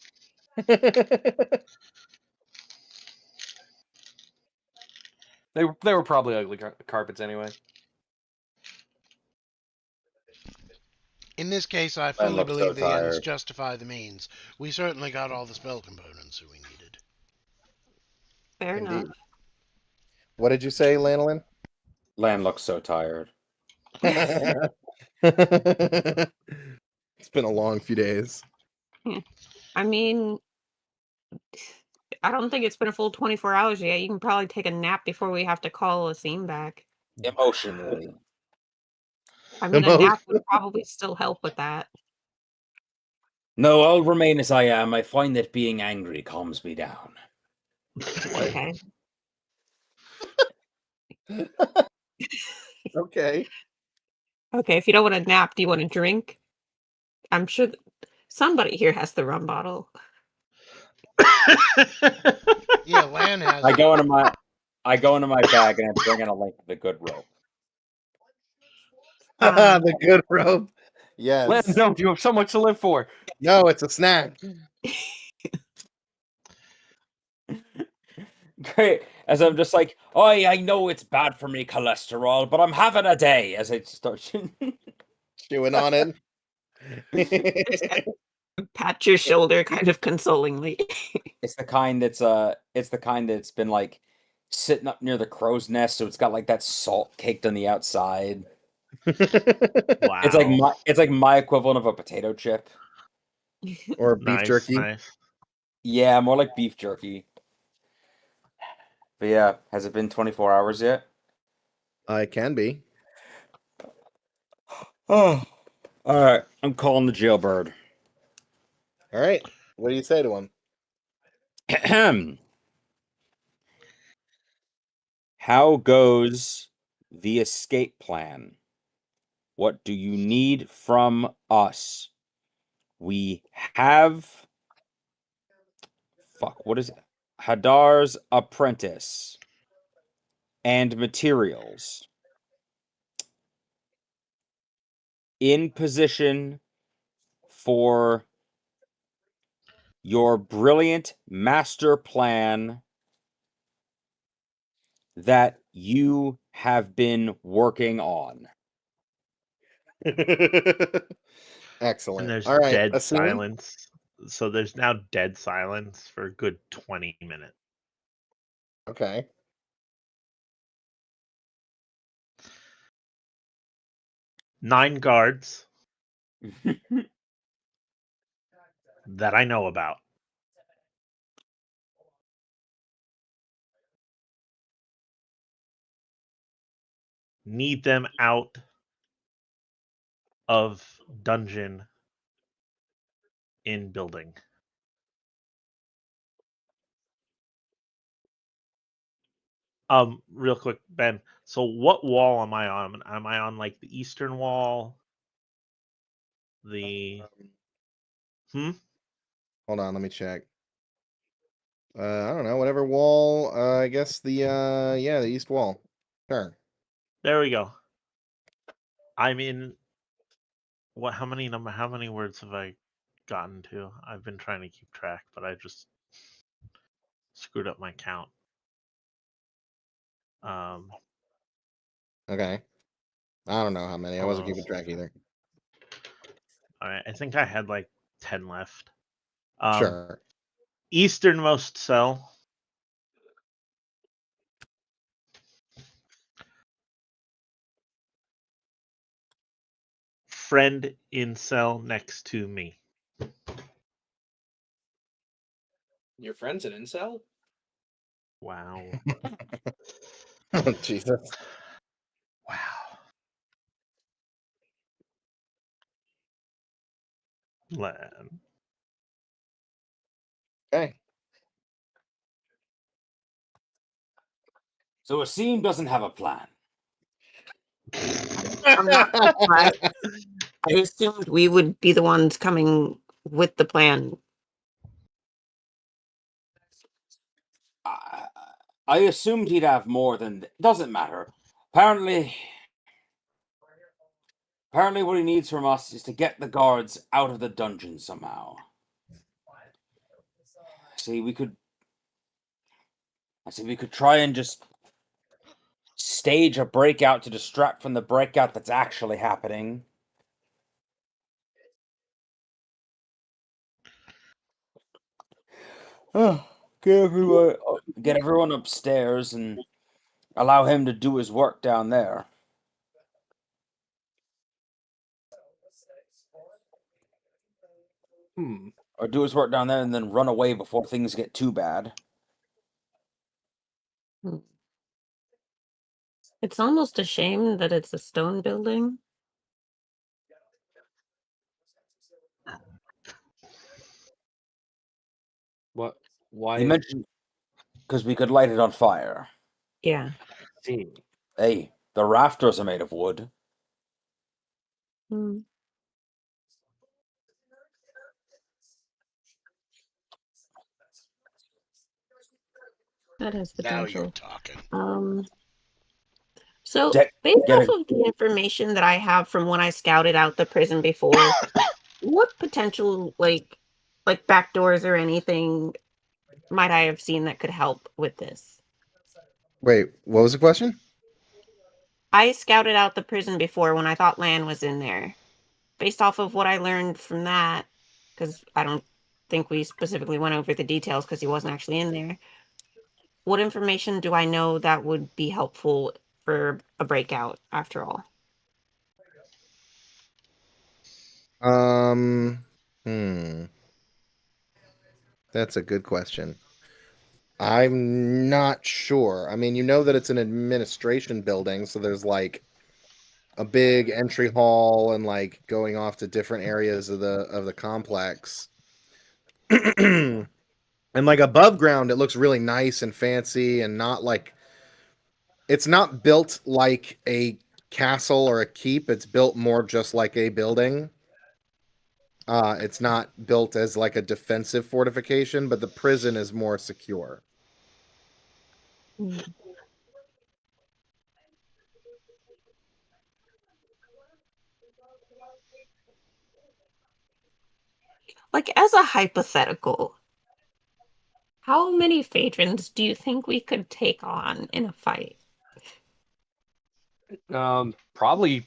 They were probably ugly carpets anyway. In this case, I fully believe the ends justify the means. We certainly got all the spell components that we needed. Fair Indeed. enough. What did you say, Lanolin? Lan looks so tired. It's been a long few days. I mean, I don't think it's been a full 24 hours yet. You can probably take a nap before we have to call a scene back. Emotionally. I mean, a nap would probably still help with that. No, I'll remain as I am. I find that being angry calms me down. Okay. Okay. Okay, if you don't want to nap, do you want to drink? I'm sure somebody here has the rum bottle. Yeah, Lan has. I go into my bag and I bring in a link of the good rope. The good rope. Yes. Lan, no, you have so much to live for. No, it's a snack. Great. As I'm just like, oh, I know it's bad for me cholesterol, but I'm having a day. As I start chewing on it. Pat your shoulder kind of consolingly. It's the kind that's been like sitting up near the crow's nest, so it's got like that salt caked on the outside. Wow. It's like my equivalent of a potato chip. Or beef jerky. Nice. Yeah, more like beef jerky. But yeah, has it been 24 hours yet? It can be. Oh, all right. I'm calling the jailbird. All right. What do you say to him? How goes the escape plan? What do you need from us? We have... Fuck, what is it? Hadar's apprentice. And materials. In position for your brilliant master plan that you have been working on. Excellent. And there's All right. dead Asim? silence. So there's now dead silence for a good 20 minutes. Okay. Nine guards that I know about. Need them out of dungeon in building. Real quick, Ben. So what wall am I on? Am I on like the eastern wall? The Hold on, let me check. I don't know, whatever wall. I guess the the east wall. Sure. There we go. I'm in. What? How many words have I gotten to? I've been trying to keep track, but I just screwed up my count. Okay. I don't know how many. I wasn't keeping track either. All right, I think I had like 10 left. Sure. Easternmost cell. Friend in cell next to me. Your friend's an incel? Wow. Oh, Jesus. Wow. Len. Okay. So Asim doesn't have a plan. I'm not surprised. I assumed we would be the ones coming with the plan. I assumed he'd have more than... Doesn't matter. Apparently what he needs from us is to get the guards out of the dungeon somehow. We could try and just stage a breakout to distract from the breakout that's actually happening. Get everyone upstairs and allow him to do his work down there. Or do his work down there and then run away before things get too bad. It's almost a shame that it's a stone building. What? Why? You mentioned because we could light it on fire. Yeah. Hey, the rafters are made of wood. That has Now potential. you're talking. So based off of the information that I have from when I scouted out the prison before, what potential like back doors or anything might I have seen that could help with this? Wait, what was the question? I scouted out the prison before when I thought Lan was in there. Based off of what I learned from that, because I don't think we specifically went over the details because he wasn't actually in there. What information do I know that would be helpful for a breakout after all? That's a good question. I'm not sure. I mean, you know that it's an administration building, so there's like a big entry hall and like going off to different areas of the complex. And like above ground, it looks really nice and fancy and not like it's not built like a castle or a keep. It's built more just like a building. It's not built as like a defensive fortification, but the prison is more secure. Like, as a hypothetical, how many Phaedrons do you think we could take on in a fight? Probably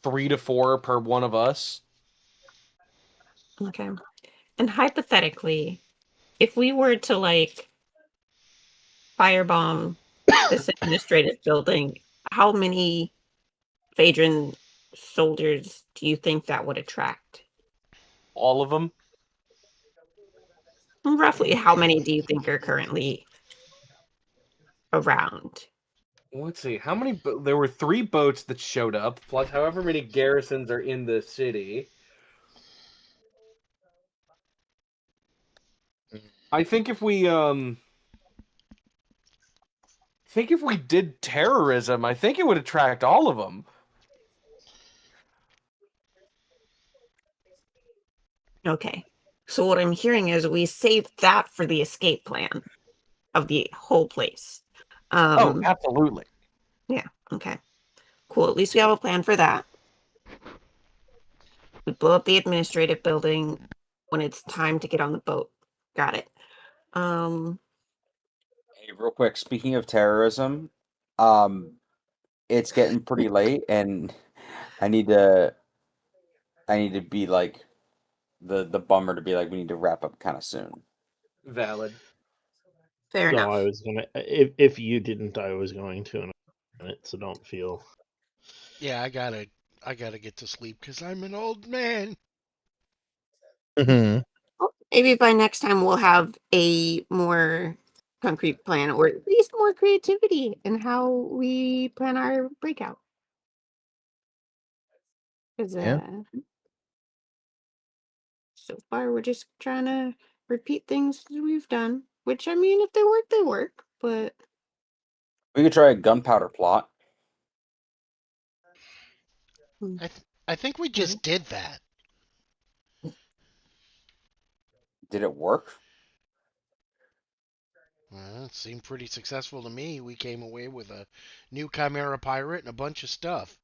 3 to 4 per one of us. Okay. And hypothetically, if we were to like firebomb this administrative building, how many Phaedron soldiers do you think that would attract? All of them. Roughly how many do you think are currently around? Let's see. How many? There were 3 boats that showed up, plus however many garrisons are in the city. I think if we did terrorism, I think it would attract all of them. Okay. So what I'm hearing is we saved that for the escape plan of the whole place. Oh, absolutely. Yeah. Okay. Cool. At least we have a plan for that. We blow up the administrative building when it's time to get on the boat. Got it. Hey, real quick, speaking of terrorism, it's getting pretty late, and I need to be like the bummer to be like we need to wrap up kind of soon. Valid. Fair so enough. I was gonna, if you didn't, I was going to in a minute, so don't feel. Yeah, I gotta get to sleep because I'm an old man. Mhm. Well, maybe by next time we'll have a more concrete plan, or at least more creativity in how we plan our breakout. Because Yeah. so far we're just trying to repeat things that we've done. Which, I mean, if they work, they work. But We could try a gunpowder plot. I think we just did that. Did it work? Well, it seemed pretty successful to me. We came away with a new Chimera pirate and a bunch of stuff.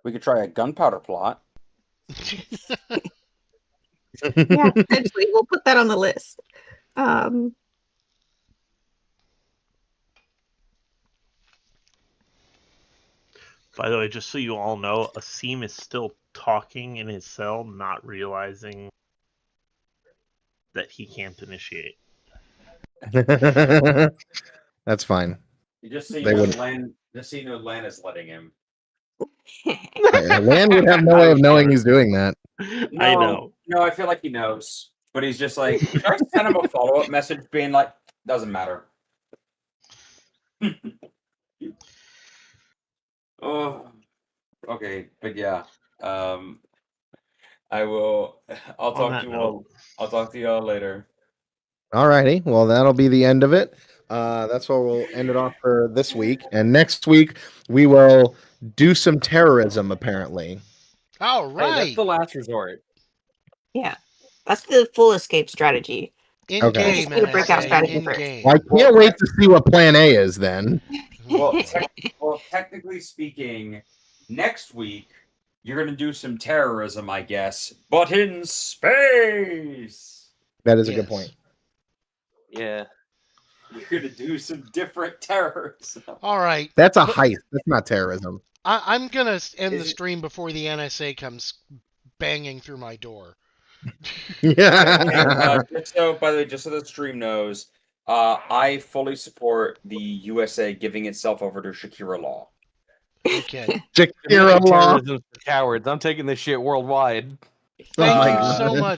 We could try a gunpowder plot. yeah, eventually we'll put that on the list. By the way, just so you all know, Asim is still talking in his cell, not realizing that he can't initiate. That's fine. You just see They wouldn't. Lan is letting him. Lan would have no way of knowing he's doing that. No, I know. No, I feel like he knows, but he's just like, should I send him a follow-up message being like, doesn't matter. Oh, okay, but yeah, I will. I'll talk to you all. I'll talk to you all later. Alrighty, well that'll be the end of it. That's where we'll end it off for this week. And next week we will do some terrorism. Apparently. All Hey, right. that's the last resort. Yeah, that's the full escape strategy. In Okay. game, Just need a breakout NSA, strategy in first. game. I can't wait to see what Plan A is then. Well, technically speaking, next week you're gonna do some terrorism, I guess, but in space. That is a good point. Yeah. You're gonna do some different terrorism. All right. That's a heist. That's not terrorism. I'm gonna end the Is it- stream before the NSA comes banging through my door. Yeah. Just so, by the way, just so the stream knows, I fully support the USA giving itself over to Shakira law. Okay. Shakira law. Terrorism for cowards. I'm taking this shit worldwide. Thank my you God. so much.